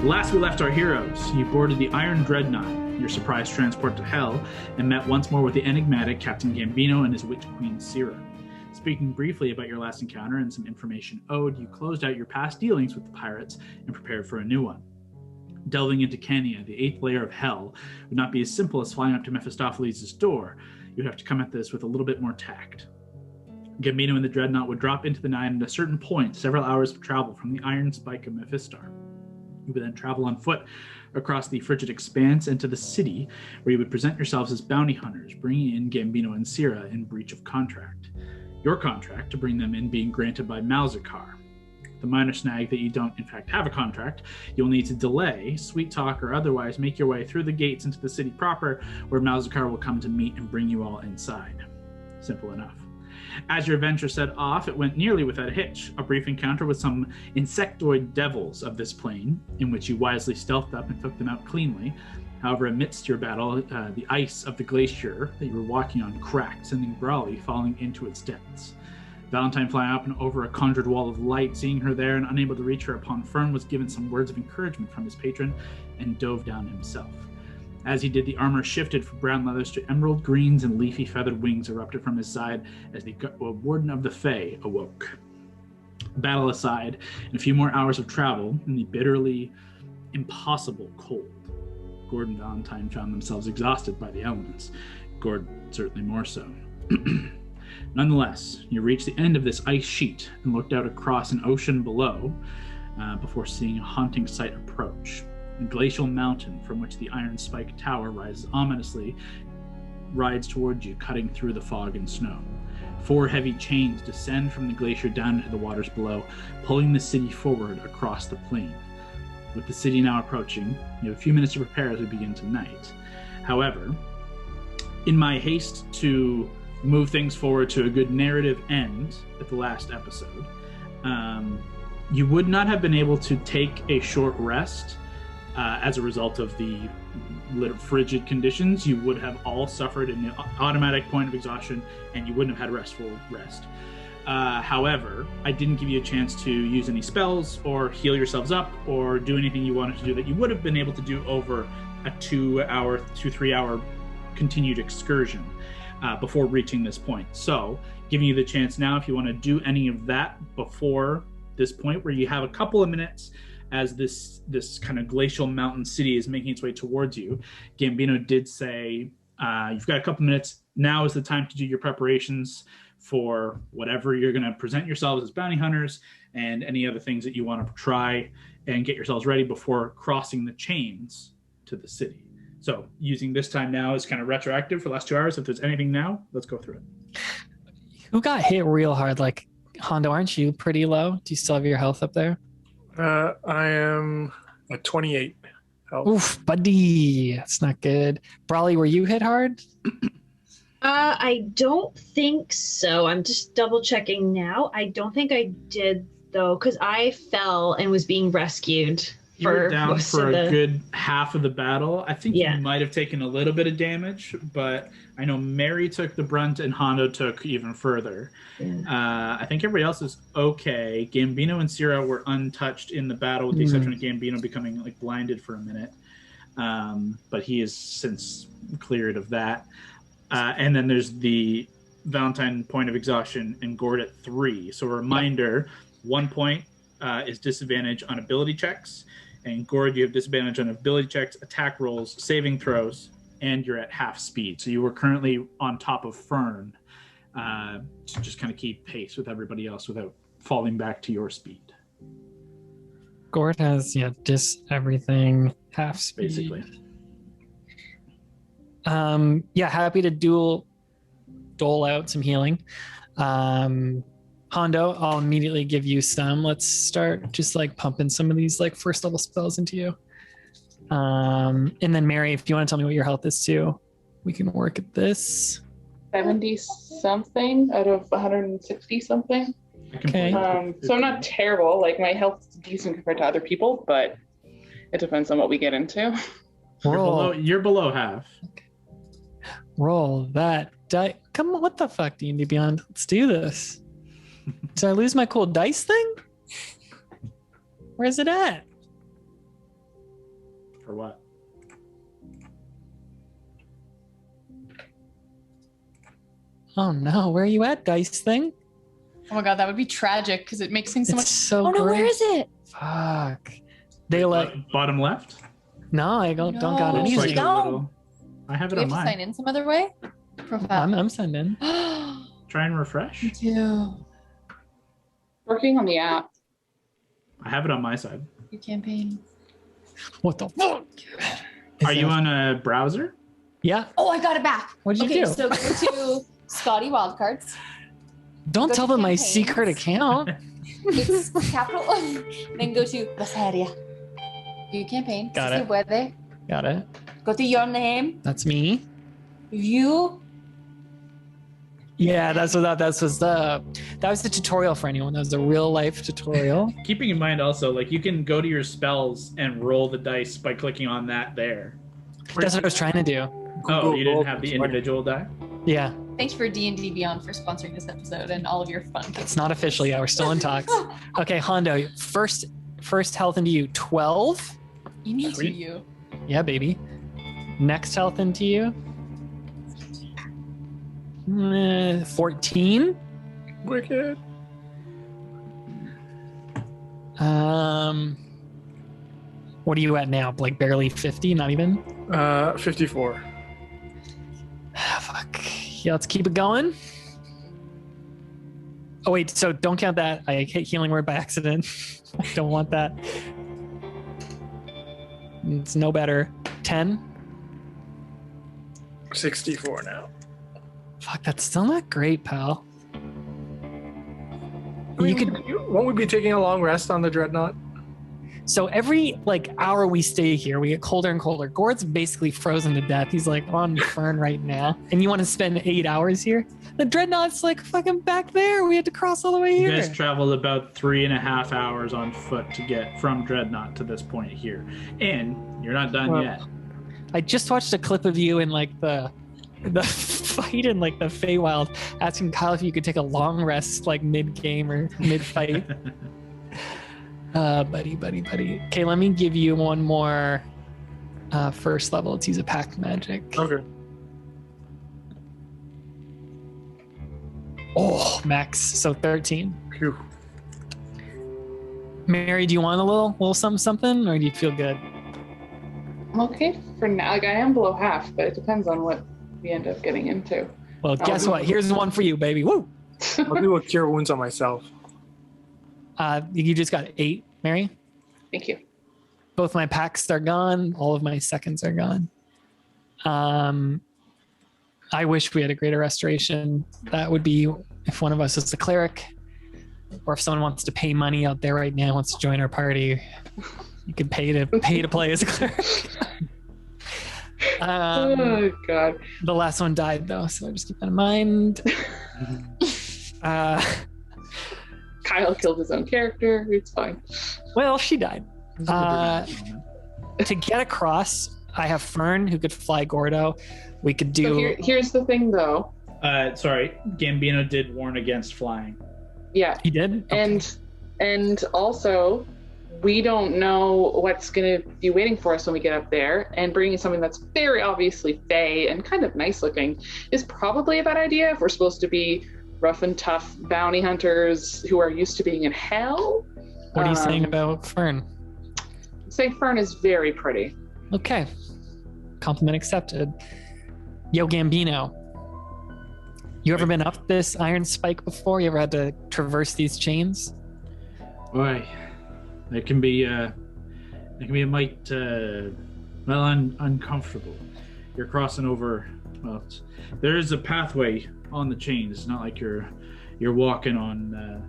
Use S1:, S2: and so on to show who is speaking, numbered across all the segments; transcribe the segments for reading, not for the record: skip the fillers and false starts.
S1: Last we left our heroes, you boarded the Iron Dreadnought, your surprise transport to Hell, and met once more with the enigmatic Captain Gambino and his Witch Queen Syrah. Speaking briefly about your last encounter and some information owed, you closed out your past dealings with the pirates and prepared for a new one. Delving into Kenya, the 8th layer of Hell, would not be as simple as flying up to Mephistopheles' door. You'd have to come at this with a little bit more tact. Gambino and the Dreadnought would drop into the night at a certain point, several hours of travel from the iron spike of Mephistar. You would then travel on foot across the frigid expanse into the city, where you would present yourselves as bounty hunters, bringing in Gambino and Syrah in breach of contract. Your contract to bring them in being granted by Malzakar. The minor snag that you don't, in fact, have a contract, you'll need to delay, sweet talk, or otherwise make your way through the gates into the city proper, where Malzakar will come to meet and bring you all inside. Simple enough. As your adventure set off, it went nearly without a hitch. A brief encounter with some insectoid devils of this plane, in which you wisely stealthed up and took them out cleanly. However, amidst your battle, the ice of the glacier that you were walking on cracked, sending Brawley falling into its depths. Valentine, flying up and over a conjured wall of light, seeing her there and unable to reach her upon Fern, was given some words of encouragement from his patron and dove down himself. As he did, the armor shifted from brown leathers to emerald greens, and leafy feathered wings erupted from his side as the Warden of the Fae awoke. Battle aside, and a few more hours of travel in the bitterly impossible cold, Gord and Valentine found themselves exhausted by the elements. Gord certainly more so. Nonetheless, you reached the end of this ice sheet and looked out across an ocean below before seeing a haunting sight approach. A glacial mountain from which the iron spike tower rises ominously rides towards you, cutting through the fog and snow. 4 heavy chains descend from the glacier down into the waters below, pulling the city forward across the plain. With the city now approaching, you have a few minutes to prepare as we begin tonight. However, in my haste to move things forward to a good narrative end at the last episode, you would not have been able to take a short rest as a result of the frigid conditions. You would have all suffered an automatic point of exhaustion, and you wouldn't have had restful rest. However, I didn't give you a chance to use any spells or heal yourselves up or do anything you wanted to do that you would have been able to do over a 3 hour continued excursion before reaching this point. So, giving you the chance now, if you want to do any of that before this point, where you have a couple of minutes as this kind of glacial mountain city is making its way towards you. Gambino did say, you've got a couple minutes. Now is the time to do your preparations for whatever you're going to present yourselves as bounty hunters and any other things that you want to try and get yourselves ready before crossing the chains to the city. So using this time now is kind of retroactive for the last 2 hours. If there's anything now, let's go through it.
S2: Who got hit real hard? Like, Hondo, aren't you pretty low? Do you still have your health up there?
S3: I am at 28 health.
S2: Oof, buddy. That's not good. Brawley, were you hit hard?
S4: I don't think so. I'm just double checking now. I don't think I did, though, because I fell and was being rescued.
S1: You were down for a good half of the battle. I think you might have taken a little bit of damage, but I know Mary took the brunt and Hondo took even further. Yeah. I think everybody else is okay. Gambino and Syrah were untouched in the battle, with the exception of Gambino becoming like blinded for a minute. But he is since cleared of that. And then there's the Valentine point of exhaustion and Gord at 3. So a reminder, 1 point is disadvantage on ability checks. And Gord, you have disadvantage on ability checks, attack rolls, saving throws, and you're at half speed. So you were currently on top of Fern to just kind of keep pace with everybody else without falling back to your speed.
S2: Gord has, dis everything, half speed.
S1: Basically.
S2: Happy to dole out some healing. Hondo, I'll immediately give you some. Let's start just like pumping some of these like first level spells into you. And then Mary, if you want to tell me what your health is too, we can work at this.
S5: 70 something out of 160 something.
S2: Okay.
S5: So I'm not terrible. Like, my health is decent compared to other people, but it depends on what we get into.
S1: You're below half.
S2: Okay. Roll that die. Come on, what the fuck, D&D Beyond? Let's do this. Did I lose my cool dice thing? Where's it at?
S1: For what?
S2: Oh no, where are you at, dice thing?
S6: Oh my god, that would be tragic because it makes things so
S2: It's
S6: much.
S2: so
S6: Oh no, where
S2: great.
S6: is it?
S2: Fuck. They like
S1: Bottom left.
S2: no, I don't got
S6: No.
S2: it
S1: Looks
S2: easy.
S1: like a
S6: No.
S1: little. I have
S6: Do
S1: it
S6: we
S1: on
S6: have to sign
S1: mine.
S6: in some other way? Profile.
S2: I'm signed in.
S1: Try and refresh.
S6: Me too.
S5: Working on the app.
S1: I have it on my side.
S6: Your campaign.
S2: What the fuck?
S1: Are you on a browser?
S2: Yeah.
S6: Oh, I got it back.
S2: What'd you
S6: okay,
S2: do?
S6: so go to Scotty Wildcards.
S2: Don't
S6: Go
S2: tell
S6: to
S2: them my
S6: campaigns.
S2: secret account.
S6: It's capital. Then go to Vesaria. Do your campaign.
S2: Got
S6: Se
S2: it.
S6: puede.
S2: Got it.
S6: Go to your name.
S2: That's me.
S6: View.
S2: Yeah, that was the tutorial for anyone. That was a real life tutorial.
S1: Keeping in mind also, like you can go to your spells and roll the dice by clicking on that there.
S2: That's what I was trying to do.
S1: Oh, you didn't
S3: Google
S1: have the
S3: Roll20.
S1: individual die?
S2: Yeah,
S6: Thanks for D&D Beyond for sponsoring this episode and all of your fun.
S2: it's not official yet. We're still in talks. Okay, Hondo, first health into you, 12.
S6: You need to
S1: Sweet.
S6: you.
S2: Yeah, baby. Next health into you, 14.
S3: Wicked.
S2: What are you at now? Like barely 50? Not even?
S3: 54.
S2: Fuck. Yeah, let's keep it going. Oh wait, so don't count that. I hit healing word by accident. I don't want that. It's no better. 10.
S3: 64 now.
S2: Fuck, that's still not great, pal.
S3: I mean,
S2: You could.
S3: won't we be taking a long rest on the Dreadnought?
S2: So every like hour we stay here, we get colder and colder. Gord's basically frozen to death. He's like on Fern right now, and you want to spend 8 hours here? The Dreadnought's like fucking back there. We had to cross all the way
S1: You
S2: here.
S1: guys traveled about 3.5 hours on foot to get from Dreadnought to this point here. And you're not done
S2: Well,
S1: yet.
S2: I just watched a clip of you in like the fight in like the Feywild, asking Kyle if you could take a long rest like mid game or mid fight. Buddy. Okay, let me give you one more first level. Let's use a pack magic.
S3: Okay.
S2: Oh, max. So 13.
S3: Phew.
S2: Mary, do you want a little something, or do you feel good?
S5: I'm okay for now. Like I am below half, but it depends on what we end up getting into.
S2: Well, guess what? Here's one for you, baby. Woo!
S3: I'll do a cure wounds on myself.
S2: You just got 8, Mary.
S5: Thank you.
S2: Both my packs are gone. All of my seconds are gone. I wish we had a greater restoration. That would be if one of us is a cleric, or if someone wants to pay money out there right now, wants to join our party. You can pay to play as a cleric.
S5: Oh God.
S2: The last one died though, so just keep that in mind.
S5: Kyle killed his own character. It's fine.
S2: Well, she died.
S1: This is a good moment.
S2: To get across, I have Fern who could fly Gordo. We could do.
S5: So here's the thing, though.
S1: Sorry, Gambino did warn against flying.
S5: Yeah,
S2: He did. Okay.
S5: and also, we don't know what's going to be waiting for us when we get up there. And bringing something that's very obviously fey and kind of nice looking is probably a bad idea if we're supposed to be rough and tough bounty hunters who are used to being in hell.
S2: What are you saying about Fern?
S5: Say Fern is very pretty.
S2: Okay. Compliment accepted. Yo, Gambino. You ever been up this iron spike before? You ever had to traverse these chains?
S1: Boy, it can be a mite uncomfortable. You're crossing over. Well, there is a pathway on the chains. It's not like you're walking on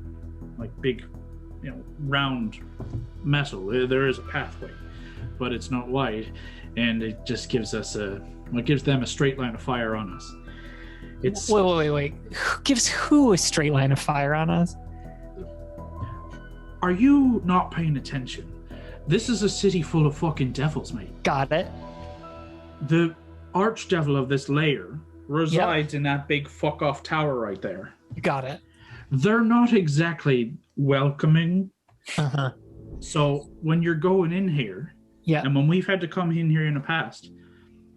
S1: like big, round metal. There is a pathway, but it's not wide, and it just gives them a straight line of fire on us. It's
S2: Wait. Who gives who a straight line of fire on us?
S1: Are you not paying attention? This is a city full of fucking devils, mate.
S2: Got it.
S1: The archdevil of this layer resides in that big fuck off tower right there.
S2: Got it.
S1: They're not exactly welcoming.
S2: Uh-huh.
S1: So when you're going in here,
S2: Yeah.
S1: And when we've had to come in here in the past,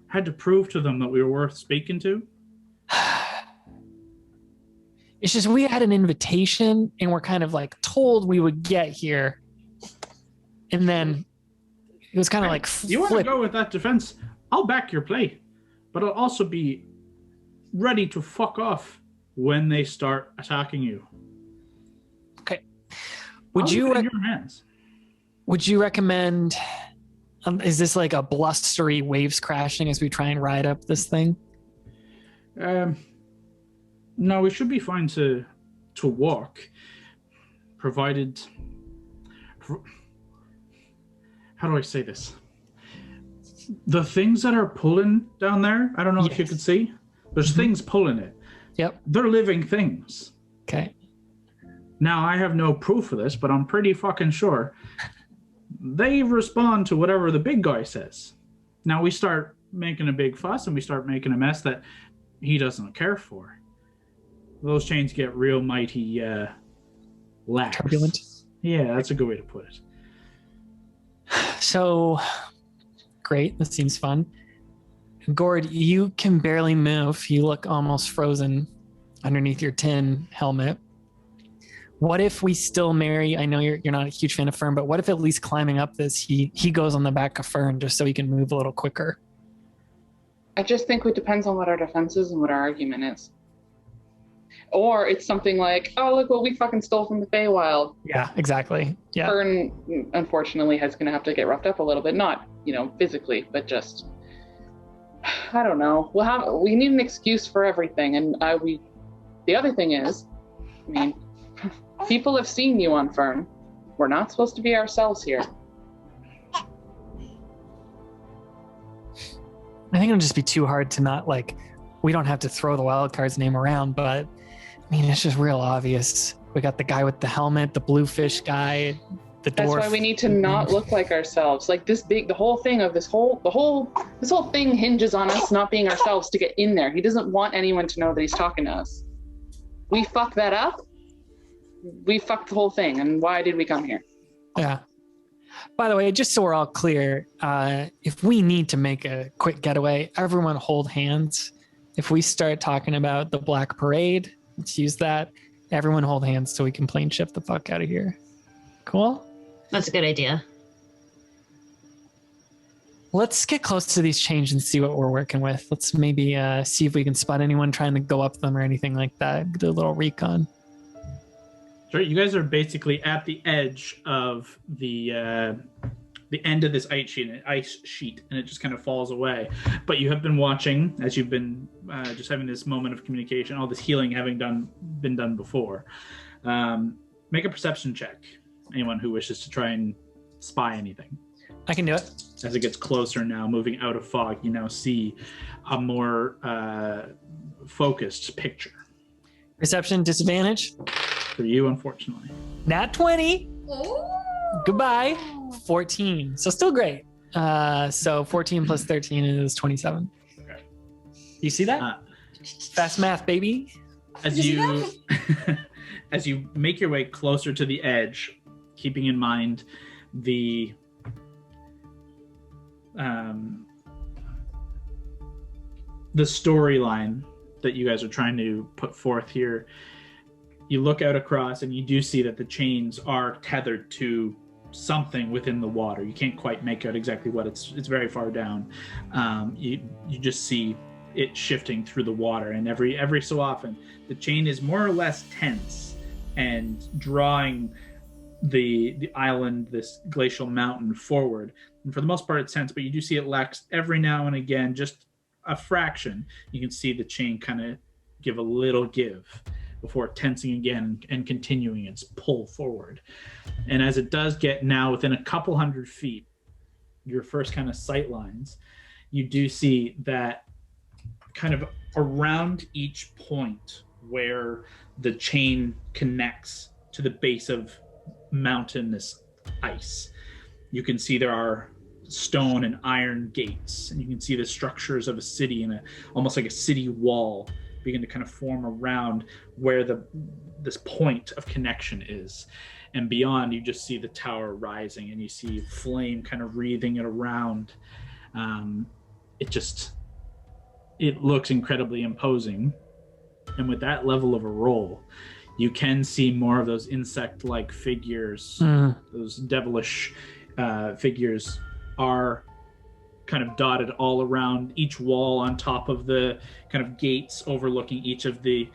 S1: had to prove to them that we were worth speaking to.
S2: It's just we had an invitation and we're kind of like told we would get here. And then it was kind of like
S1: you want to go with that defense? I'll back your play, but I'll also be ready to fuck off when they start attacking you.
S2: Okay.
S1: I'll leave it in your hands.
S2: Would you recommend? Is this like a blustery waves crashing as we try and ride up this thing?
S1: No, we should be fine to walk, provided. How do I say this? The things that are pulling down there, I don't know if you could see. There's things pulling it.
S2: Yep.
S1: They're living things.
S2: Okay.
S1: Now, I have no proof of this, but I'm pretty fucking sure they respond to whatever the big guy says. Now, we start making a big fuss and we start making a mess that he doesn't care for. Those chains get real mighty lax.
S2: Turbulent.
S1: Yeah, that's a good way to put it.
S2: So, great. This seems fun. Gord, you can barely move. You look almost frozen underneath your tin helmet. What if we still marry? I know you're not a huge fan of Fern, but what if at least climbing up this, he goes on the back of Fern just so he can move a little quicker?
S5: I just think it depends on what our defense is and what our argument is. Or it's something like, oh, look what we fucking stole from the Feywild.
S2: Yeah, exactly. Yeah.
S5: Fern, unfortunately, is going to have to get roughed up a little bit. Not, physically, but just, I don't know. We need an excuse for everything. And the other thing is, people have seen you on Fern. We're not supposed to be ourselves here.
S2: I think it'll just be too hard to not we don't have to throw the Wildcards name around, but it's just real obvious. We got the guy with the helmet, the bluefish guy, the dwarf.
S5: That's why we need to not look like ourselves. Like the whole thing of this whole thing hinges on us not being ourselves to get in there. He doesn't want anyone to know that he's talking to us. We fuck that up. We fucked the whole thing. And why did we come here?
S2: Yeah. By the way, just so we're all clear, if we need to make a quick getaway, everyone hold hands. If we start talking about the Black Parade, let's use that. Everyone hold hands so we can plane shift the fuck out of here. Cool?
S4: That's a good idea.
S2: Let's get close to these chains and see what we're working with. Let's maybe see if we can spot anyone trying to go up them or anything like that. Do a little recon.
S1: Sure, you guys are basically at the edge of the end of this ice sheet, and it just kind of falls away. But you have been watching, as you've been just having this moment of communication, all this healing having been done before. Make a perception check. Anyone who wishes to try and spy anything.
S2: I can do it.
S1: As it gets closer now, moving out of fog, you now see a more focused picture.
S2: Perception disadvantage.
S1: For you, unfortunately.
S2: Nat 20.
S6: Ooh.
S2: Goodbye. 14. So still great. So 14 plus 13 is 27.
S1: Okay.
S2: You see that? Fast math, baby.
S1: As you make your way closer to the edge, keeping in mind the storyline that you guys are trying to put forth here, you look out across and you do see that the chains are tethered to something within the water. You can't quite make out exactly what. It's very far down. You just see it shifting through the water, and every so often the chain is more or less tense and drawing the island, this glacial mountain, forward. And for the most part it's tense, but you do see it lax every now and again, just a fraction. You can see the chain kind of give a little give before tensing again and continuing its pull forward. And as it does get now within a couple hundred feet, your first kind of sight lines, you do see that kind of around each point where the chain connects to the base of mountainous ice, you can see there are stone and iron gates, and you can see the structures of a city and almost like a city wall begin to kind of form around where this point of connection is. and beyond you just see the tower rising, and you see flame kind of wreathing it around. It looks incredibly imposing, and with that level of a roll, you can see more of those insect-like figures. Those devilish figures are kind of dotted all around each wall, on top of the kind of gates overlooking each of the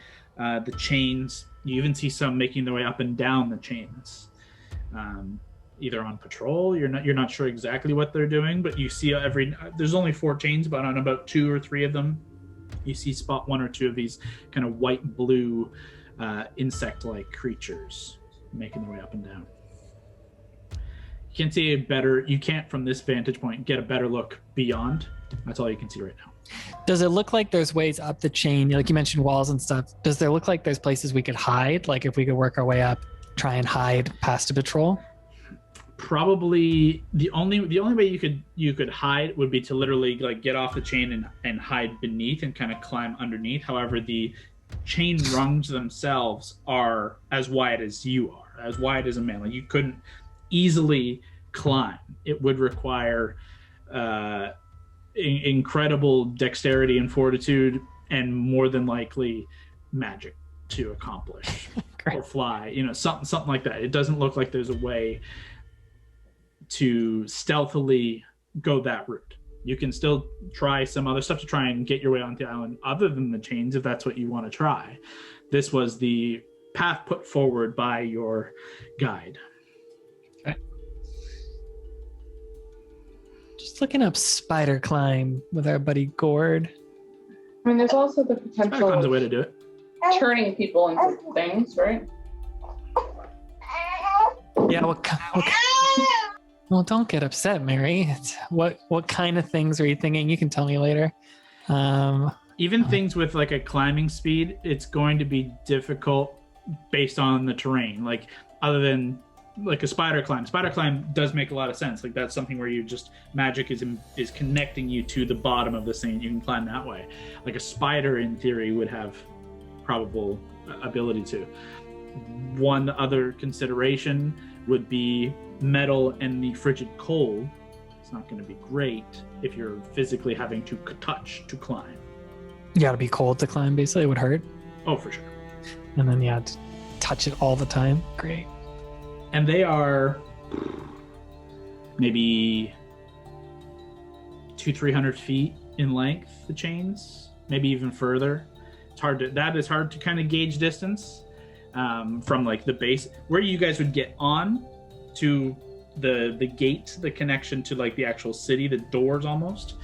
S1: chains. You even see some making their way up and down the chains, either on patrol. You're not sure exactly what they're doing, but you see there's only 4 chains, but on about 2 or 3 of them, you see spot 1 or 2 of these kind of white blue insect-like creatures making their way up and down. You can't from this vantage point get a better look beyond. That's all you can see right now.
S2: Does it look like there's ways up the chain? Like you mentioned walls and stuff. Does there look like there's places we could hide? Like if we could work our way up, try and hide past a patrol?
S1: Probably the only way you could hide would be to literally like get off the chain and hide beneath and kind of climb underneath. However, the chain rungs themselves are as wide as you are, as wide as a man. Like you couldn't easily climb. It would require incredible dexterity and fortitude, and more than likely magic to accomplish. Or fly, something like that. It doesn't look like there's a way to stealthily go that route. You can still try some other stuff to try and get your way onto the island other than the chains, if that's what you want to try. This was the path put forward by your guide.
S2: Okay. Just looking up spider climb with our buddy Gord.
S5: I mean, there's also the
S1: Spider
S5: potential
S1: climb's a way to
S5: of
S1: do it.
S5: turning people into things, right?
S2: Yeah, well, don't get upset, Mary. What kind of things are you thinking? You can tell me later.
S1: Even things with like a climbing speed, it's going to be difficult based on the terrain. Like other than like a spider climb. Spider climb does make a lot of sense. Like that's something where you just magic is connecting you to the bottom of this thing. You can climb that way. Like a spider in theory would have probable ability to. One other consideration would be metal and the frigid cold. It's not going to be great if you're physically having to touch to climb.
S2: You gotta be cold to climb, basically. It would hurt.
S1: Oh, for sure.
S2: And then you had to touch it all the time. Great.
S1: And they are maybe 200-300 feet in length, the chains, maybe even further. That is hard to kind of gauge distance from like the base where you guys would get on to the gate, the connection to like the actual city, the doors almost,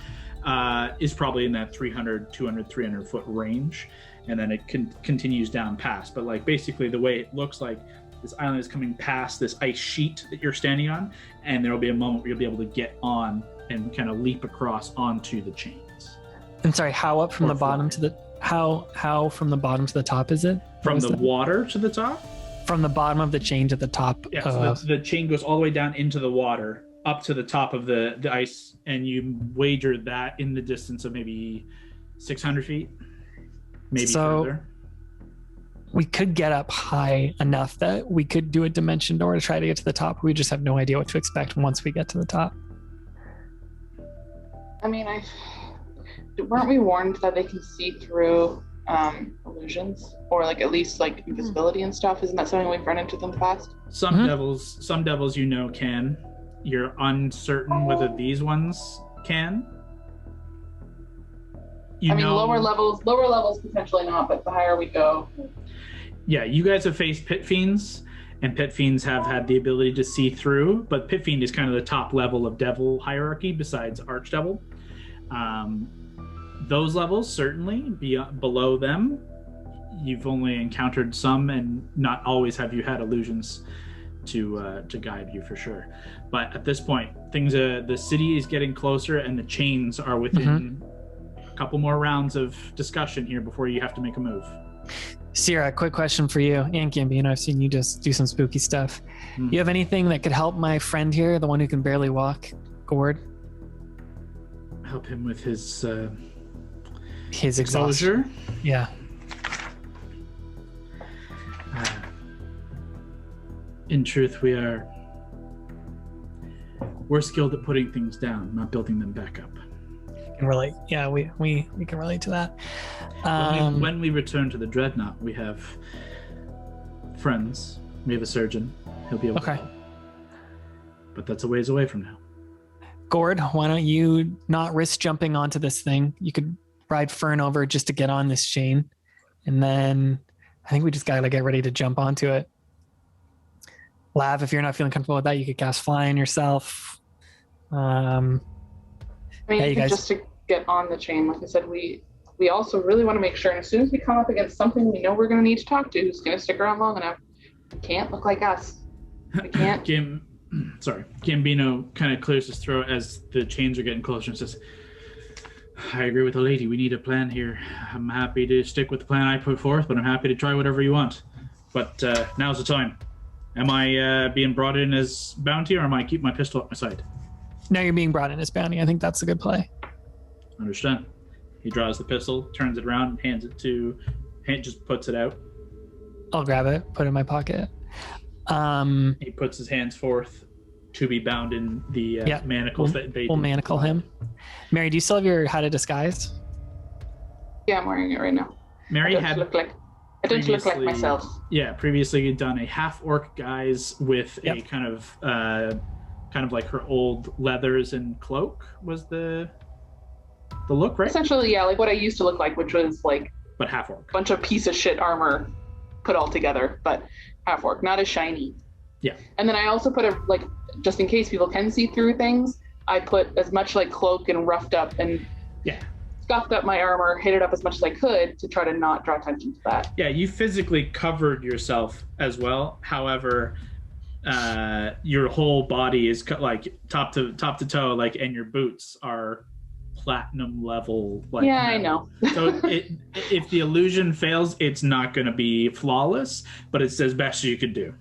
S1: is probably in that 200, 300 foot range. And then it continues down past. But like basically the way it looks like, this island is coming past this ice sheet that you're standing on, and there'll be a moment where you'll be able to get on and kind of leap across onto the chains.
S2: I'm sorry, how up from the bottom to the how from the bottom to the top is it?
S1: From the water to the top?
S2: From the bottom of the chain to the top.
S1: Yeah, so the chain goes all the way down into the water, up to the top of the ice, and you wager that in the distance of maybe 600 feet, maybe further.
S2: We could get up high enough that we could do a dimension door to try to get to the top. We just have no idea what to expect once we get to the top.
S5: I mean, weren't we warned that they can see through illusions, or like at least like invisibility and stuff? Isn't that something we've run into in the past?
S1: Some devils can. You're uncertain whether these ones can.
S5: Lower levels potentially not, but the higher we go.
S1: Yeah, you guys have faced pit fiends, and pit fiends have had the ability to see through, but pit fiend is kind of the top level of devil hierarchy besides archdevil. Those levels, certainly, below them, you've only encountered some, and not always have you had illusions to guide you for sure. But at this point, the city is getting closer, and the chains are within a couple more rounds of discussion here before you have to make a move.
S2: Sierra, quick question for you. And Gambino, I've seen you just do some spooky stuff. You have anything that could help my friend here, the one who can barely walk, Gord?
S1: Help him with his
S2: exposure? Yeah.
S1: In truth, we're skilled at putting things down, not building them back up.
S2: Can relate. Yeah, we can relate to that.
S1: When we return to the Dreadnought, we have friends. We have a surgeon. He'll be able to help. But that's a ways away from now.
S2: Gord, why don't you not risk jumping onto this thing? You could ride Fern over just to get on this chain. And then I think we just gotta get ready to jump onto it. Lav, if you're not feeling comfortable with that, you could cast flying yourself.
S5: I mean,
S2: Yeah, you guys-
S5: just to get on the chain, like I said, we also really want to make sure, and as soon as we come up against something we know we're going to need to talk to, who's going to stick around long enough, can't look like us. We can't.
S1: Gambino kind of clears his throat as the chains are getting closer and says, I agree with the lady. We need a plan here. I'm happy to stick with the plan I put forth, but I'm happy to try whatever you want. But now's the time. Am I being brought in as bounty, or am I keep my pistol at my side?
S2: Now you're being brought in as bounty. I think that's a good play.
S1: Understand. He draws the pistol, turns it around, and just puts it out.
S2: I'll grab it, put it in my pocket.
S1: He puts his hands forth to be bound in the manacles that they
S2: We'll manacle him. Mary, do you still have your how to disguise?
S5: Yeah, I'm wearing it right now.
S1: Mary
S5: I don't look like myself.
S1: Yeah, previously had done a half-orc guise with a kind of like her old leathers and cloak was the look, right?
S5: Essentially, yeah, like what I used to look like, which was like
S1: but half-orc.
S5: a bunch of piece of shit armor put all together, but half-orc, not as shiny.
S1: Yeah.
S5: And then I also put just in case people can see through things, I put as much like cloak and roughed up and scuffed up my armor, hit it up as much as I could to try to not draw attention to that.
S1: Yeah, you physically covered yourself as well. However, your whole body is like top to toe, like, and your boots are platinum level. Like,
S5: yeah, I know.
S1: So if the illusion fails, it's not going to be flawless, but it's as best you could do.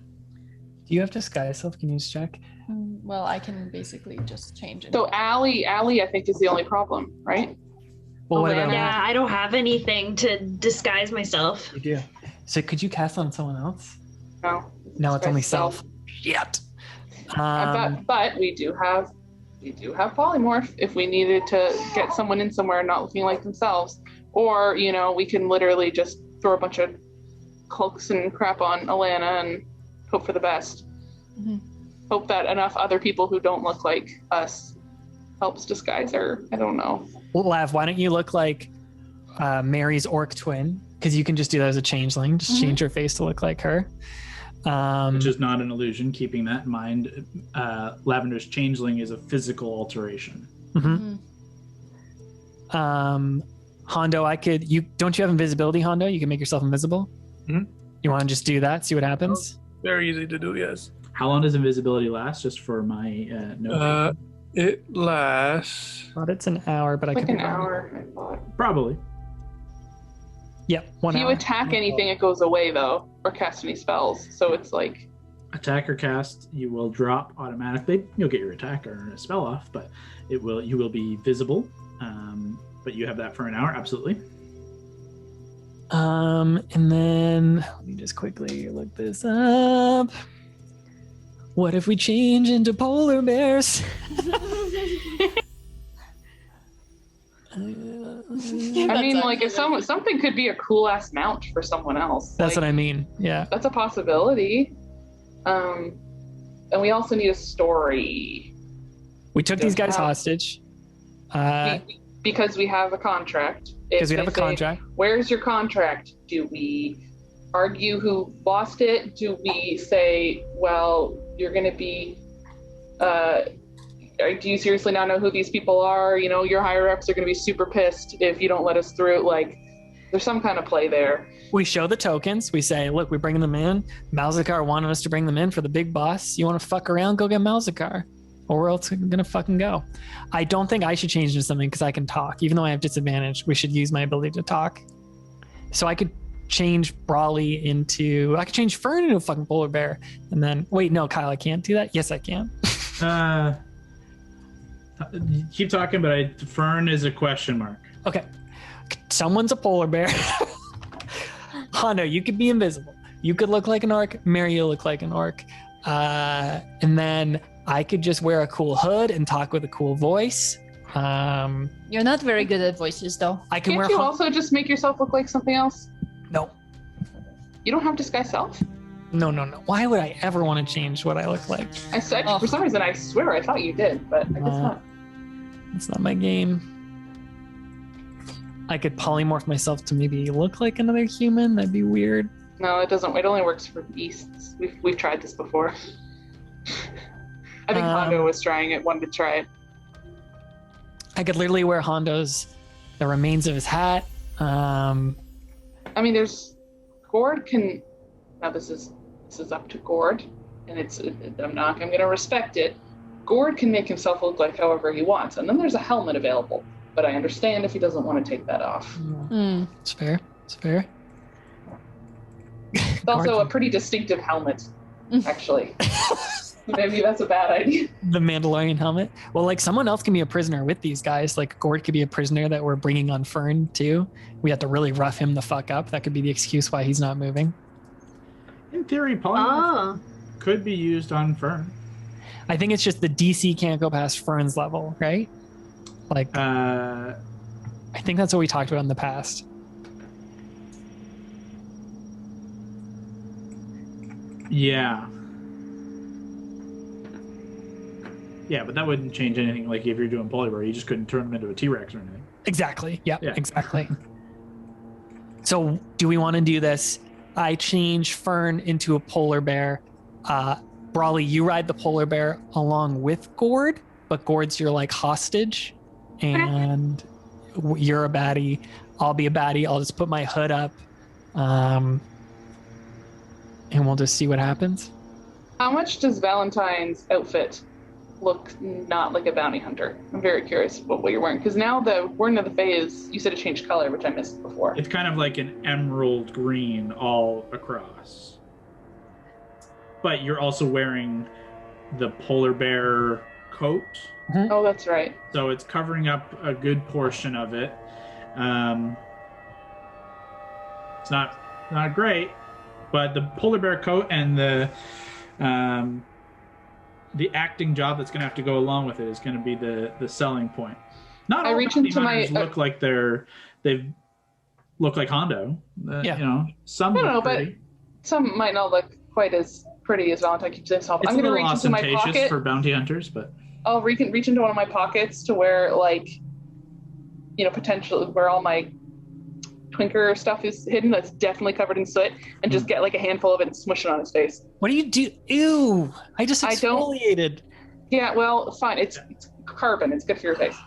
S2: Do you have disguise self? Can you just check?
S6: Well, I can basically just change it.
S5: So Allie, I think is the only problem, right?
S2: Well, what about
S4: Yeah, I don't have anything to disguise myself.
S2: you do? So could you cast on someone else?
S5: No.
S2: No, it's only
S5: Self.
S2: self. Shit.
S5: But we do have polymorph if we needed to get someone in somewhere not looking like themselves, or we can literally just throw a bunch of cloaks and crap on Alana and hope for the best.
S6: Mm-hmm.
S5: Hope that enough other people who don't look like us helps disguise her. I don't know.
S2: Well, Lav, why don't you look like Mary's orc twin? Because you can just do that as a changeling. Just change your face to look like her.
S1: Which is not an illusion. Keeping that in mind, Lavender's changeling is a physical alteration.
S2: Hondo, don't you have invisibility, Hondo? You can make yourself invisible. You want to just do that? See what happens?
S3: Very easy to do, yes.
S1: How long does invisibility last? Just for my note.
S3: It lasts.
S2: I thought it's an hour, but I
S5: Like
S2: could
S5: an
S2: be wrong.
S5: hour, I thought.
S1: Probably.
S2: Yep, 1
S5: If
S2: hour.
S5: you attack anything, it goes away though, or cast any spells. So it's like
S1: Attack or cast, you will drop automatically. You'll get your attack or a spell off, but you will be visible. But you have that for an hour, absolutely.
S2: And then let me just quickly look this up. What if we change into polar bears?
S5: I mean, like if something could be a cool ass mount for someone else.
S2: That's what I mean. Yeah.
S5: That's a possibility. And we also need a story.
S2: We took these guys hostage.
S5: Because we have a contract.
S2: Because we
S5: If
S2: have a
S5: they say,
S2: contract.
S5: Where's your contract? Do we argue who lost it? Do we say, well, you're going to be, do you seriously not know who these people are? Your higher ups are going to be super pissed if you don't let us through. Like, there's some kind of play there.
S2: We show the tokens. We say, look, we're bringing them in. Malzakar wanted us to bring them in for the big boss. You want to fuck around? Go get Malzakar. Or where else are we going to fucking go? I don't think I should change into something because I can talk. Even though I have disadvantage, we should use my ability to talk. So I could change Brawley into... I could change Fern into a fucking polar bear. And then... Wait, no, Kyle, I can't do that? Yes, I can.
S1: Keep talking, but Fern is a question mark.
S2: Okay. Someone's a polar bear. Hondo, you could be invisible. You could look like an orc. Mary, you look like an orc. And then I could just wear a cool hood and talk with a cool voice.
S6: You're not very good at voices, though.
S2: I can
S5: Can't
S2: wear.
S5: you also just make yourself look like something else?
S2: No.
S5: You don't have disguise self?
S2: No. Why would I ever want to change what I look like?
S5: I said for some reason I swear I thought you did, but I guess not.
S2: It's not my game. I could polymorph myself to maybe look like another human. That'd be weird.
S5: No, it doesn't. It only works for beasts. We've tried this before. I think Hondo was trying it. Wanted to try it.
S2: I could literally wear the remains of his hat.
S5: I mean, there's Gord can. Now this is up to Gord, and I'm going to respect it. Gord can make himself look like however he wants, and then there's a helmet available. But I understand if he doesn't want to take that off.
S2: It's fair. It's fair.
S5: It's also a pretty distinctive helmet, actually. Maybe that's a bad idea.
S2: The Mandalorian helmet. Well, like someone else can be a prisoner with these guys. Like Gord could be a prisoner that we're bringing on Fern too. We have to really rough him the fuck up. That could be the excuse why he's not moving.
S1: In theory, polymorph could be used on Fern.
S2: I think it's just the DC can't go past Fern's level, right? Like, I think that's what we talked about in the past.
S1: Yeah. Yeah, but that wouldn't change anything. Like if you're doing polybar, you just couldn't turn them into a T-Rex or anything.
S2: Exactly. Yeah. Exactly. So do we want to do this? I change Fern into a polar bear. Brawley, you ride the polar bear along with Gord, but Gord's your like hostage. And you're a baddie. I'll be a baddie. I'll just put my hood up, and we'll just see what happens.
S5: How much does Valentine's outfit look not like a bounty hunter? I'm very curious what you're wearing, because now the Warden of the Fae is, you said it changed color, which I missed before.
S1: It's kind of like an emerald green all across. But you're also wearing the polar bear coat.
S5: Oh, that's right.
S1: So it's covering up a good portion of it. It's not great, but the polar bear coat and the acting job that's going to have to go along with it is going to be the selling point. Not all bounty hunters look like they look like Hondo. You know, some look pretty.
S5: But some might not look quite as pretty as Valentine keeps himself.
S1: It's
S5: I'm going to reach into my
S1: ostentatious
S5: pocket
S1: for bounty hunters, but
S5: I'll reach into one of my pockets to where, like, you know, potentially where all my Twinker stuff is hidden. That's definitely covered in soot, and just get like a handful of it and smush it on his face.
S2: What do you do? Ew! I just exfoliated.
S5: Yeah, well, fine. It's carbon. It's good for your face.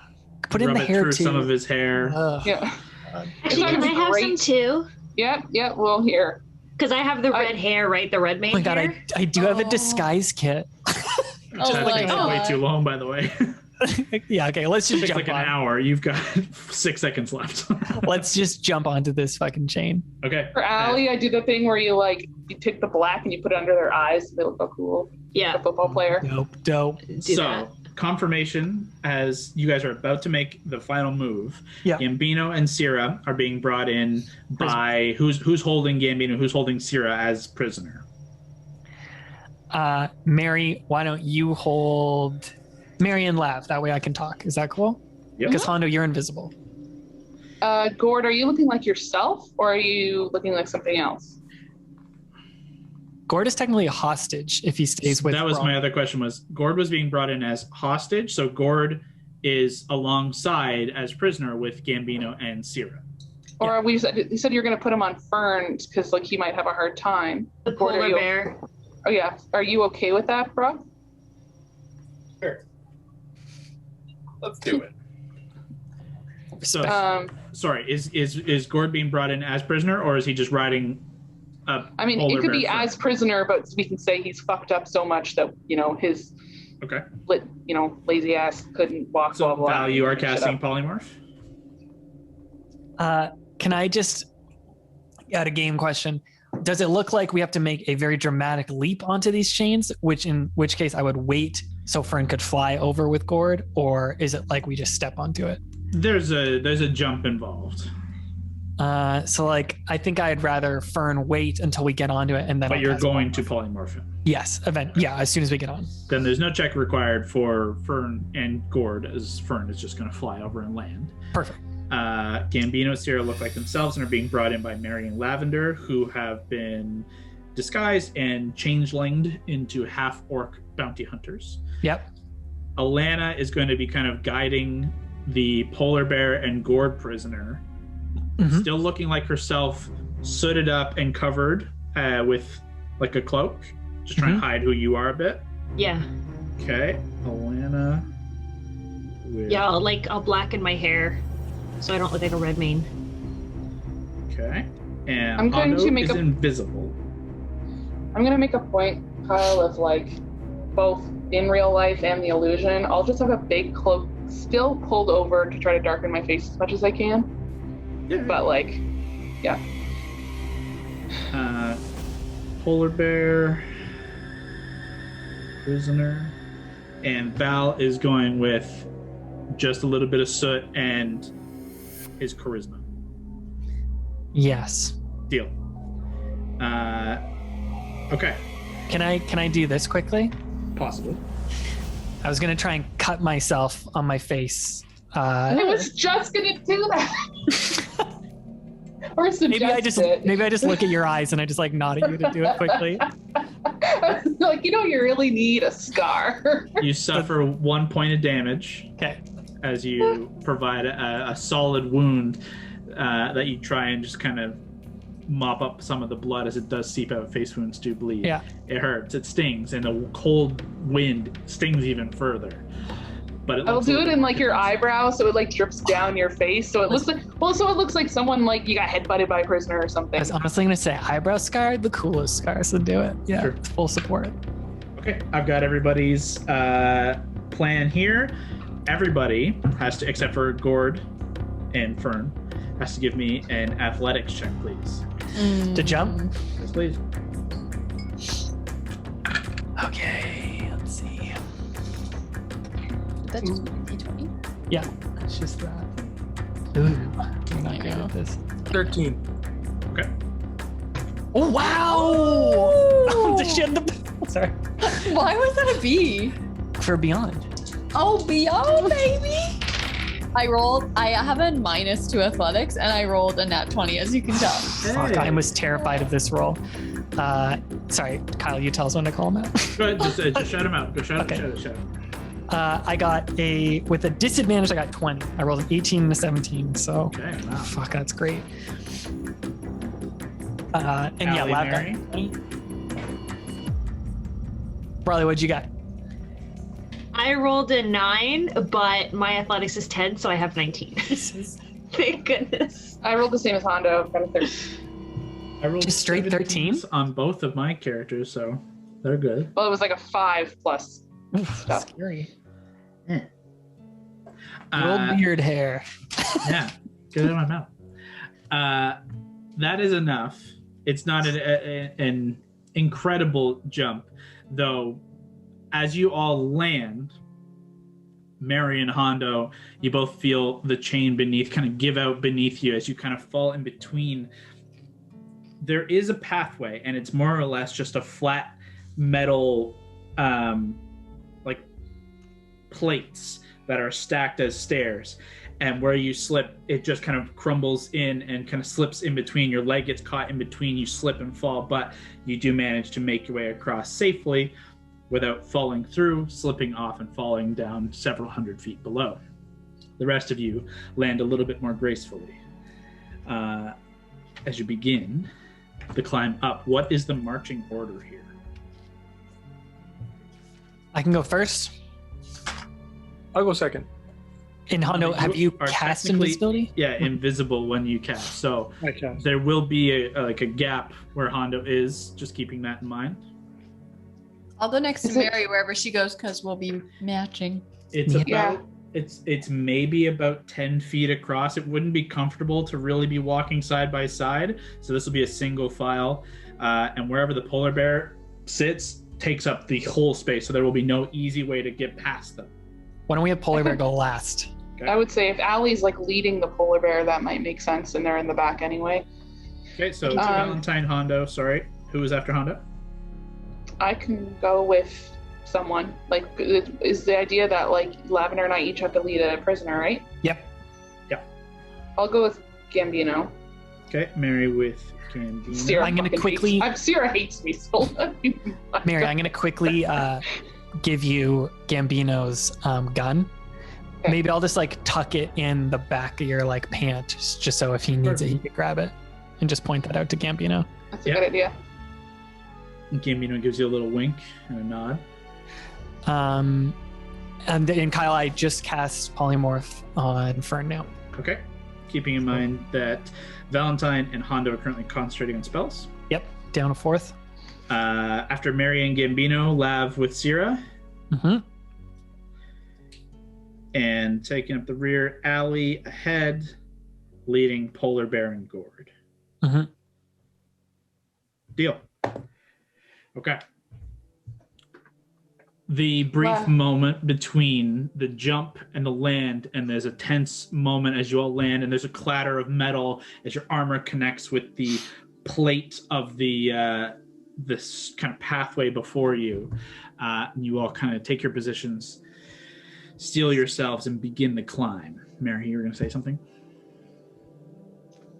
S2: Put in the hair
S1: through
S2: too.
S1: some of his hair.
S5: Yeah.
S4: Actually, can I have some too?
S5: Yeah. Well, here.
S4: Because I have the red hair, right? The red mane.
S2: Oh my god,
S4: hair.
S2: I do have a disguise kit.
S1: That's way too long, by the way.
S2: Yeah, okay, let's just jump
S1: like an
S2: on.
S1: hour. You've got 6 seconds left.
S2: Let's just jump onto this fucking chain.
S1: Okay.
S5: For Allie, I do the thing where you take the black and you put it under their eyes. They look so cool.
S4: Yeah.
S5: Like a football player.
S2: Dope.
S1: Confirmation as you guys are about to make the final move.
S2: Yeah.
S1: Gambino and Sierra are being brought in by who's holding Gambino, who's holding Sierra as prisoner.
S2: Mary, why don't you hold Mary and Lav? That way I can talk. Is that cool?
S1: Yeah.
S2: Because Hondo, you're invisible.
S5: Gord, are you looking like yourself, or are you looking like something else?
S2: Gord is technically a hostage if he stays with.
S1: That was my other question. Was Gord was being brought in as hostage, so Gord is alongside as prisoner with Gambino and Sierra.
S5: Or you said you're going to put him on Fern because like he might have a hard time.
S4: The polar bear.
S5: Oh yeah, are you okay with that, bro?
S3: Sure. Let's do it.
S1: So, sorry, is Gord being brought in as prisoner, or is he just riding?
S5: I mean, it could be as prisoner, but we can say he's fucked up so much that his lazy ass couldn't walk.
S1: So,
S5: blah, blah,
S1: Val, you are casting polymorph.
S2: Can I just add a game question? Does it look like we have to make a very dramatic leap onto these chains? In which case I would wait so Fern could fly over with Gord, or is it like we just step onto it?
S1: There's a jump involved.
S2: So like I think I'd rather Fern wait until we get onto it and then.
S1: But you're going to polymorph him.
S2: Yes, as soon as we get on.
S1: Then there's no check required for Fern and Gord, as Fern is just going to fly over and land.
S2: Perfect.
S1: Gambino and Sierra look like themselves and are being brought in by Mary and Lavender, who have been disguised and changelinged into half-orc bounty hunters.
S2: Yep.
S1: Alana is going to be kind of guiding the polar bear and Gord prisoner, still looking like herself, sooted up and covered with like a cloak, just trying to hide who you are a bit.
S4: Yeah.
S1: Okay, Alana.
S4: Yeah, I'll blacken my hair so I don't look like a red mane.
S1: Okay, and
S5: I'm going
S1: Hondo
S5: to make
S1: is invisible.
S5: I'm going to make a point, Kyle, of like both in real life and the illusion. I'll just have a big cloak still pulled over to try to darken my face as much as I can.
S1: Yeah.
S5: But like, yeah.
S1: Polar bear, prisoner, and Val is going with just a little bit of soot and his charisma.
S2: Yes.
S1: Deal. Okay.
S2: Can I do this quickly?
S1: Possibly.
S2: I was gonna try and cut myself on my face.
S5: I was just gonna do that. Or
S2: Maybe I just look at your eyes and I just like nod at you to do it quickly.
S5: Like, you really need a scar.
S1: You suffer 1 point of damage.
S2: Okay.
S1: As you provide a solid wound that you try and just kind of mop up some of the blood, as it does seep out. Face wounds do bleed.
S2: Yeah.
S1: It hurts. It stings, and the cold wind stings even further. But
S5: I'll do it in like your eyebrow, so it like drips down your face, so it looks like someone like you got headbutted by a prisoner or something.
S2: I was honestly gonna say eyebrow scar, the coolest scar, so do it. Yeah,
S1: Sure.
S2: Full support.
S1: Okay, I've got everybody's plan here. Everybody has to, except for Gord and Fern, has to give me an athletics check, please.
S2: To jump?
S1: Yes, please.
S2: Okay, let's see.
S6: That's just D20.
S2: Yeah, it's just that. Ooh, I'm not good at this.
S3: 13.
S1: Okay.
S2: Oh wow! Sorry.
S6: Why was that a B?
S2: For beyond.
S6: Oh, beyond, baby! I have a -2 athletics, and I rolled a nat 20, as you can tell.
S2: Fuck, I was terrified of this roll. Sorry, Kyle, you tell us when to call him out.
S1: Go ahead, just shout him out. Go shout
S2: Okay.
S1: him.
S2: I got with a disadvantage, I got 20. I rolled an 18 and a 17, so
S1: Okay, wow.
S2: fuck, that's great. And yeah,
S1: Allie,
S2: Lab
S1: Mary?
S2: got 20. Bradley, what'd you got?
S4: I rolled a 9, but my athletics is 10, so I have 19. Thank goodness.
S5: I rolled the same as Hondo, got a 13.
S1: I rolled
S2: Just straight 13?
S1: 17s on both of my characters, so they're good.
S5: Well, it was like a 5 plus. Stuff.
S2: Scary.
S1: Uh,
S2: Little beard hair.
S1: yeah, get it out of my mouth. That is enough. It's not an incredible jump, though. As you all land, Mary and Hondo, you both feel the chain beneath kind of give out beneath you as you kind of fall in between. There is a pathway, and it's more or less just a flat metal like plates that are stacked as stairs, and where you slip, it just kind of crumbles in and kind of slips in between. Your leg gets caught in between, you slip and fall, but you do manage to make your way across safely without falling through, slipping off, and falling down several hundred feet below. The rest of you land a little bit more gracefully. As you begin the climb up, what is the marching order here?
S2: I can go first.
S3: I'll go second.
S2: And Hondo, have you
S1: are
S2: cast
S1: technically-
S2: invisibility?
S1: Yeah, invisible when you cast. So
S3: I cast.
S1: there will be a gap where Hondo is, just keeping that in mind.
S6: I'll go next to
S5: Is it-
S6: Mary wherever she goes, because we'll be matching.
S1: It's
S2: Yeah.
S1: about it's maybe about 10 feet across. It wouldn't be comfortable to really be walking side by side, so this will be a single file, and wherever the polar bear sits takes up the whole space, so there will be no easy way to get past them.
S2: Why don't we have Polar Bear go last?
S1: Okay,
S5: I would say if Allie's like leading the polar bear, that might make sense, and they're in the back anyway.
S1: okay, so Valentine, Hondo, sorry. Who was after Hondo?
S5: I can go with someone. Like, is the idea that like Lavender and I each have to lead a prisoner, right?
S2: Yep.
S5: I'll go with Gambino.
S1: Okay, Mary with Gambino.
S5: Sierra
S2: I'm gonna
S5: fucking
S2: quickly-
S5: Sierra hates me so.
S2: Mary, I'm going to quickly give you Gambino's gun.
S5: Okay.
S2: Maybe I'll just like tuck it in the back of your like pant, just so if he needs it, he can grab it, and just point that out to Gambino.
S5: That's a good idea.
S1: Gambino gives you a little wink and a nod.
S2: And Kyle, I just cast Polymorph on Fern now.
S1: Okay. Keeping in mind that Valentine and Hondo are currently concentrating on spells.
S2: Yep, down a fourth.
S1: After Mary and Gambino, Lav with Sierra.
S2: Mm-hmm.
S1: And taking up the rear, alley ahead, leading Polar Bear and Gord.
S2: Mm-hmm.
S1: Deal. Okay. The brief
S5: Wow.
S1: moment between the jump and the land, and there's a tense moment as you all land, and there's a clatter of metal as your armor connects with the plate of the this kind of pathway before you. And you all kind of take your positions, steel yourselves, and begin the climb. Mary, you were going to say something?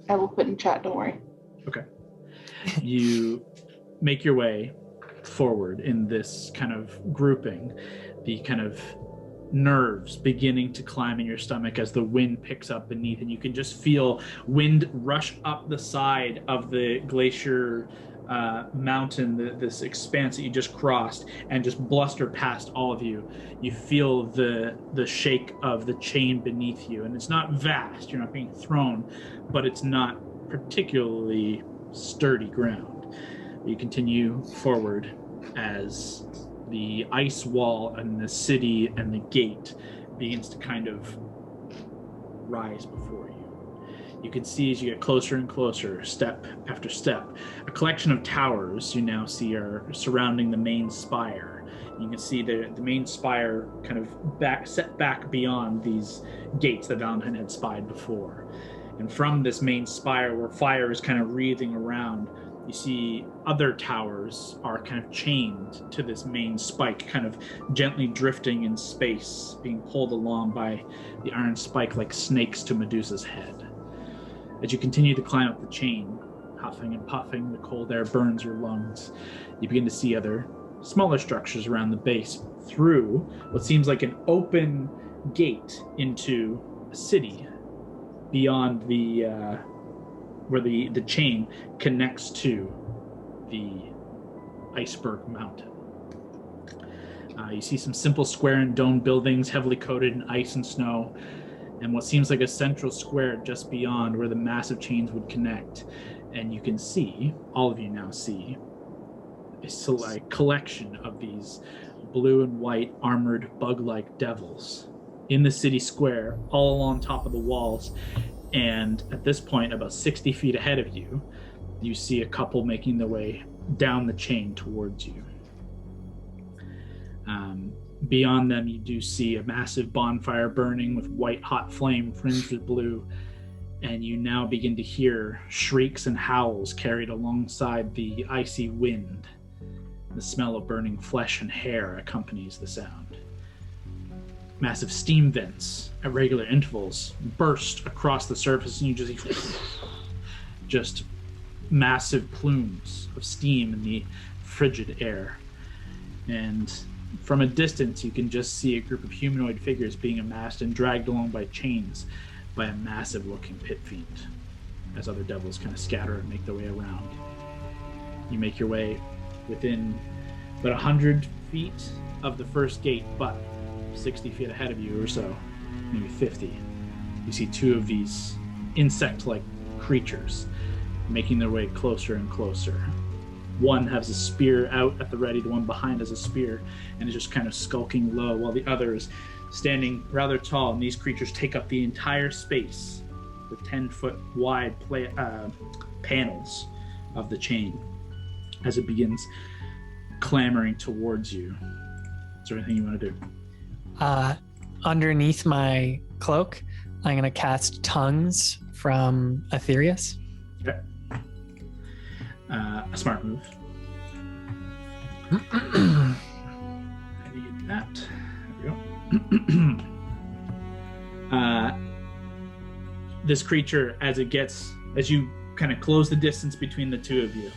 S5: I will put in chat, don't worry.
S1: Okay. You make your way forward in this kind of grouping, the kind of nerves beginning to climb in your stomach as the wind picks up beneath, and you can just feel wind rush up the side of the glacier mountain, this expanse that you just crossed, and just bluster past all of you. You feel the shake of the chain beneath you, and it's not vast, you're not being thrown, but it's not particularly sturdy ground. You continue forward as the ice wall and the city and the gate begins to kind of rise before you. You can see as you get closer and closer, step after step, a collection of towers you now see are surrounding the main spire. You can see the main spire kind of set back beyond these gates that Valentine had spied before. And from this main spire where fire is kind of wreathing around, you see other towers are kind of chained to this main spike, kind of gently drifting in space, being pulled along by the iron spike like snakes to Medusa's head. As you continue to climb up the chain, huffing and puffing, the cold air burns your lungs. You begin to see other smaller structures around the base through what seems like an open gate into a city beyond the where the chain connects to the iceberg mountain. You see some simple square and dome buildings heavily coated in ice and snow, and what seems like a central square just beyond where the massive chains would connect. And you can see, all of you now see, a collection of these blue and white armored bug-like devils in the city square, all along top of the walls. And at this point, about 60 feet ahead of you, you see a couple making their way down the chain towards you. Beyond them, you do see a massive bonfire burning with white hot flame fringed with blue, and you now begin to hear shrieks and howls carried alongside the icy wind. The smell of burning flesh and hair accompanies the sound. Massive steam vents at regular intervals burst across the surface, and you just massive plumes of steam in the frigid air. And from a distance, you can just see a group of humanoid figures being amassed and dragged along by chains by a massive-looking pit fiend, as other devils kind of scatter and make their way around. You make your way within about 100 feet of the first gate, but 60 feet ahead of you or so, maybe 50, you see two of these insect-like creatures making their way closer and closer. One has a spear out at the ready, the one behind has a spear, and is just kind of skulking low, while the other is standing rather tall, and these creatures take up the entire space with 10-foot wide panels of the chain as it begins clamoring towards you. Is there anything you want to do?
S2: Underneath my cloak, I'm going to cast Tongues from Aetherius.
S1: Okay. A smart move. I need that. There we go. This creature, as you kind of close the distance between the two of you,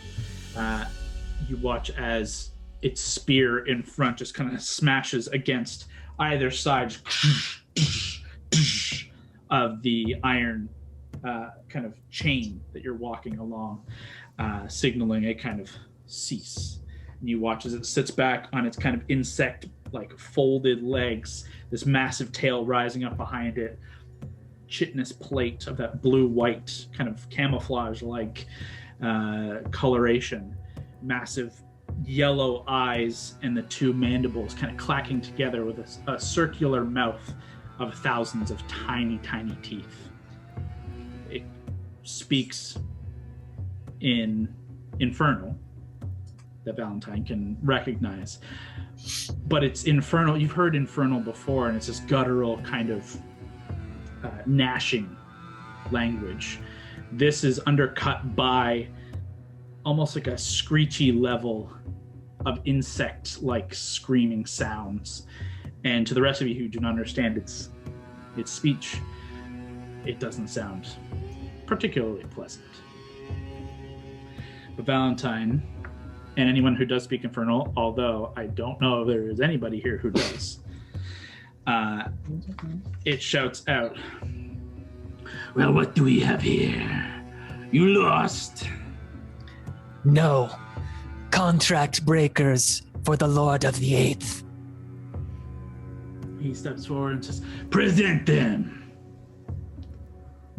S1: you watch as its spear in front just kind of smashes against either side of the iron kind of chain that you're walking along, signaling a kind of cease. And you watch as it sits back on its kind of insect-like folded legs, this massive tail rising up behind it, chitinous plate of that blue-white kind of camouflage-like coloration, massive yellow eyes, and the two mandibles kind of clacking together with a circular mouth of thousands of tiny, tiny teeth. It speaks in infernal that Valentine can recognize, but it's infernal. You've heard infernal before, and it's this guttural kind of gnashing language. This is undercut by almost like a screechy level of insect-like screaming sounds. And to the rest of you who do not understand its speech, it doesn't sound particularly pleasant. But Valentine, and anyone who does speak infernal, although I don't know if there is anybody here who does, it shouts out, "Well, what do we have here? You lost."
S2: No. Contract breakers for the Lord of the Eighth.
S1: He steps forward and says, "Present them."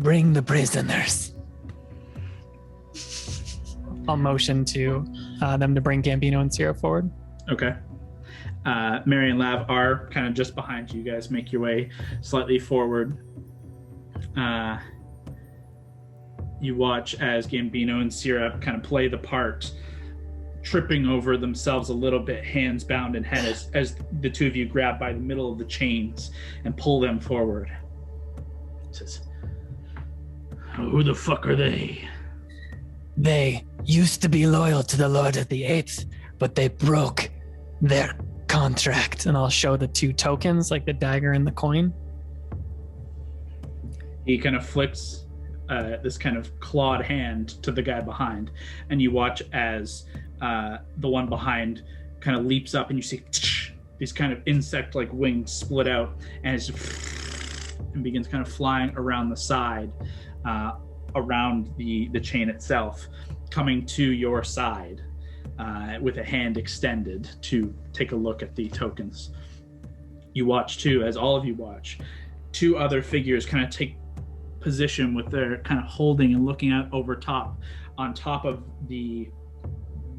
S2: Bring the prisoners. I'll motion to them to bring Gambino and Sierra forward.
S1: Okay. Mary and Lav are kind of just behind you. You guys make your way slightly forward. You watch as Gambino and Sierra kind of play the part, tripping over themselves a little bit, hands bound in head, as the two of you grab by the middle of the chains and pull them forward. It says, "Who the fuck are they?"
S2: They used to be loyal to the Lord of the Eighth, but they broke their contract. And I'll show the two tokens, like the dagger and the coin.
S1: He kind of flicks this kind of clawed hand to the guy behind, and you watch as the one behind kind of leaps up, and you see these kind of insect-like wings split out, and and begins kind of flying around the side, around the chain itself, coming to your side with a hand extended to take a look at the tokens. You watch too, as all of you watch, two other figures kind of take position with their kind of holding and looking out over top, on top of the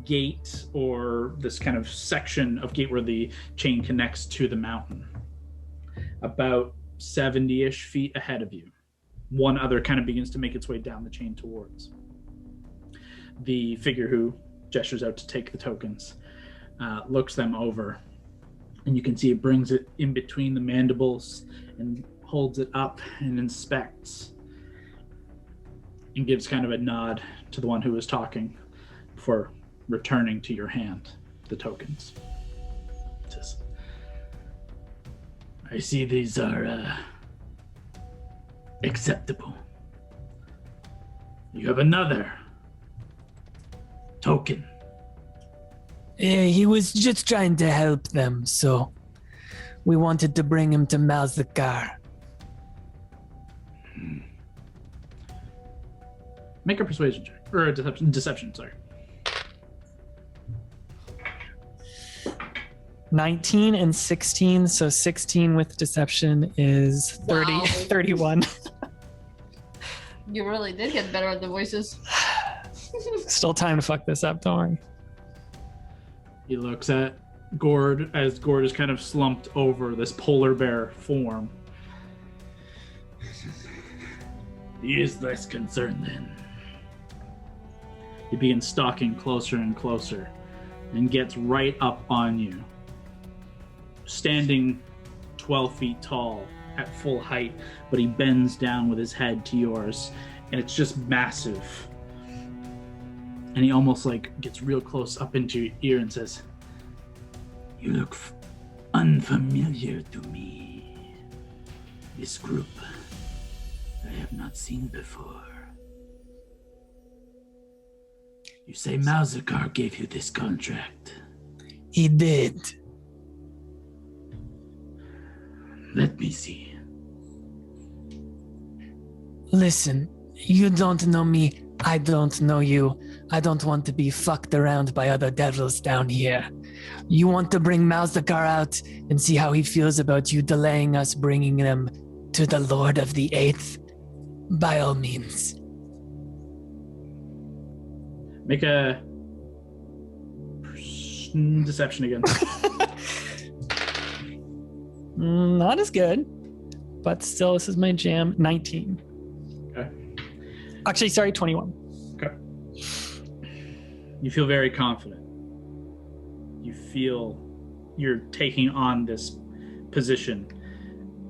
S1: gate, or this kind of section of gate where the chain connects to the mountain, about 70-ish feet ahead of you. One other kind of begins to make its way down the chain towards the figure who gestures out to take the tokens, looks them over, and you can see it brings it in between the mandibles and holds it up and inspects and gives kind of a nod to the one who was talking before returning to your hand the tokens. It says, "I see these are acceptable. You have another token."
S2: He was just trying to help them, so we wanted to bring him to Malzakar.
S1: Make a persuasion check, or a deception, sorry.
S2: 19 and 16, so 16 with deception is 30,
S6: Wow.
S2: 31.
S6: You really did get better at the voices.
S2: Still time to fuck this up, don't worry.
S1: He looks at Gord as Gord is kind of slumped over this polar bear form. He is less concerned then. He begins stalking closer and closer and gets right up on you. Standing 12 feet tall at full height, but he bends down with his head to yours, and it's just massive. And he almost like gets real close up into your ear and says, You look unfamiliar to me. This group I have not seen before. You say Malzakar gave you this contract?
S2: He did.
S1: Let me see.
S2: Listen, you don't know me. I don't know you. I don't want to be fucked around by other devils down here. You want to bring Malzakar out and see how he feels about you delaying us bringing them to the Lord of the Eighth? By all means.
S1: Make a deception again.
S2: Not as good, but still, this is my jam. 19.
S1: Okay.
S2: Actually, sorry, 21.
S1: Okay. You feel very confident. You feel you're taking on this position.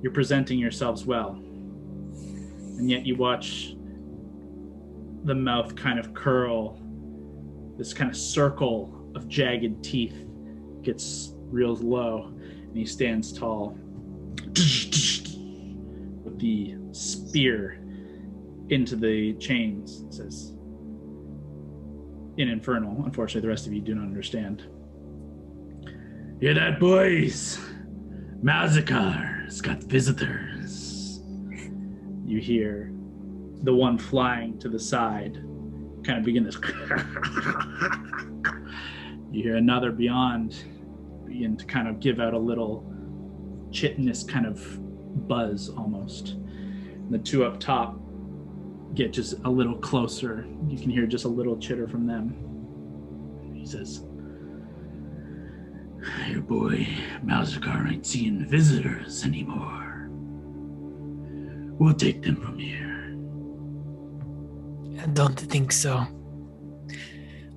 S1: You're presenting yourselves well. And yet you watch the mouth kind of curl. This kind of circle of jagged teeth gets real low, and he stands tall with the spear into the chains. It says in infernal. Unfortunately, the rest of you do not understand. Hear that, boys? Malzakar's got visitors. You hear the one flying to the side kind of begin this. You hear another beyond begin to kind of give out a little chitinous kind of buzz almost. And the two up top get just a little closer. You can hear just a little chitter from them. He says, your boy Malzakar ain't seeing visitors anymore. We'll take them from here.
S2: I don't think so.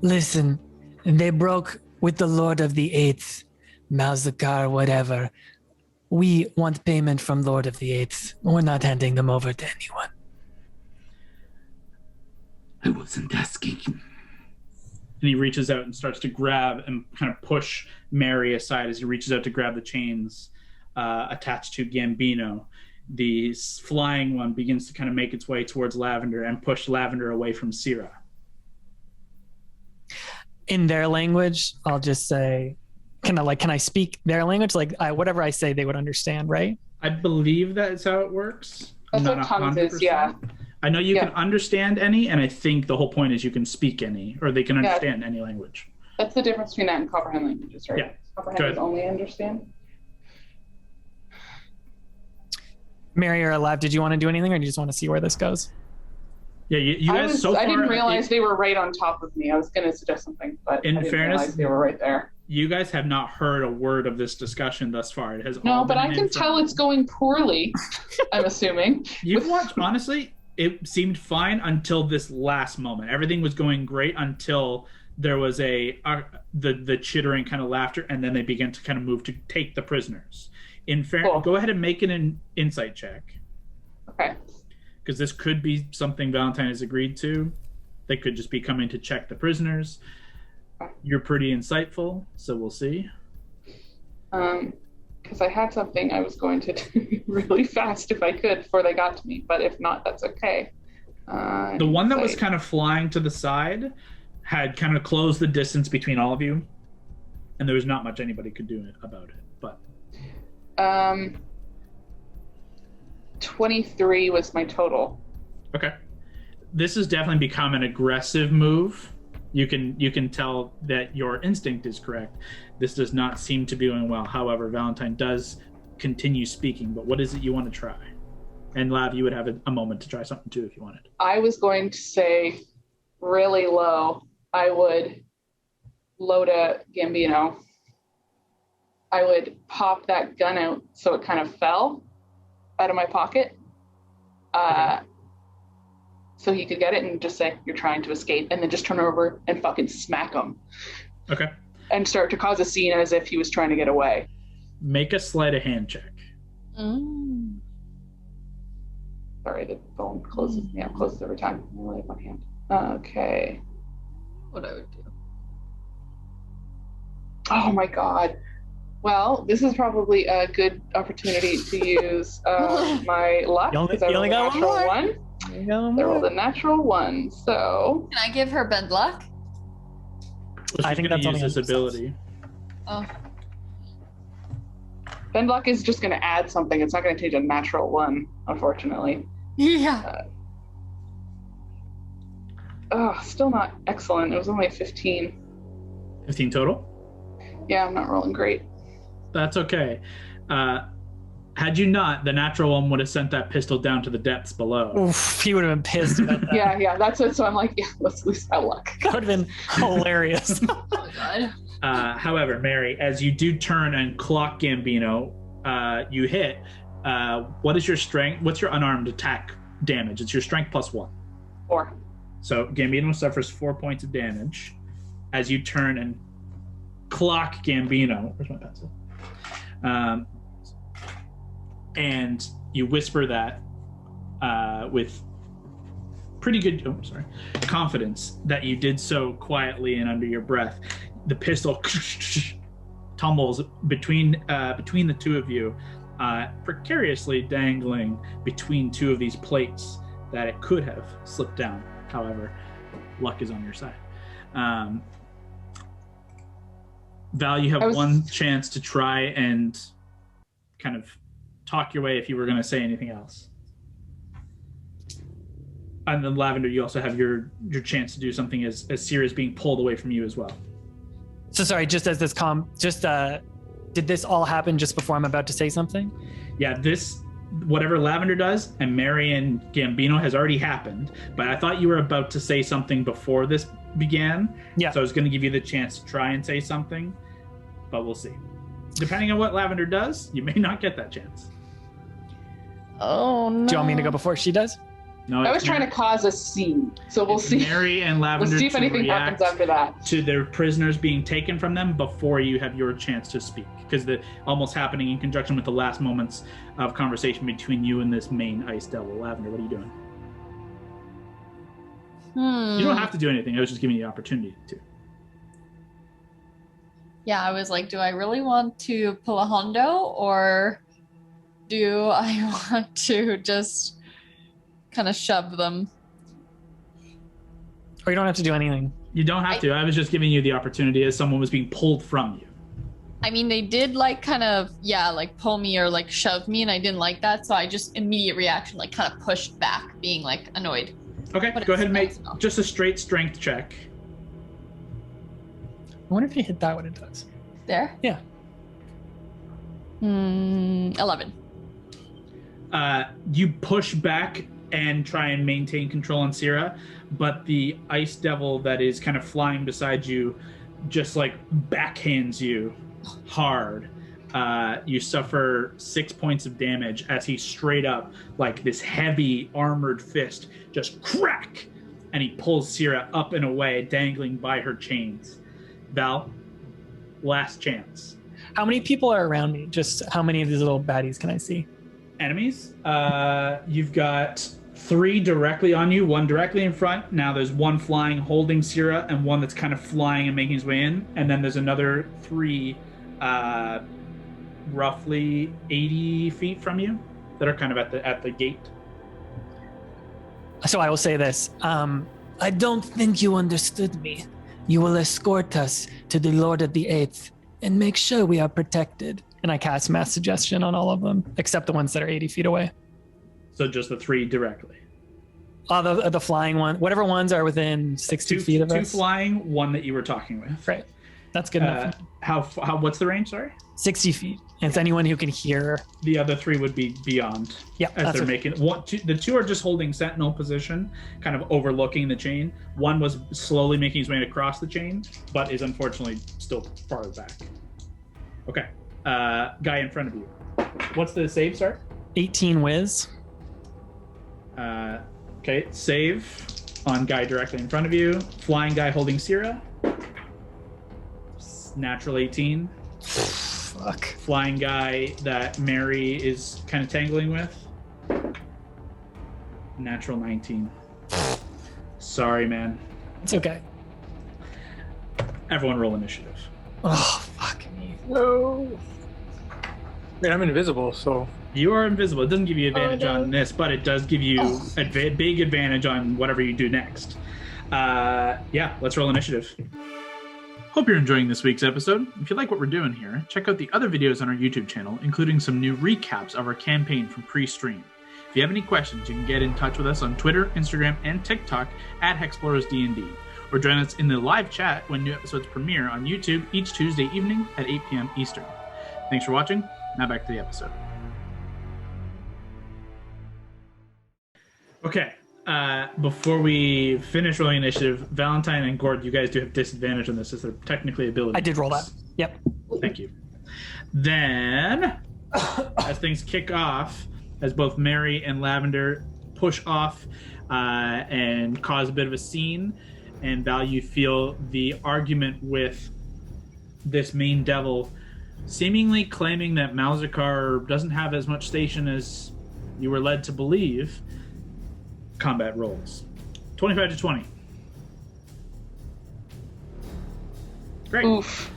S2: Listen, they broke with the Lord of the Eighth, Malzakar, whatever. We want payment from Lord of the Eighth. We're not handing them over to anyone.
S1: I wasn't asking. And he reaches out and starts to grab and kind of push Mary aside as he reaches out to grab the chains attached to Gambino. The flying one begins to kind of make its way towards Lavender and push Lavender away from Syrah.
S2: In their language, I'll just say, can I speak their language? Like whatever I say, they would understand, right?
S1: I believe that's how it works.
S5: That's what tongues is, yeah.
S1: I know you can understand any, and I think the whole point is you can speak any, or they can understand any language.
S5: That's the difference between that and comprehend languages, right?
S1: Yeah.
S5: Comprehend is only understand.
S2: Mary or Lav, did you want to do anything, or do you just want to see where this goes?
S1: Yeah, you guys so far...
S5: I didn't realize they were right on top of me. I was going to suggest something, but
S1: in
S5: I didn't
S1: fairness,
S5: realize they were right there.
S1: You guys have not heard a word of this discussion thus far. It has
S5: No, but I can tell it's going poorly, I'm assuming.
S1: You've watched, honestly, it seemed fine until this last moment. Everything was going great until there was the chittering kind of laughter, and then they began to kind of move to take the prisoners. In fairness, Go ahead and make an insight check.
S5: Okay.
S1: Because this could be something Valentine has agreed to. They could just be coming to check the prisoners. You're pretty insightful, so we'll see.
S5: Because I had something I was going to do really fast if I could before they got to me, but if not, that's okay.
S1: The one that was kind of flying to the side had kind of closed the distance between all of you, and there was not much anybody could do about it. But
S5: 23 was my total.
S1: Okay. This has definitely become an aggressive move. You can tell that your instinct is correct. This does not seem to be going well. However, Valentine does continue speaking, but what is it you want to try? And Lav, you would have a moment to try something too if you wanted.
S5: I was going to say really low. I would load a Gambino. I would pop that gun out so it kind of fell out of my pocket. So he could get it and just say, you're trying to escape, and then just turn over and fucking smack him.
S1: Okay.
S5: And start to cause a scene as if he was trying to get away.
S1: Make a sleight of hand check.
S5: Sorry, the phone closes me. I'm closes every time. I only have one hand. Okay.
S6: What I would do.
S5: Oh my god. Well, this is probably a good opportunity to use my luck.
S2: You only-
S5: because I
S2: you only
S5: rolled a
S2: got one
S5: natural
S2: more.
S5: one. I rolled a natural one, so
S6: Can I give her bend luck?
S2: I think that's
S1: use
S2: only
S1: this
S2: 100%.
S1: ability.
S6: Oh,
S5: bend luck is just going to add something. It's not going to change a natural one, unfortunately.
S6: yeah.
S5: Still not excellent. It was only a 15.
S1: 15 total?
S5: Yeah, I'm not rolling great.
S1: That's okay. Had you not, the natural one would have sent that pistol down to the depths below.
S2: Oof, he would have been pissed about that.
S5: Yeah, that's it. So I'm like, yeah, let's lose that luck.
S2: That would have been hilarious.
S6: Oh god.
S1: However, Mary, as you do turn and clock Gambino, you hit. What is your strength? What's your unarmed attack damage? It's your strength plus 1.
S5: 4.
S1: So Gambino suffers 4 points of damage as you turn and clock Gambino. Where's my pencil? And you whisper that with pretty good confidence that you did so quietly and under your breath. The pistol tumbles between the two of you, precariously dangling between two of these plates that it could have slipped down. However, luck is on your side. Val, you have one chance to try and kind of talk your way if you were going to say anything else. And then Lavender, you also have your chance to do something as Sierra is being pulled away from you as well.
S2: So sorry, just as this did this all happen just before I'm about to say something?
S1: Yeah, whatever Lavender does and Mary and Gambino has already happened, but I thought you were about to say something before this began.
S2: Yeah.
S1: So I was going to give you the chance to try and say something, but we'll see. Depending on what Lavender does, you may not get that chance.
S6: Oh no.
S2: Do you want me to go before she does?
S1: No,
S5: I was trying to cause a scene, so we'll see.
S1: Mary and Lavender
S5: We'll see if anything happens after that.
S1: to their prisoners being taken from them before you have your chance to speak, because the almost happening in conjunction with the last moments of conversation between you and this main ice devil. Lavender, what are you doing? You don't have to do anything. I was just giving you the opportunity to.
S6: Yeah, I was like, do I really want to pull a Hondo, or do I want to just kind of shove them?
S2: Or you don't have to do anything.
S1: You don't have to. I was just giving you the opportunity as someone was being pulled from you.
S6: I mean, they did kind of pull me or shove me, and I didn't like that, so I just immediate reaction kind of pushed back, being annoyed.
S1: Okay,
S6: But
S1: go
S6: it's
S1: ahead and make
S6: spell.
S1: just a straight strength check.
S2: I wonder if you hit that, what it does.
S6: There?
S2: Yeah.
S6: 11.
S1: You push back and try and maintain control on Sierra, but the ice devil that is kind of flying beside you just backhands you hard. You suffer 6 points of damage as he straight up, this heavy armored fist, just crack, and he pulls Sierra up and away, dangling by her chains. Val, last chance.
S2: How many people are around me? Just how many of these little baddies can I see?
S1: Enemies. You've got 3 directly on you, 1 directly in front. Now there's 1 flying holding Sierra and 1 that's kind of flying and making his way in. And then there's another 3 roughly 80 feet from you that are kind of at the gate.
S2: So I will say this. I don't think you understood me. You will escort us to the Lord of the Eighth and make sure we are protected. And I cast Mass Suggestion on all of them, except the ones that are 80 feet away.
S1: So just the 3 directly.
S2: The flying one, whatever ones are within 60 feet of
S1: 2
S2: us.
S1: flying, 1 that you were talking with.
S2: Right. That's good enough.
S1: How? What's the range? Sorry.
S2: 60 feet. And it's anyone who can hear.
S1: The other 3 would be beyond.
S2: Yeah.
S1: As they're making the 2 are just holding sentinel position, kind of overlooking the chain. 1 was slowly making his way across the chain, but is unfortunately still farther back. Okay. Guy in front of you. What's the save, sir?
S2: 18 whiz.
S1: Okay, save on guy directly in front of you. Flying guy holding Sierra. Natural 18.
S2: Fuck.
S1: Flying guy that Mary is kind of tangling with. Natural 19. Sorry, man.
S2: It's okay.
S1: Everyone roll initiative.
S2: Oh, fuck me.
S3: No. I mean, I'm invisible, so
S1: You are invisible. It doesn't give you advantage
S4: no.
S1: on this, but it does give you a big advantage on whatever you do next. Yeah, let's roll initiative. Hope you're enjoying this week's episode. If you like what we're doing here, check out the other videos on our YouTube channel, including some new recaps of our campaign from pre-stream. If you have any questions, you can get in touch with us on Twitter, Instagram, and TikTok at Hexplorers DnD, or join us in the live chat when new episodes premiere on YouTube each Tuesday evening at 8 p.m. Eastern. Thanks for watching. Now back to the episode. Okay. Before we finish rolling initiative, Valentine and Gord, you guys do have disadvantage on this as they're technically abilities.
S2: I did roll that. Yep.
S1: Thank you. Then, as things kick off, as both Mary and Lavender push off and cause a bit of a scene, and Val, you feel the argument with this main devil seemingly claiming that Malzakar doesn't have as much station as you were led to believe. Combat rolls. 25 to 20. Great.
S5: Oof.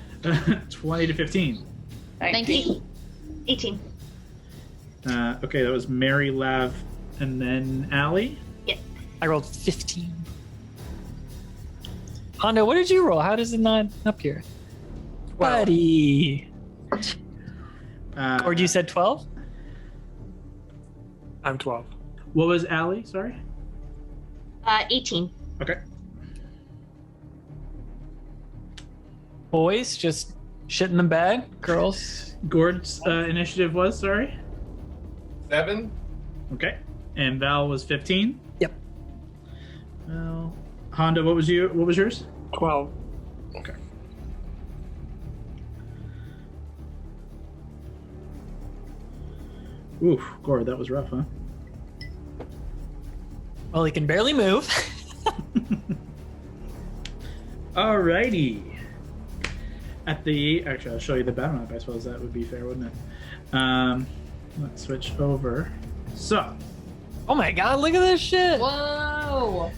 S1: 20 to 15.
S6: Thank you.
S4: 18.
S1: Okay, that was Mary, Lav, and then Allie.
S2: I rolled 15. Hondo, what did you roll? How does it not appear?
S3: Well.
S2: Buddy.
S1: Or
S2: Or you said 12?
S3: I'm 12.
S1: What was Allie? Sorry.
S4: 18.
S1: Okay.
S2: Boys, just shit in the bag. Girls.
S1: Gord's initiative was, sorry.
S7: 7.
S1: Okay. And Val was 15.
S2: Yep.
S1: Well, Honda, what was yours?
S3: 12.
S1: Okay. Oof, Gord, that was rough, huh?
S2: Well, he can barely move.
S1: Alrighty. Actually, I'll show you the battle map. I suppose that would be fair, wouldn't it? Let's switch over. So,
S2: Oh my god, look at this shit.
S6: Whoa!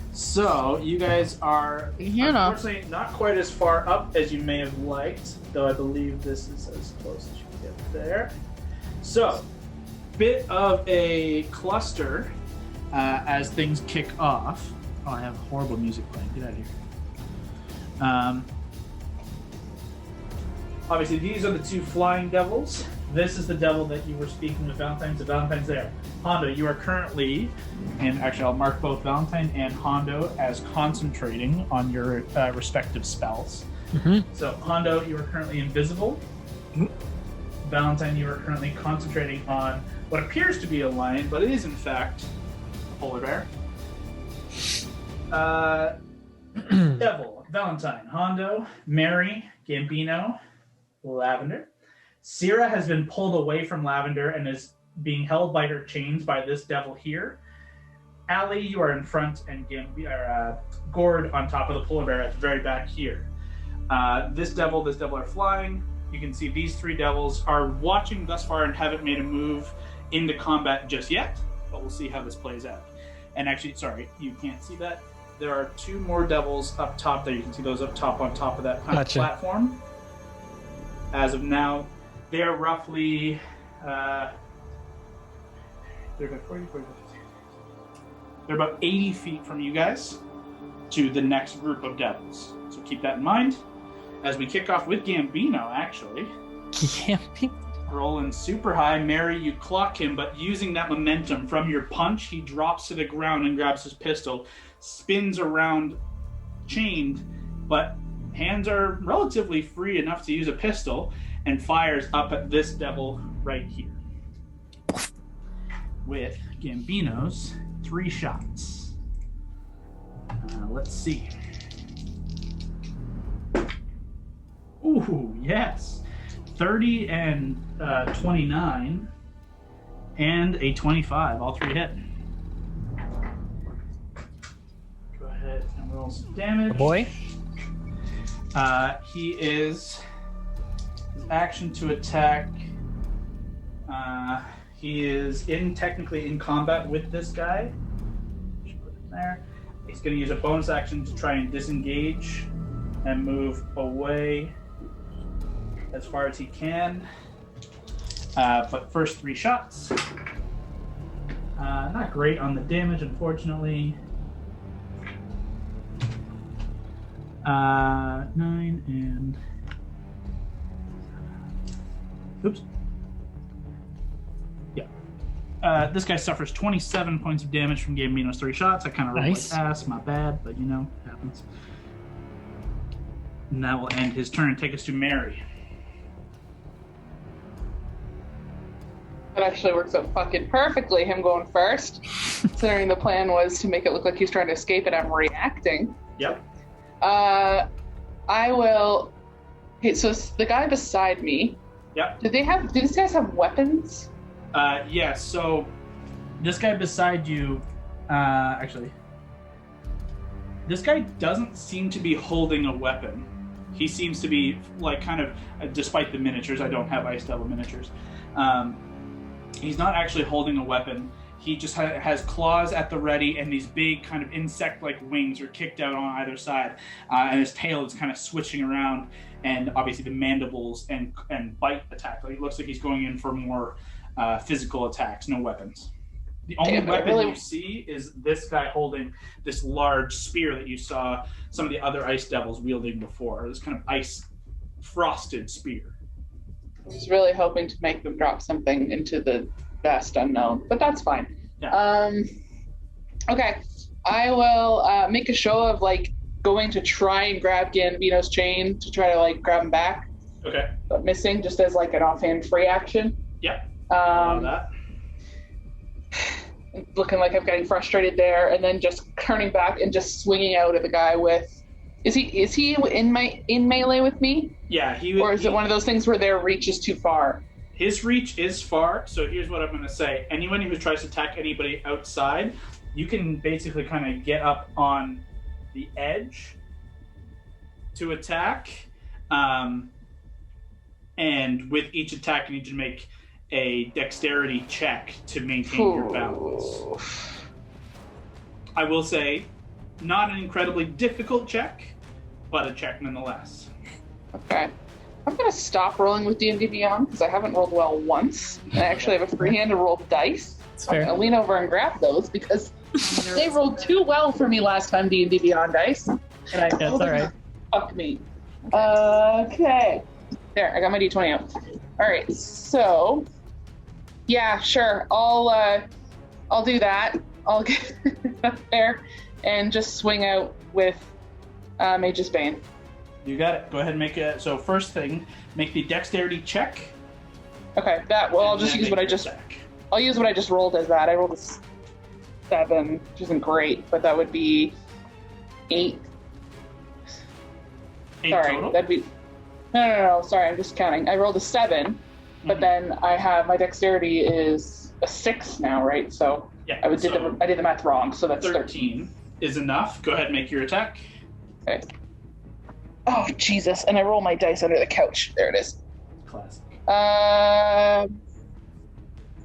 S1: you guys are
S6: You know.
S1: unfortunately not quite as far up as you may have liked, though I believe this is as close as you can get there. So, bit of a cluster as things kick off. Oh, I have horrible music playing. Get out of here. Obviously, these are the two flying devils. This is the devil that you were speaking with Valentine. So Valentine's there. Hondo, you are currently, and actually I'll mark both Valentine and Hondo as concentrating on your respective spells.
S2: Mm-hmm.
S1: So Hondo, you are currently invisible. Valentine, you are currently concentrating on what appears to be a lion, but it is in fact a polar bear. Devil, Valentine, Hondo, Mary, Gambino, Lavender. Syrah has been pulled away from Lavender and is being held by her chains by this devil here. Allie, you are in front, and Gord on top of the polar bear at the very back here. This devil are flying. You can see these three devils are watching thus far and haven't made a move into combat just yet, but we'll see how this plays out. And actually, sorry, you can't see that. There are two more devils up top there. You can see those up top on top of that kind of platform. As of now, they're roughly they're about 80 feet from you guys to the next group of devils. So keep that in mind. As we kick off with Gambino, actually.
S2: Gambino?
S1: Rolling super high. Mary, you clock him, but using that momentum from your punch, he drops to the ground and grabs his pistol, spins around chained, but hands are relatively free enough to use a pistol, and fires up at this devil right here. With Gambino's 3 shots. Let's see. Ooh, yes. 30 and 29 and a 25. All 3 hit. Go ahead and roll some damage.
S2: Oh boy.
S1: He is his action to attack. He is technically in combat with this guy. Just put it there. He's going to use a bonus action to try and disengage and move away as far as he can. But first 3 shots. Not great on the damage, unfortunately. 9 and... Oops. Yeah. This guy suffers 27 points of damage from Gambino's 3 shots. I kind of rolled
S2: Nice.
S1: like ass, my bad, but you know, it happens. And that will end his turn. Take us to Mary.
S5: That actually works out fucking perfectly, him going first. Considering the plan was to make it look like he's trying to escape and I'm reacting.
S1: Yep.
S5: I will... Okay, so the guy beside me,
S1: Yep.
S5: do these guys have weapons?
S1: Yeah, so this guy beside you, actually, this guy doesn't seem to be holding a weapon. He seems to be, like, kind of, despite the miniatures, I don't have Ice Devil miniatures, he's not actually holding a weapon. He just has claws at the ready, and these big kind of insect-like wings are kicked out on either side, and his tail is kind of switching around, and obviously the mandibles and bite attack. Like, it looks like he's going in for more physical attacks, no weapons. The only weapon you see is this guy holding this large spear that you saw some of the other Ice Devils wielding before. This kind of ice frosted spear.
S5: I was really hoping to make them drop something into the vast unknown, but that's fine.
S1: Yeah.
S5: Okay, I will make a show of like going to try and grab Gambino's chain to try to like grab him back.
S1: Okay.
S5: But missing just as like an offhand free action.
S1: Yep. That.
S5: Looking like I'm getting frustrated there, and then just turning back and just swinging out at the guy with. Is he in melee with me?
S1: Yeah,
S5: or is it one of those things where their reach is too far?
S1: His reach is far, so here's what I'm going to say. Anyone who tries to attack anybody outside, you can basically kind of get up on the edge to attack. And with each attack, you need to make a dexterity check to maintain your balance. I will say, not an incredibly difficult check, but a check nonetheless.
S5: Okay. I'm going to stop rolling with D&D Beyond because I haven't rolled well once. I actually have a free hand to roll dice.
S2: It's
S5: I'm
S2: fair.
S5: going to lean over and grab those because they rolled too well for me last time D&D Beyond dice. And I
S2: That's all right.
S5: Fuck me. Okay. There, I got my D20 out. All right, so yeah, sure. I'll do that. I'll get up there and just swing out with Mage's Bane.
S1: You got it. Go ahead and make it. So first thing, make the dexterity check.
S5: Okay, I'll just use what I just.
S1: Attack.
S5: I'll use what I just rolled as that. I rolled a 7, which isn't great, but that would be 8.
S1: 8
S5: Sorry,
S1: total?
S5: that'd be. No. Sorry, I'm just counting. I rolled a 7, but then I have my dexterity is a 6 now, right? So
S1: Yeah.
S5: I did the math wrong. So that's
S1: 13 is enough. Go ahead and make your attack.
S5: Okay. Oh Jesus! And I roll my dice under the couch. There it is.
S1: Classic.
S5: A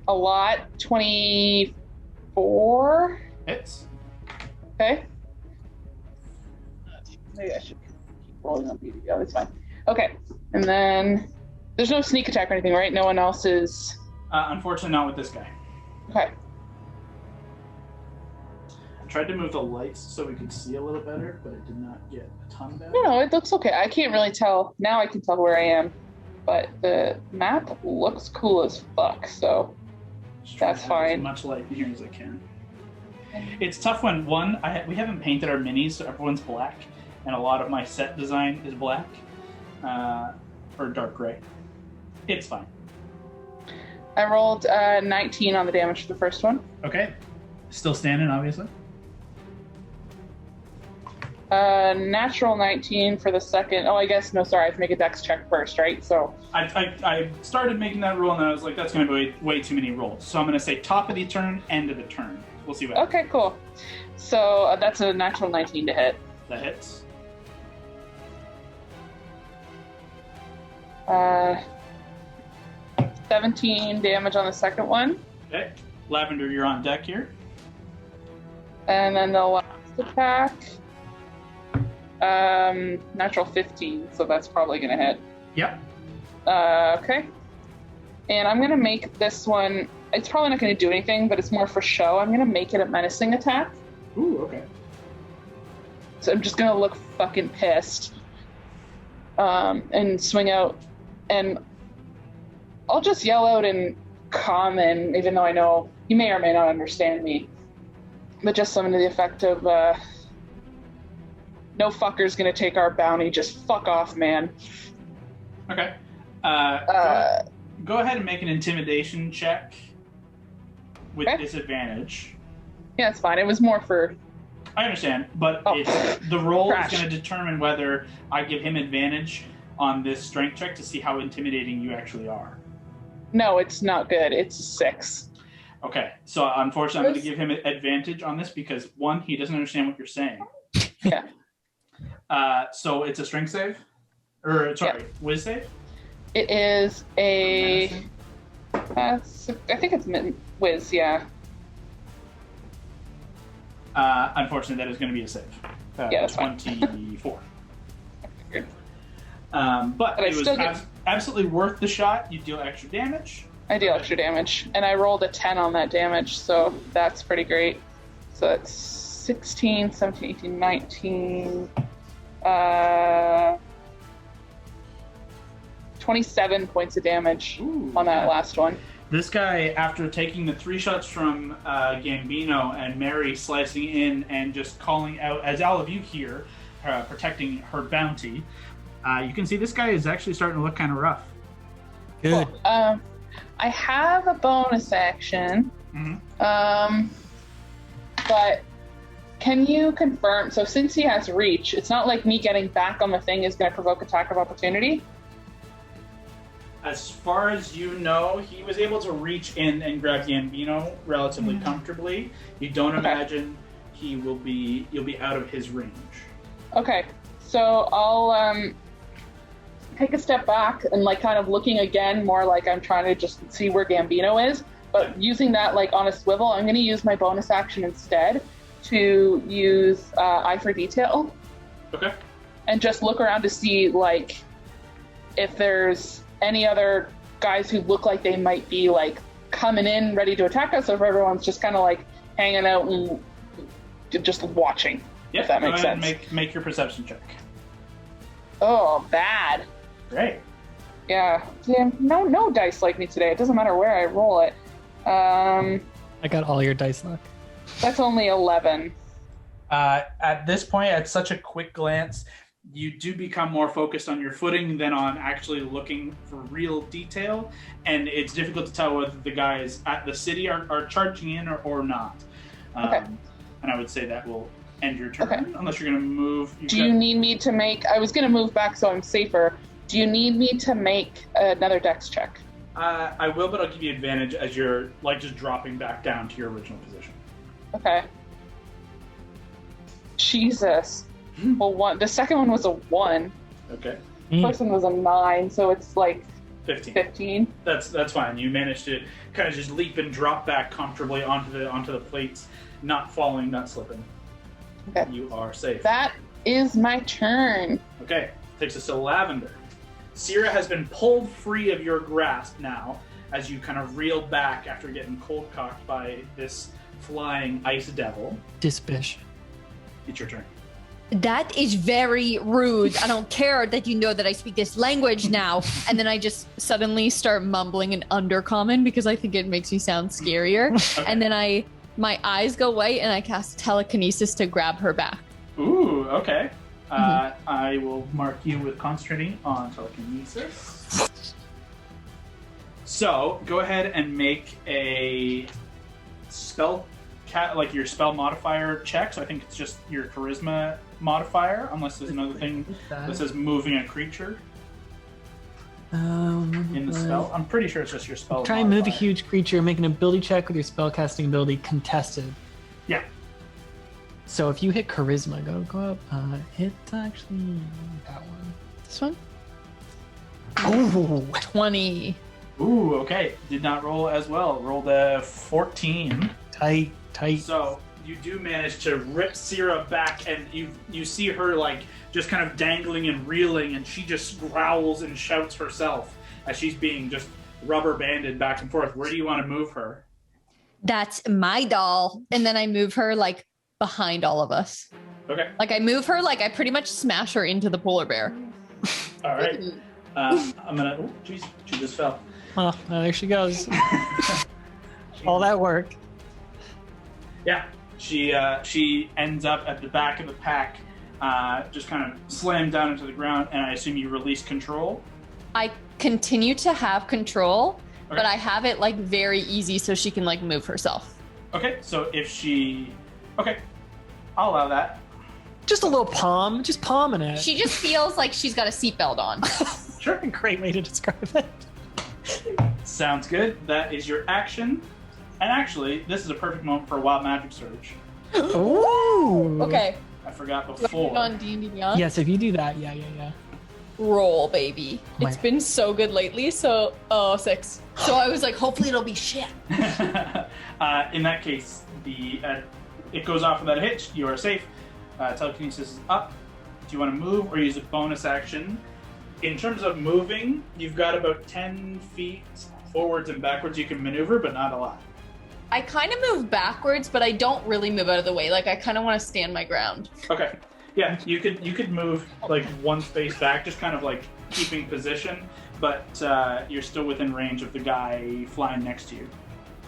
S5: lot. 24.
S1: Hits.
S5: Okay. Maybe I should keep rolling on BD. Yeah, that's fine. Okay. And then there's no sneak attack or anything, right? No one else is.
S1: Unfortunately, not with this guy.
S5: Okay.
S1: I tried to move the lights so we could see a little better, but it did not get a ton better.
S5: No, it looks okay. I can't really tell. Now I can tell where I am. But the map looks cool as fuck, so
S1: Just try to
S5: that's
S1: have
S5: fine.
S1: As much light in here as I can. It's tough when, we haven't painted our minis, so everyone's black, and a lot of my set design is black, or dark gray. It's fine.
S5: I rolled 19 on the damage for the first one.
S1: Okay. Still standing, obviously.
S5: Natural 19 for the second. Oh, I guess, no, sorry, I have to make a dex check first, right? So
S1: I started making that roll, and then I was like, that's going to be way too many rolls. So I'm going to say top of the turn, end of the turn. We'll see what happens.
S5: okay, cool. So that's a natural 19 to hit.
S1: That hits.
S5: 17 damage on the second one.
S1: Okay. Lavender, you're on deck here.
S5: And then the last attack, natural 15, so that's probably going to hit.
S1: Yep.
S5: Okay. And I'm going to make this one, it's probably not going to do anything, but it's more for show. I'm going to make it a menacing attack.
S1: Ooh, okay.
S5: So I'm just going to look fucking pissed. And swing out. And I'll just yell out in common, even though I know you may or may not understand me. But just something to the effect of, no fucker's going to take our bounty. Just fuck off, man.
S1: Okay. Go ahead and make an intimidation check with disadvantage.
S5: Yeah, it's fine. It was more for...
S1: I understand, but the roll
S5: Crash.
S1: is going to determine whether I give him advantage on this strength check to see how intimidating you actually are.
S5: No, it's not good. It's 6.
S1: Okay, so unfortunately I'm going to give him advantage on this because, one, he doesn't understand what you're saying.
S5: Yeah.
S1: So it's a strength save? Or, sorry, whiz save?
S5: It is a... I think it's whiz, yeah.
S1: Unfortunately, that is going to be a save.
S5: Yeah, that's
S1: 24.
S5: Fine.
S1: But
S5: I
S1: it was
S5: still get-
S1: absolutely worth the shot. You deal extra damage.
S5: I deal extra damage. And I rolled a 10 on that damage, so that's pretty great. So that's 16, 17, 18, 19... 27 points of damage on that last one.
S1: This guy, after taking the 3 shots from Gambino and Mary slicing in and just calling out, as all of you hear, protecting her bounty, you can see this guy is actually starting to look kind of rough.
S2: Good.
S5: Cool. I have a bonus action, but can you confirm, so since he has reach, it's not like me getting back on the thing is going to provoke attack of opportunity?
S1: As far as you know, he was able to reach in and grab Gambino relatively comfortably. You don't imagine you'll be out of his range.
S5: Okay, so I'll take a step back and like kind of looking again more like I'm trying to just see where Gambino is, but using that like on a swivel, I'm going to use my bonus action instead to use Eye for Detail.
S1: Okay.
S5: And just look around to see like if there's any other guys who look like they might be like coming in ready to attack us, or if everyone's just kind of like hanging out and just watching.
S1: Yeah,
S5: if that makes sense.
S1: Make your perception check.
S5: Oh, bad.
S1: Great.
S5: Yeah. No dice like me today. It doesn't matter where I roll it.
S2: I got all your dice luck.
S5: That's only 11.
S1: At this point, at such a quick glance, you do become more focused on your footing than on actually looking for real detail, and it's difficult to tell whether the guys at the city are charging in or not.
S5: Okay.
S1: And I would say that will end your turn,
S5: Okay.
S1: unless you're going to move.
S5: You need me to make... I was going to move back so I'm safer. Do you need me to make another dex check?
S1: I will, but I'll give you advantage as you're like just dropping back down to your original position.
S5: Okay. Jesus. Well, the second one was a 1.
S1: Okay.
S5: The first one was a 9, so it's like
S1: 15.
S5: 15.
S1: That's fine. You managed to kind of just leap and drop back comfortably onto the plates, not falling, not slipping.
S5: Okay.
S1: You are safe.
S5: That is my turn.
S1: Okay. Takes us to Lavender. Sierra has been pulled free of your grasp now as you kind of reel back after getting cold cocked by this flying ice devil.
S2: Dispish.
S1: It's your turn.
S6: That is very rude. I don't care that you know that I speak this language now. And then I just suddenly start mumbling in Undercommon because I think it makes me sound scarier.
S1: Okay.
S6: And then my eyes go white and I cast telekinesis to grab her back.
S1: Ooh, okay. I will mark you with concentrating on telekinesis. So, go ahead and make a spell, like your spell modifier check. So I think it's just your charisma modifier, unless there's another thing that says moving a creature in the spell. I'm pretty sure it's just your spell
S2: Try and move a
S1: modifier.
S2: huge creature, make an ability check with your spellcasting ability contested.
S1: Yeah.
S2: So if you hit charisma, go up. Hit actually that one.
S6: This one?
S2: Oh,
S6: 20.
S1: Ooh, okay. Did not roll as well. Rolled a 14.
S2: tight.
S1: So you do manage to rip Sierra back, and you see her like just kind of dangling and reeling, and she just growls and shouts herself as she's being just rubber banded back and forth. Where do you want to move her?
S6: That's my doll. And then I move her like behind all of us.
S1: Okay.
S6: Like I move her, like I pretty much smash her into the polar bear.
S1: All right. I'm gonna. Oh, jeez, she just fell.
S2: Oh, there she goes. All that work.
S1: Yeah, she ends up at the back of the pack, just kind of slammed down into the ground, and I assume you release control.
S6: I continue to have control,
S1: Okay.
S6: but I have it like very easy so she can like move herself.
S1: Okay, so if she, okay, I'll allow that.
S2: Just a little palm, just palming it.
S6: She just feels like she's got a seatbelt on.
S1: Sure.
S2: Great way to describe it.
S1: Sounds good. That is your action. And actually, this is a perfect moment for a wild magic surge.
S2: Ooh.
S6: Okay.
S1: I forgot
S6: Do I
S1: before.
S6: put it on D&D Beyond?
S2: Yes, if you do that, yeah.
S6: Roll, baby.
S2: My-
S6: It's been so good lately, so 6. So I was like, hopefully it'll be shit.
S1: In that case, it goes off without a hitch. You are safe. Telekinesis is up. Do you want to move or use a bonus action? In terms of moving, you've got about 10 feet forwards and backwards you can maneuver, but not a lot.
S6: I kind of move backwards, but I don't really move out of the way. Like I kind of want to stand my ground.
S1: Okay. Yeah, you could move like one space back, just kind of like keeping position, but you're still within range of the guy flying next to you.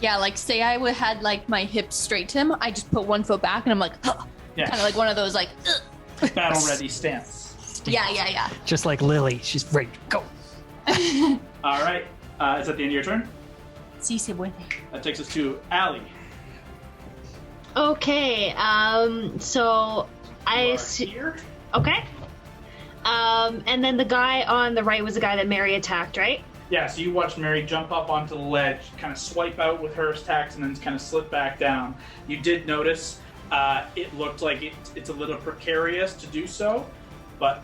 S6: Yeah, like say I would had like my hips straight to him, I just put one foot back and I'm like, huh.
S1: Yeah.
S6: Kind of like one of those like,
S1: Battle ready stance.
S6: yeah.
S2: Just like Lily, she's ready to go.
S1: All right. Is that the end of your turn?
S6: Sí se puede.
S1: That takes us to Allie.
S4: Okay, so I
S1: You are
S4: see.
S1: here.
S4: Okay. And then the guy on the right was the guy that Mary attacked, right?
S1: Yeah, so you watched Mary jump up onto the ledge, kind of swipe out with her attacks, and then kind of slip back down. You did notice it looked like it's a little precarious to do so, but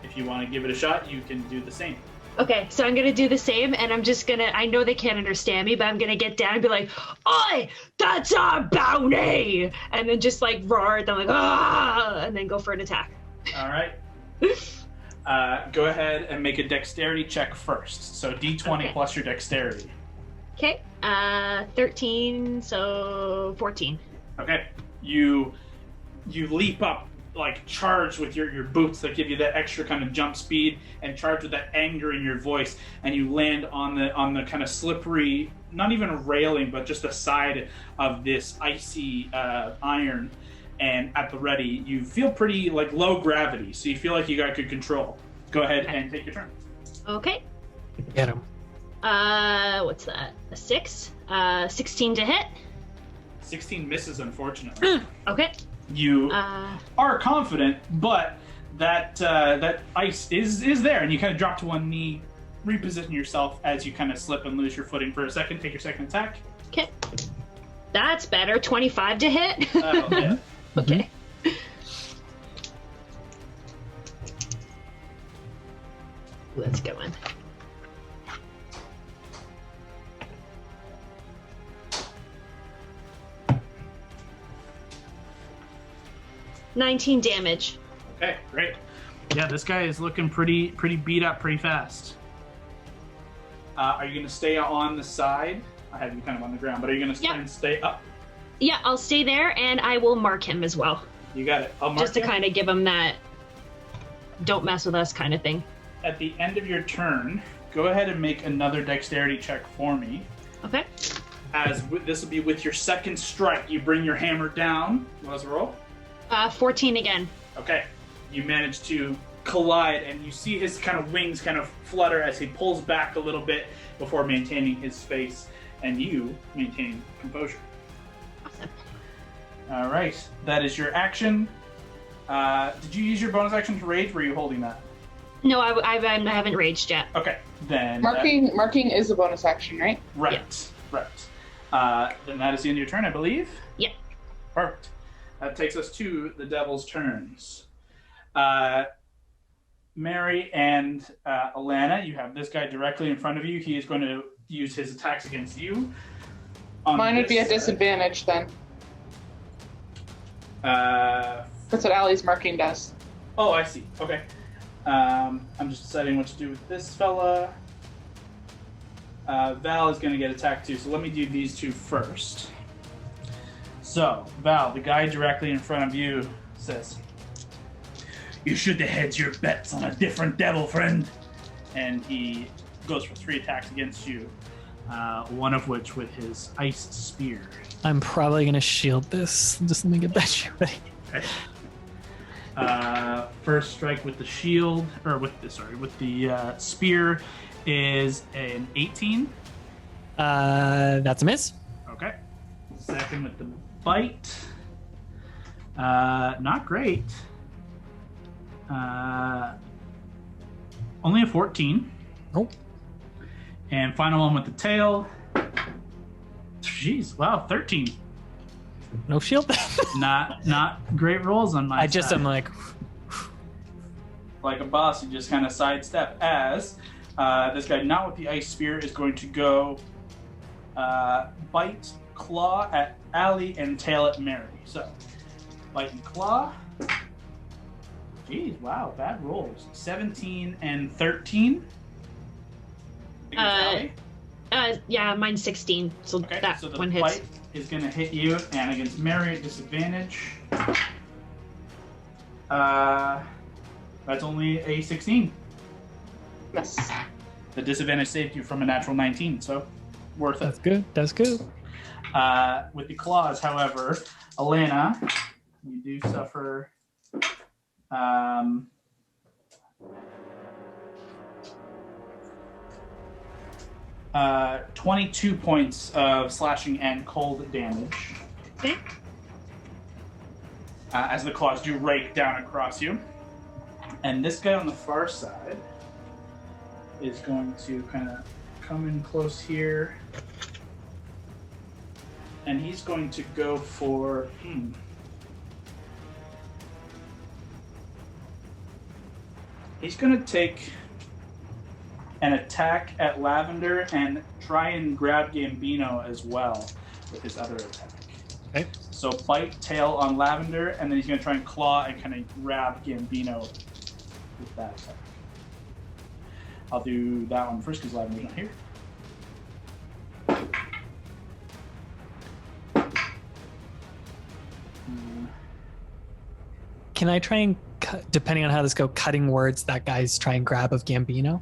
S1: if you want to give it a shot, you can do the same.
S4: Okay, so I'm gonna do the same, and I'm just gonna, I know they can't understand me, but I'm gonna get down and be like, "Oi, that's our bounty!" And then just like roar at them like, "Ah!" And then go for an attack.
S1: All right. Go ahead and make a dexterity check first. So D20
S4: Okay.
S1: plus your dexterity.
S4: Okay, 13, so 14.
S1: Okay. You leap up, like charge with your boots that give you that extra kind of jump speed, and charge with that anger in your voice, and you land on the kind of slippery, not even a railing, but just the side of this icy iron. And at the ready, you feel pretty like low gravity, so you feel like you got good control. Go ahead and take your turn.
S4: Okay.
S2: Get him.
S4: What's that? A 6? 16 to hit.
S1: 16 misses, unfortunately.
S4: Okay.
S1: You are confident, but that ice is there, and you kind of drop to one knee, reposition yourself as you kind of slip and lose your footing for a second. Take your second attack.
S4: Okay. That's better. 25 to hit.
S1: That'll hit.
S4: Okay. Let's go in. $19 damage.
S1: Okay, great. Yeah, this guy is looking pretty beat up pretty fast. Are you going to stay on the side? I have you kind of on the ground, but are you going to try and stay up?
S4: Yeah, I'll stay there, and I will mark him as well.
S1: You got it. I'll mark
S4: Just to
S1: you.
S4: kind of give him that don't mess with us kind of thing.
S1: At the end of your turn, go ahead and make another dexterity check for me.
S4: Okay.
S1: This will be with your second strike. You bring your hammer down. Let's roll.
S4: 14 again.
S1: Okay. You manage to collide, and you see his kind of wings kind of flutter as he pulls back a little bit before maintaining his space, and you maintain composure.
S4: Awesome.
S1: All right. That is your action. Did you use your bonus action to rage? Were you holding that?
S4: No, I haven't raged yet.
S1: Okay. Then
S5: Marking is a bonus action, right?
S1: Right. Then that is the end of your turn, I believe.
S4: Yep.
S1: Perfect. That takes us to the devil's turns. Mary and Alana, you have this guy directly in front of you. He is going to use his attacks against you.
S5: Mine would be at disadvantage then. That's what Allie's marking does.
S1: Oh, I see. Okay. I'm just deciding what to do with this fella. Val is going to get attacked too, so let me do these two first. So, Val, the guy directly in front of you says, "You should have hedged your bets on a different devil, friend." And he goes for 3 attacks against you, one of which with his ice spear.
S2: I'm probably gonna shield this. Just let me get that shit ready.
S1: Okay. First strike with the shield, or with the spear, is an 18.
S2: That's a miss.
S1: Okay. Second with the bite, not great. Only a 14.
S2: Nope.
S1: And final one with the tail. Jeez, wow, 13.
S2: No shield.
S1: Not great rolls on my
S2: I just
S1: side.
S2: am like
S1: a boss, you just kind of sidestep as this guy, not with the ice spear, is going to go bite, claw at Allie, and tail at Mary. So, bite and claw. Jeez, wow, bad rolls. 17 and 13. Against Allie.
S4: Yeah, mine's 16, so
S1: Okay,
S4: that
S1: so the
S4: one hits.
S1: bite is going to hit you, and against Mary at disadvantage. That's only a 16.
S5: Yes.
S1: The disadvantage saved you from a natural 19, so worth it.
S2: that's good. That's good.
S1: With the claws, however, Elena, you do suffer 22 points of slashing and cold damage.
S4: Okay.
S1: As the claws do rake down across you. And this guy on the far side is going to kind of come in close here. And he's going to go for... He's going to take an attack at Lavender and try and grab Gambino as well with his other attack.
S2: Okay.
S1: So bite, tail on Lavender, and then he's going to try and claw and kind of grab Gambino with that attack. I'll do that one first because Lavender's not here.
S2: Can I try and cut, depending on how this go, cutting words that guy's try and grab of Gambino?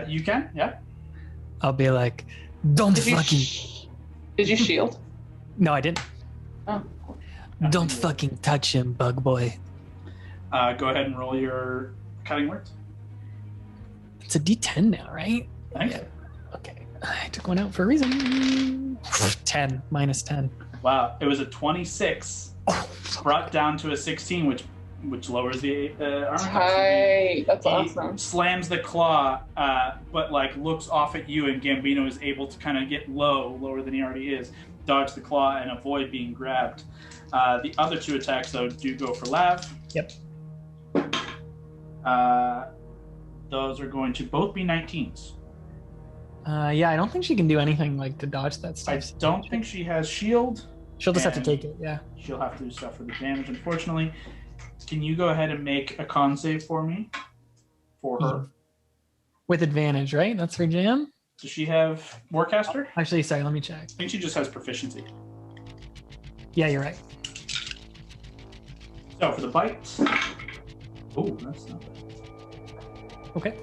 S1: You can, yeah.
S2: I'll be like, don't fucking.
S5: Did you shield?
S2: No, I didn't.
S5: Oh.
S2: Don't fucking touch him, bug boy.
S1: Go ahead and roll your cutting words.
S2: It's a D10 now, right?
S1: Thanks.
S2: Okay. I took one out for a reason. 10, minus 10.
S1: Wow, it was a 26, brought down to a 16, which lowers the armor class.
S5: Hi. That's
S1: He
S5: awesome.
S1: slams the claw, but like looks off at you, and Gambino is able to kind of get lower than he already is, dodge the claw, and avoid being grabbed. The other 2 attacks, though, do go for Lav.
S2: Yep.
S1: Those are going to both be 19s.
S2: Yeah, I don't think she can do anything like to dodge that
S1: I
S2: stuff.
S1: don't think she has shield.
S2: She'll just have to
S1: and
S2: take it, yeah.
S1: She'll have to suffer the damage, unfortunately. Can you go ahead and make a con save for me? For her.
S2: With advantage, right? That's for Jam?
S1: Does she have Warcaster?
S2: Actually, sorry, let me check.
S1: I think she just has proficiency.
S2: Yeah, you're right.
S1: So for the bite. Oh, that's not bad.
S2: Okay.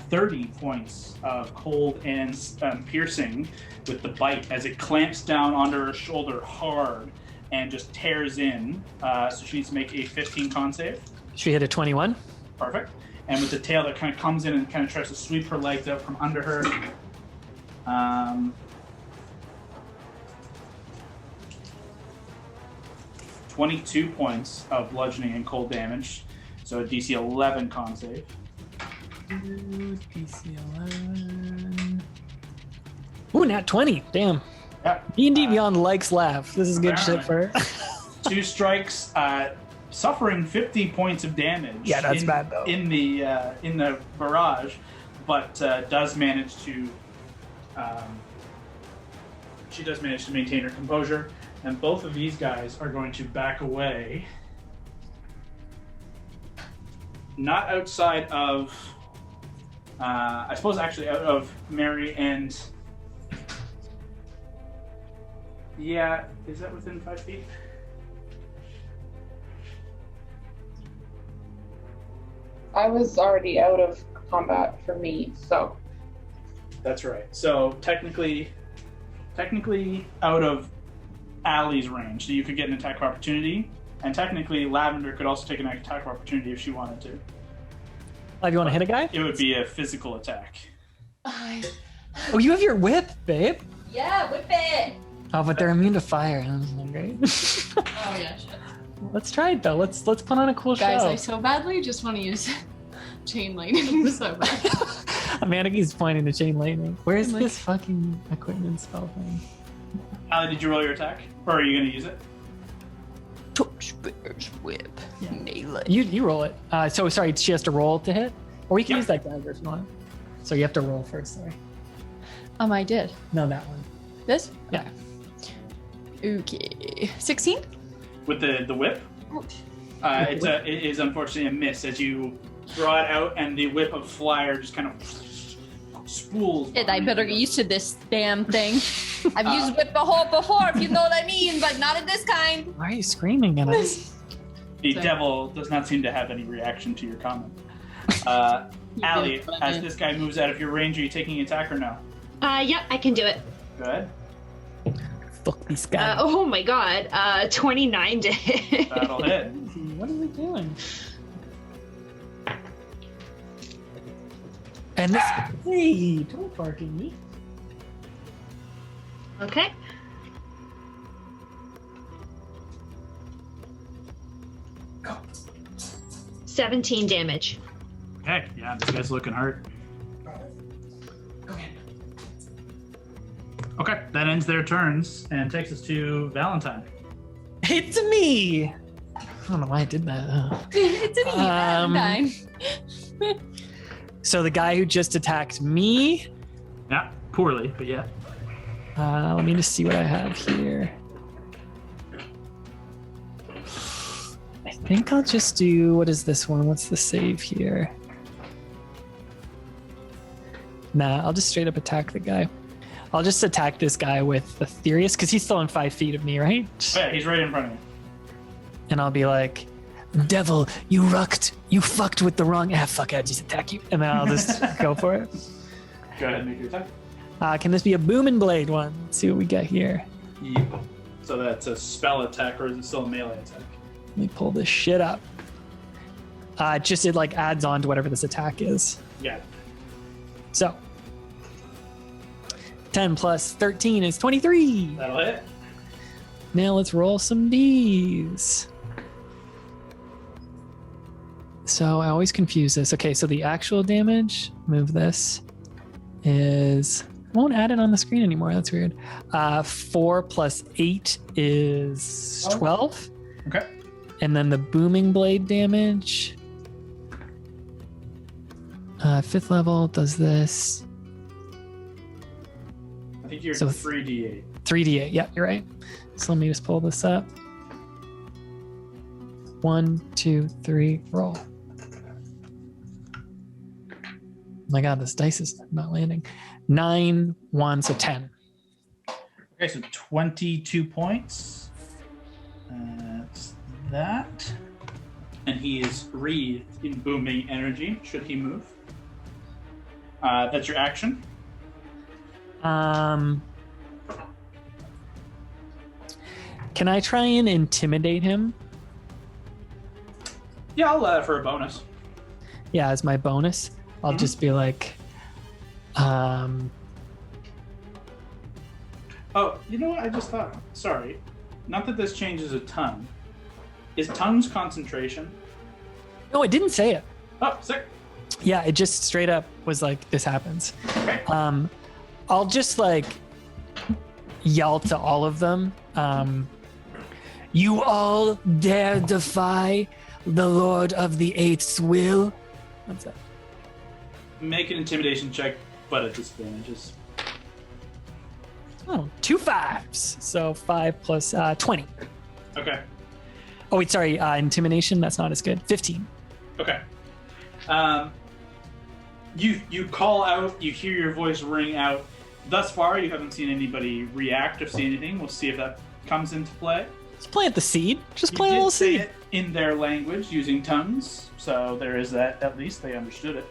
S1: 30 points of cold and piercing with the bite as it clamps down onto her shoulder hard and just tears in. So she needs to make a 15 con save.
S2: She hit a 21.
S1: Perfect. And with the tail that kind of comes in and kind of tries to sweep her legs out from under her. 22 points of bludgeoning and cold damage. So a DC 11 con save.
S2: PC 11. Ooh, nat 20. Damn.
S1: Yeah.
S2: D&D Beyond likes laugh. This is good shit for her.
S1: 2 strikes, suffering 50 points of damage.
S2: Yeah, that's bad, though.
S1: In the barrage, but does manage to. She does manage to maintain her composure, and both of these guys are going to back away. Not outside of I suppose actually out of Mary and... Yeah, is that within 5 feet?
S5: I was already out of combat for me, so.
S1: That's right. So technically out of Allie's range, so you could get an attack of opportunity, and technically Lavender could also take an attack of opportunity if she wanted to.
S2: If you want to hit a guy?
S1: It would be a physical attack.
S2: Oh, you have your whip, babe.
S6: Yeah, whip it.
S2: Oh, but they're immune to fire. That's not great.
S6: Oh yeah, shit.
S2: Let's try it though. Let's put on a cool
S8: Guys,
S2: show.
S8: I so badly just want to use chain lightning so bad.
S2: Amanda keeps pointing to chain lightning. Where's
S8: Like-
S2: this fucking equipment spell thing?
S1: Allie, did you roll your attack? Or are you going to use it?
S6: Torchbearer's whip.
S2: Yeah.
S6: Nail it.
S2: You roll it. So sorry, she has to roll to hit? Or we can
S1: Yep.
S2: use that dagger if you want. So you have to roll first, sorry.
S6: I did.
S2: No, that one.
S6: This?
S2: Yeah.
S6: Okay. 16?
S1: With the whip? It is unfortunately a miss as you draw it out and the whip of flyer just kind of spools.
S6: Shit, I
S1: behind
S6: better
S1: you.
S6: get used to this damn thing. I've used whip before, if you know what I mean, but not in this kind.
S2: Why are you screaming at us?
S1: The
S8: So-
S1: devil does not seem to have any reaction to your comment. Allie, as this guy moves out of your range, are you taking an attack or no?
S4: Yep, I can do it.
S1: Good.
S2: Fuck this guy.
S4: Oh my god. 29 to hit.
S1: That'll hit.
S2: What is he doing? And this. Hey, don't bark at me.
S4: Okay.
S2: Go.
S4: 17 damage.
S1: Okay, yeah, this guy's looking hurt. Okay, that ends their turns and takes us to Valentine.
S2: It's me. I don't know why I did that.
S8: It's an Valentine.
S2: So the guy who just attacked me.
S1: Yeah, poorly, but yeah.
S2: Let me just see what I have here. I think I'll just do. What is this one? What's the save here? Nah, I'll just straight up attack the guy. I'll just attack this guy with the Therius because he's still in 5 feet of me, right?
S1: Oh, yeah, he's right in front of you.
S2: And I'll be like, "Devil, you fucked with the wrong." Fuck! I just attack you, and then I'll just go for it.
S1: Go ahead and make your attack.
S2: Can this be a booming blade one? Let's see what we got here.
S1: Yep. So that's a spell attack, or is it still a melee attack?
S2: Let me pull this shit up. It like adds on to whatever this attack is.
S1: Yeah.
S2: So 10 plus 13 is 23.
S1: That'll hit.
S2: Now let's roll some D's. So I always confuse this. Okay, so the actual damage, move this, is, I won't add it on the screen anymore. That's weird. 4 plus 8 is 12.
S1: Okay.
S2: And then the booming blade damage, 5th level does this.
S1: I think you're
S2: So
S1: 3d8.
S2: 3d8. Yeah, you're right. So let me just pull this up. 1, 2, 3, roll. Oh my god, this dice is not landing. 9, 1, so 10.
S1: Okay, so 22 points. That's that. And he is wreathed in booming energy, should he move. That's your action.
S2: Can I try and intimidate him?
S1: Yeah, I'll allow it for a bonus.
S2: Yeah, as my bonus. I'll just be like,
S1: Oh, you know what? I just thought. Sorry. Not that this changes a ton. Is tongues concentration?
S2: no, it didn't say it.
S1: Oh, sick.
S2: Yeah, it just straight up was like, this happens.
S1: Okay.
S2: I'll just like yell to all of them. You all dare defy the Lord of the Eighth's will? What's that?
S1: Make an intimidation check, but at disadvantages.
S2: Oh, 2 5s. So 5 plus 20.
S1: Okay.
S2: Oh, wait, sorry. Intimidation, that's not as good. 15.
S1: Okay. You call out, you hear your voice ring out. Thus far, you haven't seen anybody react or see anything. We'll see if that comes into play.
S2: Just plant the seed. Just
S1: You
S2: plant a
S1: did
S2: little
S1: say
S2: seed.
S1: it in their language using tongues, so there is that. At least they understood it.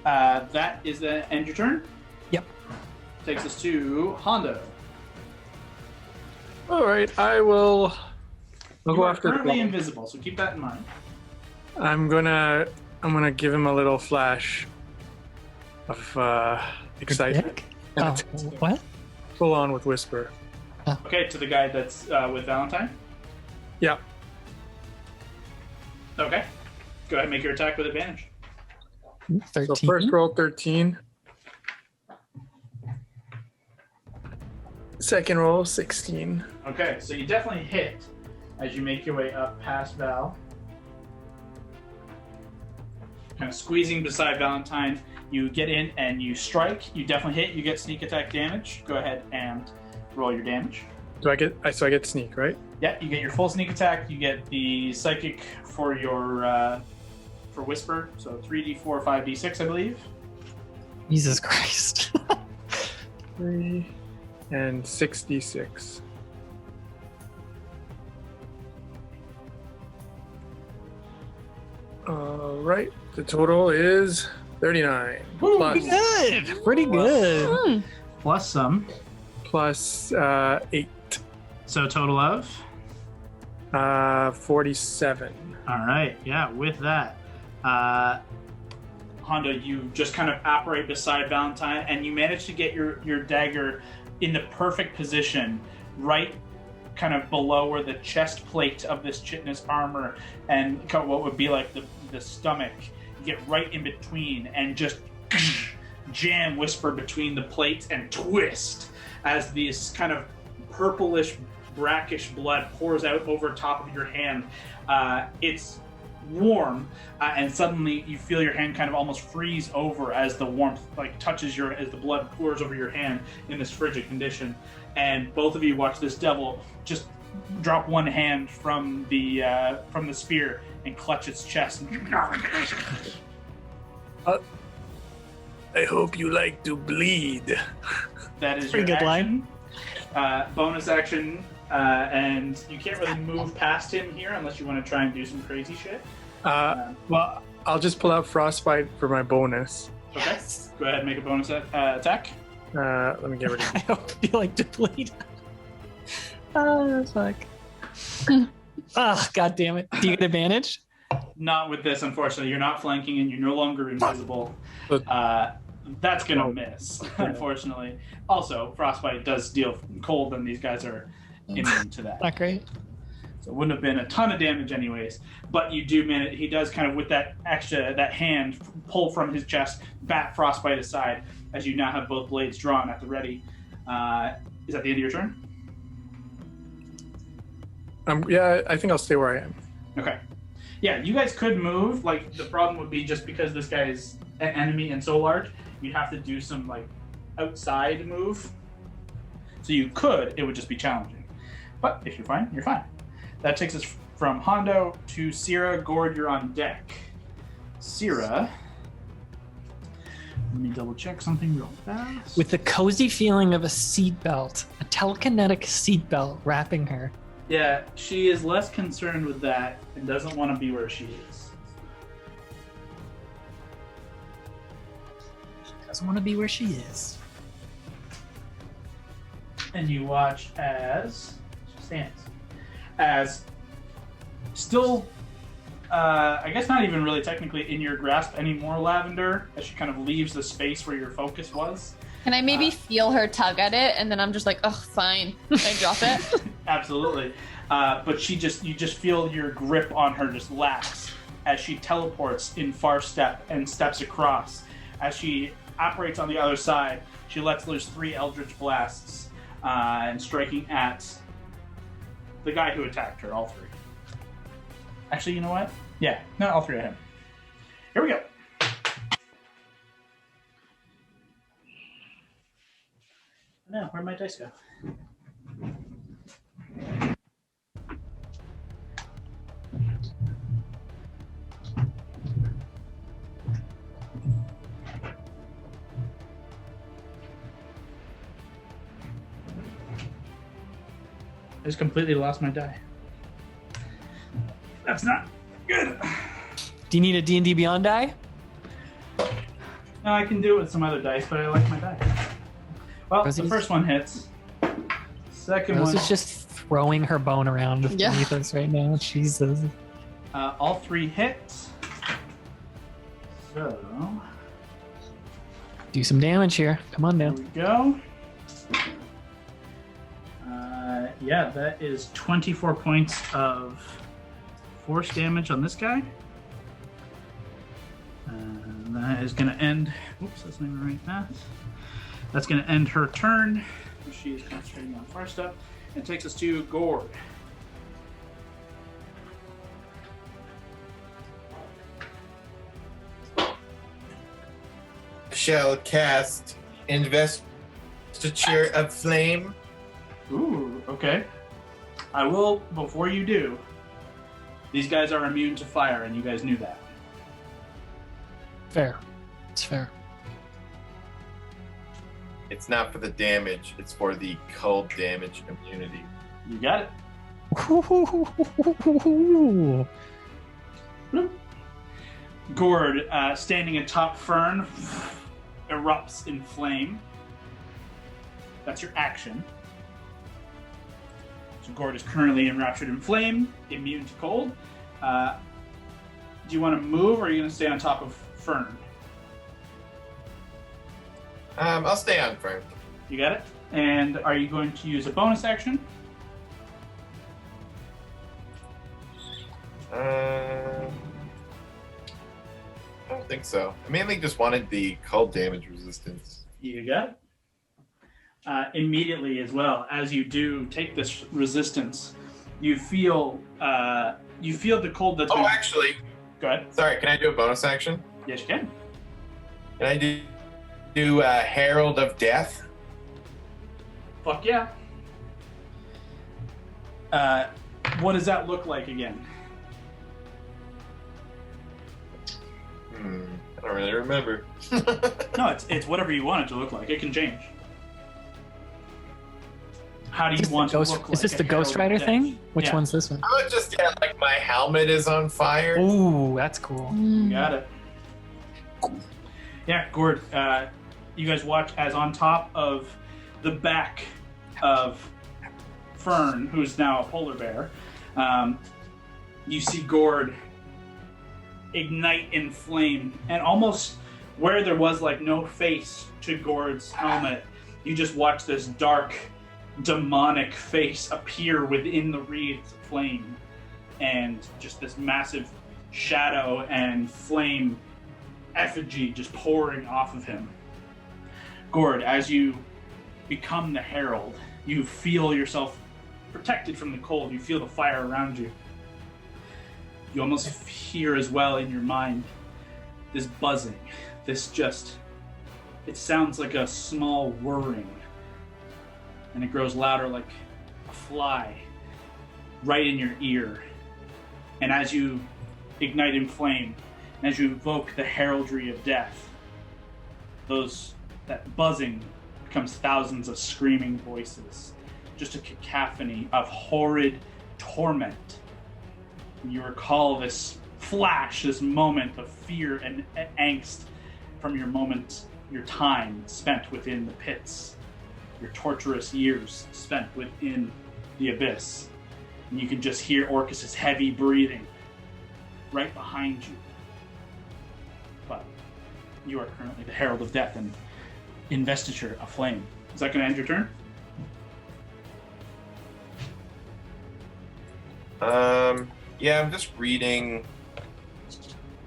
S1: That is the end your turn.
S2: Yep.
S1: Takes us to Hondo.
S3: All right, I'll go
S1: You are
S3: after the
S1: currently
S3: ball.
S1: invisible, so keep that in mind.
S3: I'm gonna give him a little flash of excitement.
S2: Dick? Oh, what?
S3: Full on with whisper.
S1: Okay, to the guy that's with Valentine.
S3: Yeah.
S1: Okay. Go ahead and make your attack with advantage.
S2: 13.
S3: So first roll 13. Second roll 16.
S1: Okay, so you definitely hit as you make your way up past Val. Kind of squeezing beside Valentine. You get in and you strike. You definitely hit. You get sneak attack damage. Go ahead and roll your damage.
S3: So I get sneak, right?
S1: Yeah, you get your full sneak attack. You get the psychic for your for whisper. So 3d4, 5d6, I believe.
S2: Jesus Christ.
S3: 3 and 66. All right, the total is 39.
S1: Woo,
S3: Plus,
S2: Good. Pretty good.
S1: Plus some.
S3: plus 8.
S1: So total of.
S3: 47.
S1: All right. Yeah. With that, Hondo, you just kind of operate beside Valentine, and you manage to get your dagger in the perfect position, right, kind of below where the chest plate of this chitinous armor and what would be like the stomach. You get right in between and just jam Whisper between the plates and twist as this kind of purplish, brackish blood pours out over top of your hand. It's warm, and suddenly you feel your hand kind of almost freeze over as the warmth touches as the blood pours over your hand in this frigid condition. And both of you watch this devil just drop one hand from the spear and clutch its chest.
S3: I hope you like to bleed.
S1: That is
S2: Pretty
S1: your
S2: good
S1: action. Bonus action, and you can't really move past him here unless you want to try and do some crazy shit.
S3: Well, I'll just pull out Frostbite for my bonus.
S1: Okay, go ahead and make a bonus attack.
S3: Let me get rid of
S2: I hope you like to bleed. Oh, fuck. Oh, god damn it. Do you get advantage?
S1: Not with this, unfortunately. You're not flanking and you're no longer invisible. That's gonna miss, unfortunately. Also, Frostbite does deal cold, and these guys are immune to that.
S2: Not great.
S1: So it wouldn't have been a ton of damage anyways. But you do manage. He does kind of, with that hand, pull from his chest, bat Frostbite aside, as you now have both blades drawn at the ready. Is that the end of your turn?
S3: Yeah, I think I'll stay where I am.
S1: Okay. Yeah, you guys could move. The problem would be just because this guy is an enemy and so large, you'd have to do some outside move. So you could, it would just be challenging. But if you're fine, you're fine. That takes us from Hondo to Sierra. Gord, you're on deck. Sierra, let me double check something real fast.
S2: With the cozy feeling of a seatbelt, a telekinetic seatbelt wrapping her.
S1: Yeah, she is less concerned with that and doesn't want to be where she is.
S2: Doesn't want to be where she is.
S1: And you watch as she stands. As still, I guess not even really technically in your grasp anymore, Lavender, as she kind of leaves the space where your focus was.
S6: Can I maybe feel her tug at it, and then I'm just like, oh, fine. Can I drop it?
S1: Absolutely. But you just feel your grip on her just lax as she teleports in far step and steps across. As she operates on the other side, she lets loose 3 Eldritch Blasts and striking at the guy who attacked her, all 3. Actually, you know what? Yeah, not all 3 of him. Here we go. No, where'd my dice go? I just completely lost my die. That's not good.
S2: Do you need a D&D Beyond die?
S1: No, I can do it with some other dice, but I like my die. Well, the first one hits. Second
S2: Rose
S1: one.
S2: is just throwing her bone around
S6: Yeah.
S2: beneath us right now. Jesus.
S1: All 3 hits. So,
S2: Do some damage here. Come on
S1: here
S2: now.
S1: we go. Yeah, that is 24 points of force damage on this guy. And that is going to end. Oops, that's not even the right math. That's going to end her turn. She is concentrating on far stuff. And takes us to Gord.
S7: Shall cast Investiture of Flame.
S1: Ooh, okay. I will, before you do, these guys are immune to fire, and you guys knew that.
S2: Fair. It's fair.
S7: It's not for the damage, it's for the cold damage immunity.
S1: You got it. Gord, standing atop Fern, erupts in flame. That's your action. So Gord is currently enraptured in flame, immune to cold. Do you want to move, or are you going to stay on top of Fern?
S7: I'll stay on Fern.
S1: You got it? And are you going to use a bonus action?
S7: I don't think so. I mainly just wanted the cold damage resistance.
S1: You got it. Immediately as well, as you do take this resistance, you feel the cold that's been...
S7: Actually,
S1: Go ahead.
S7: sorry, can I do a bonus action?
S1: Yes, you can.
S7: Can I do Herald of Death?
S1: Fuck yeah. What does that look like again?
S7: I don't really remember.
S1: No, it's whatever you want it to look like. It can change. How do you want to look like?
S2: Is this the Ghost Rider thing? Which
S1: Yeah.
S2: one's this one?
S7: I would just get like my helmet is on fire.
S2: Ooh, that's cool.
S1: You got it. Yeah, Gord, you guys watch as on top of the back of Fern, who's now a polar bear, you see Gord ignite in flame, and almost where there was like no face to Gord's helmet, you just watch this dark, demonic face appear within the wreaths of flame, and just this massive shadow and flame effigy just pouring off of him. Gord, as you become the Herald, you feel yourself protected from the cold. You feel the fire around you. You almost hear as well in your mind this buzzing, it sounds like a small whirring, and it grows louder like a fly right in your ear. And as you ignite in flame, and as you invoke the heraldry of death, that buzzing becomes thousands of screaming voices, just a cacophony of horrid torment. You recall this flash, this moment of fear and angst from your time spent within the pits, your torturous years spent within the abyss. And you can just hear Orcus's heavy breathing right behind you. But you are currently the Herald of Death and Investiture of Flame. Is that going to end your turn?
S7: Yeah, I'm just reading.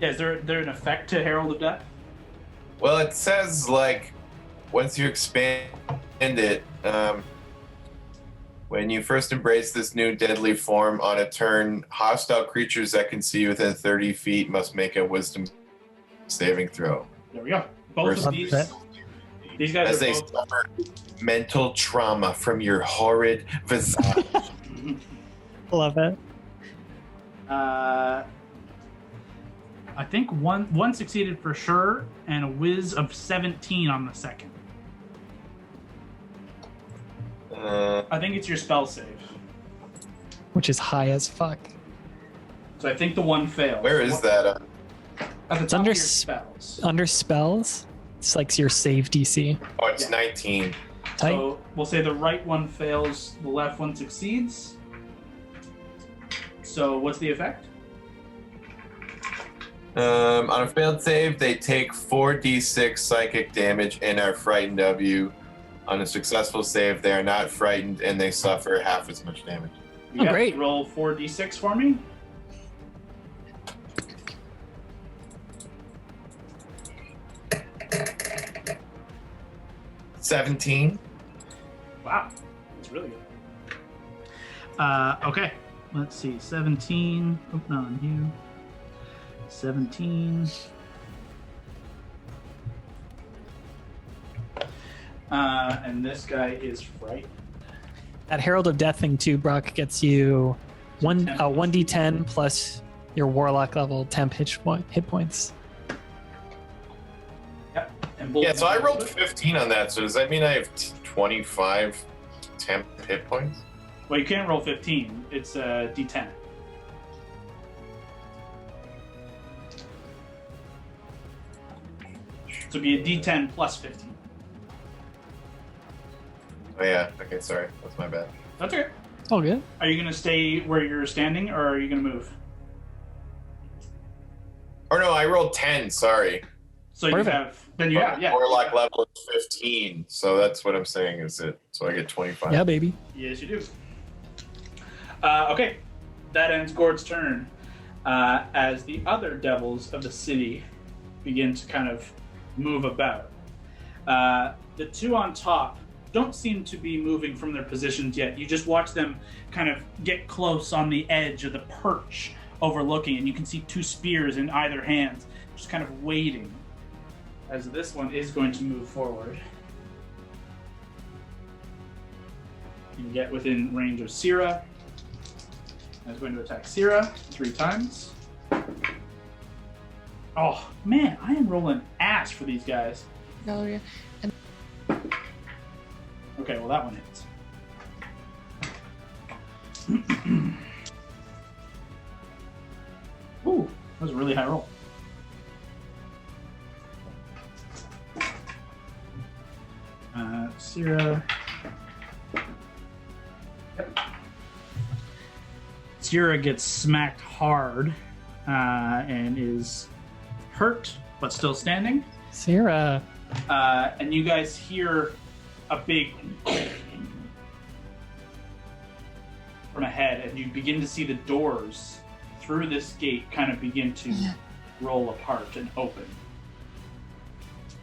S1: Yeah, is there an effect to Herald of Death?
S7: Well, it says, like, once you expand it, when you first embrace this new deadly form on a turn, hostile creatures that can see you within 30 feet must make a wisdom saving throw.
S1: There we go. Both of these guys
S7: As
S1: are
S7: they
S1: both...
S7: suffer mental trauma from your horrid visage.
S2: Love it.
S1: I think one succeeded for sure, and a whiz of 17 on the second. I think it's your spell save.
S2: which is high as fuck.
S1: So I think the one fails.
S7: Where is that?
S1: At the
S2: It's
S1: top
S2: under
S1: of your spells.
S2: Under spells, it's like your save DC.
S7: Oh, it's 19.
S2: Tight.
S1: So we'll say the right one fails, the left one succeeds. So what's the effect?
S7: On a failed save, they take 4d6 psychic damage and are frightened of you. On a successful save, they are not frightened and they suffer half as much damage.
S2: Oh, great.
S1: Roll 4d6 for me.
S7: $17.
S1: Wow, that's really good. Okay, let's see. 17. Oh, not on you. 17. And this guy is frightened.
S2: That Herald of Death thing too, Brock, gets you 1d10 plus your warlock level temp hit points.
S1: Yep. And
S7: Yeah, so I rolled 15 on that, so does that mean I have 25 temp hit points?
S1: Well, you can't roll 15. It's a d10. So it'd be a d10 plus 15.
S7: Oh yeah, okay, sorry. That's my bad.
S1: That's okay.
S2: All good.
S1: Are you going to stay where you're standing, or are you going to move?
S7: Or no, I rolled 10, sorry.
S1: So you
S2: Perfect.
S1: have... Then you have, yeah.
S7: Warlock level is 15, so that's what I'm saying is it. So I get 25.
S2: Yeah, baby.
S1: Yes, you do. Okay, that ends Gord's turn. As the other devils of the city begin to kind of move about. The two on top don't seem to be moving from their positions yet. You just watch them kind of get close on the edge of the perch overlooking, and you can see two spears in either hand, just kind of waiting. As this one is going to move forward. You can get within range of Syrah. It's going to attack Syrah 3 times. Oh, man, I am rolling ass for these guys.
S8: Valeria.
S1: Okay, well, that one hits. Ooh, that was a really high roll. Syrah. Yep. Syrah gets smacked hard and is hurt, but still standing.
S2: Syrah.
S1: And you guys hear a big from ahead, and you begin to see the doors through this gate kind of begin to roll apart and open.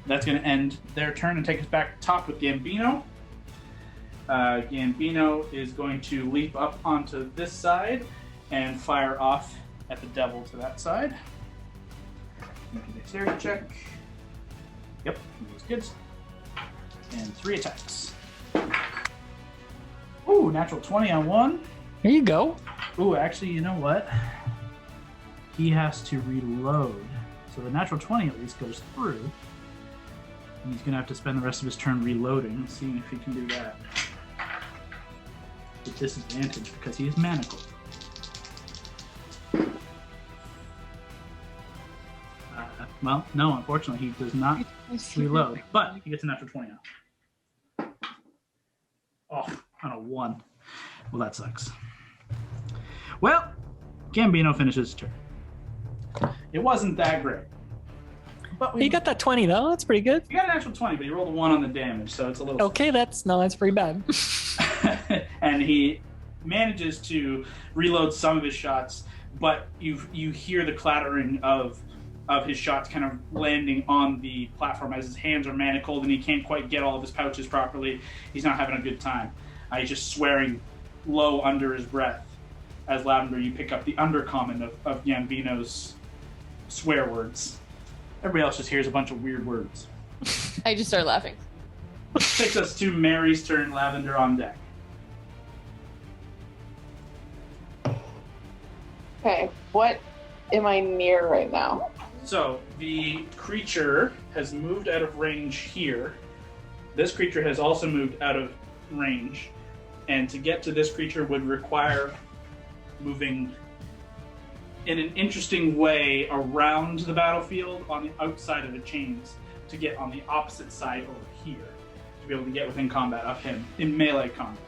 S1: That's going to end their turn and take us back top with Gambino. Gambino is going to leap up onto this side and fire off at the devil to that side. Make a dexterity check. Yep, looks good. And 3 attacks. Ooh, natural 20 on one.
S2: There you go.
S1: Ooh, actually, you know what? He has to reload. So the natural 20 at least goes through. And he's going to have to spend the rest of his turn reloading, seeing if he can do that. With disadvantage, because he is manacled. Well, no, unfortunately, he does not reload. But he gets a natural 20 now. Oh, on a 1. Well, that sucks. Well, Gambino finishes his turn. It wasn't that great. But
S2: You got that 20 though. That's pretty good.
S1: You got an actual 20, but you rolled a 1 on the damage, so it's a little...
S2: Okay, that's pretty bad.
S1: And he manages to reload some of his shots, but you hear the clattering of his shots kind of landing on the platform as his hands are manacled and he can't quite get all of his pouches properly. He's not having a good time. He's just swearing low under his breath. As Lavender, you pick up the undercommon of Gambino's swear words. Everybody else just hears a bunch of weird words.
S8: I just start laughing.
S1: Takes us to Mary's turn, Lavender on deck.
S5: Okay, what am I near right now?
S1: So, the creature has moved out of range here. This creature has also moved out of range. And to get to this creature would require moving in an interesting way around the battlefield on the outside of the chains to get on the opposite side over here to be able to get within combat of him in melee combat.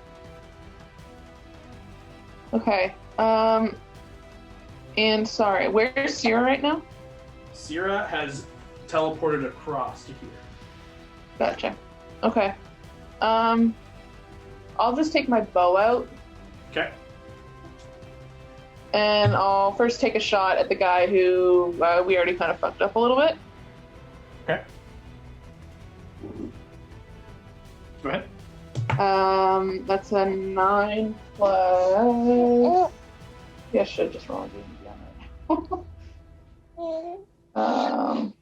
S5: Okay. And sorry, where's Sierra right now?
S1: Sierra has teleported across to here.
S5: Gotcha. Okay. I'll just take my bow out.
S1: Okay.
S5: And I'll first take a shot at the guy who we already kind of fucked up a little bit.
S1: Okay. Go ahead.
S5: That's a 9 plus... Yeah, I should just roll a D&D on it.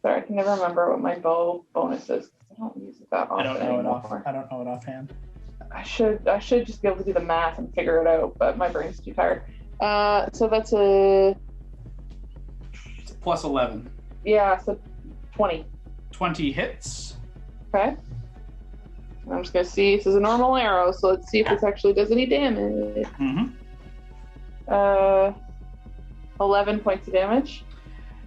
S5: Sorry, I can never remember what my bow bonus is. I don't use it that often.
S1: I don't know it offhand.
S5: I should just be able to do the math and figure it out, but my brain's too tired. So that's a...
S1: It's a plus 11.
S5: Yeah, so 20.
S1: 20 hits.
S5: Okay. I'm just going to see. This is a normal arrow, so let's see if this actually does any damage.
S1: Mm-hmm.
S5: 11 points of damage.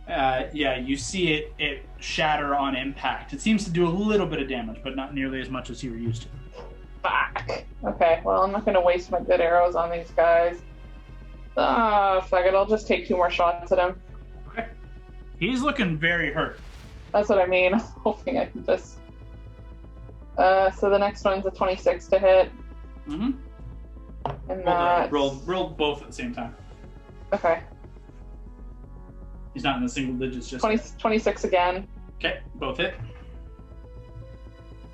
S1: Yeah, you see it shatter on impact. It seems to do a little bit of damage, but not nearly as much as you were used to.
S5: Fuck. Okay, well, I'm not going to waste my good arrows on these guys. Fuck it. I'll just take 2 more shots at him.
S1: Okay. He's looking very hurt.
S5: That's what I mean. I'm hoping I can just... so the next one's a 26 to hit.
S1: Mm-hmm.
S5: And that's...
S1: Roll both at the same time.
S5: Okay.
S1: He's not in the single digits just
S5: 26 again.
S1: Okay, both hit.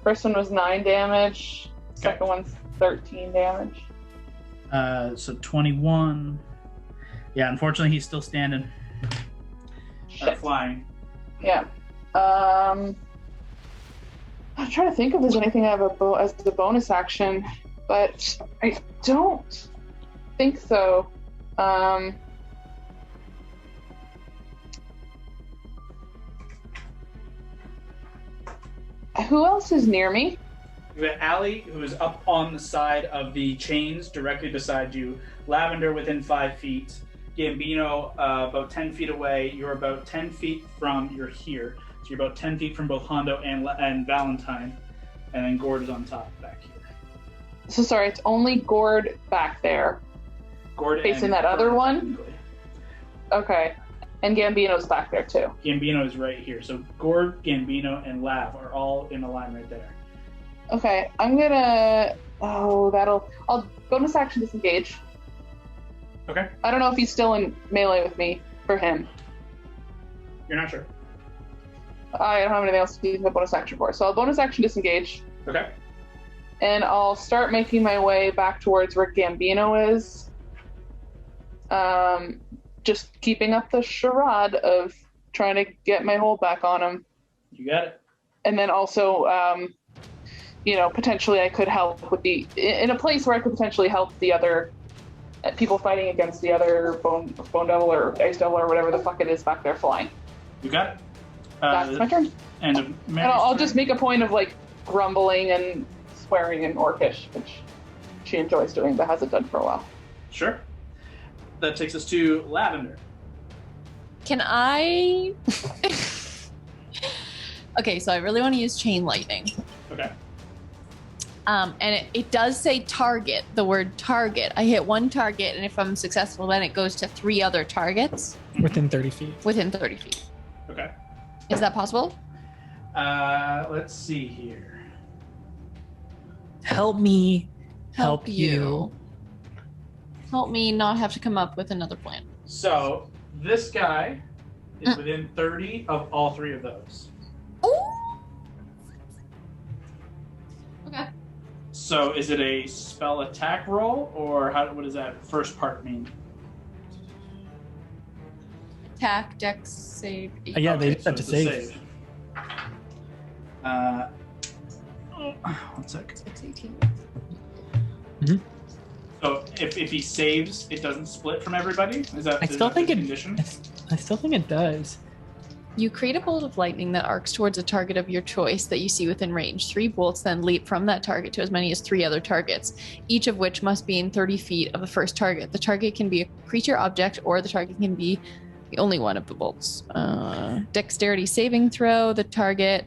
S5: First one was 9 damage.
S1: Okay.
S5: Second one's 13 damage.
S1: So 21. Yeah, unfortunately he's still standing.
S5: Shit.
S1: Flying.
S5: Yeah. I'm trying to think if there's anything I have as a bonus action, but I don't think so. Who else is near me?
S1: You have Allie, who is up on the side of the chains directly beside you. Lavender within 5 feet. Gambino about 10 feet away. You're about 10 feet you're here. So you're about 10 feet from both Hondo and Valentine. And then Gord is on top back here.
S5: So sorry, it's only Gord back there.
S1: Gord
S5: facing
S1: and
S5: that other
S1: Gord,
S5: one?
S1: technically.
S5: Okay. And Gambino's back there too.
S1: Gambino is right here. So Gord, Gambino, and Lav are all in a line right there.
S5: Okay, I'm gonna... I'll bonus action disengage.
S1: Okay.
S5: I don't know if he's still in melee with me for him.
S1: You're not sure.
S5: I don't have anything else to use my bonus action for. So I'll bonus action disengage.
S1: Okay.
S5: And I'll start making my way back towards where Gambino is. Just keeping up the charade of trying to get my hold back on him.
S1: You got it.
S5: And then also, potentially I could help with in a place where I could potentially help the other people fighting against the other bone devil or ice devil or whatever the fuck it is back there flying.
S1: You got it.
S5: That's my turn.
S1: And
S5: I'll just make a point of grumbling and swearing in Orcish, which she enjoys doing but hasn't done for a while.
S1: Sure. That takes us to Lavender.
S6: Can I? Okay, so I really want to use chain lightning.
S1: Okay.
S6: And it does say target, the word target. I hit 1 target, and if I'm successful, then it goes to 3 other targets.
S2: Within 30 feet.
S6: Within 30 feet.
S1: Okay.
S6: Is that possible?
S1: Let's see here.
S2: Help me. Help you.
S6: Help me not have to come up with another plan.
S1: So this guy is within 30 of all 3 of those.
S6: Oh. Okay.
S1: So is it a spell attack roll, or what does that first part mean?
S6: Attack, dex, save.
S2: Yeah, they just have to
S1: it's a
S2: save.
S1: 1 sec.
S6: 18.
S1: So if he saves, it doesn't split from everybody? Is that
S2: I still think
S1: the
S2: it.
S1: condition?
S2: I still think it does.
S6: You create a bolt of lightning that arcs towards a target of your choice that you see within range. 3 bolts then leap from that target to as many as 3 other targets, each of which must be in 30 feet of the first target. The target can be a creature, object, or the target can be the only one of the bolts. Dexterity saving throw. The target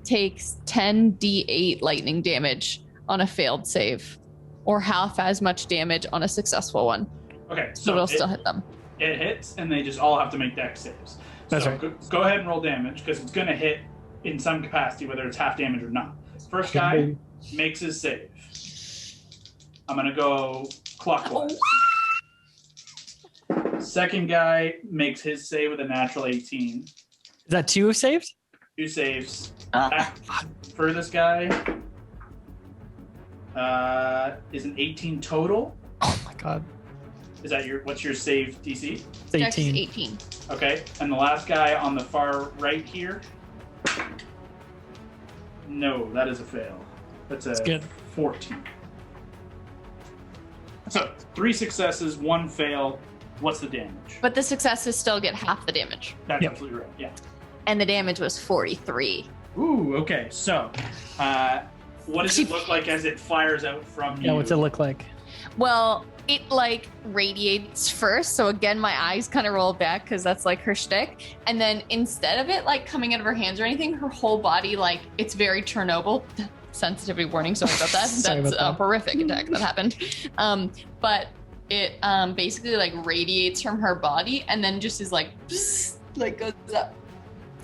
S6: takes 10d8 lightning damage on a failed save, or half as much damage on a successful one.
S1: Okay,
S6: So it'll still hit them.
S1: It hits, and they just all have to make dex saves.
S2: That's
S1: so
S2: right.
S1: Go ahead and roll damage, because it's going to hit in some capacity, whether it's half damage or not. First guy makes his save. I'm going to go clockwise. Second guy makes his save with a natural 18.
S2: Is that 2 saved?
S1: 2 saves. Furthest guy is an 18 total.
S2: Oh my god.
S1: Is that what's your save DC?
S2: It's
S6: Dex
S2: 18.
S6: 18.
S1: Okay, and the last guy on the far right here. No, that is a fail. That's a
S2: good.
S1: 14. So 3 successes, 1 fail. What's the damage?
S6: But the successes still get half the damage.
S1: That's
S2: Yep.
S1: absolutely right. Yeah.
S6: And the damage was 43.
S1: Ooh. Okay. So, what does it look like as it fires out from you?
S2: Yeah, what's it look like?
S6: Well, it like radiates first. So again, my eyes kind of roll back because that's like her shtick. And then instead of it like coming out of her hands or anything, her whole body, like it's very Chernobyl. Sensitivity warning. Sorry about that.
S2: Sorry
S6: That's
S2: about
S6: a horrific attack that happened. But it basically like radiates from her body and then just is like goes up.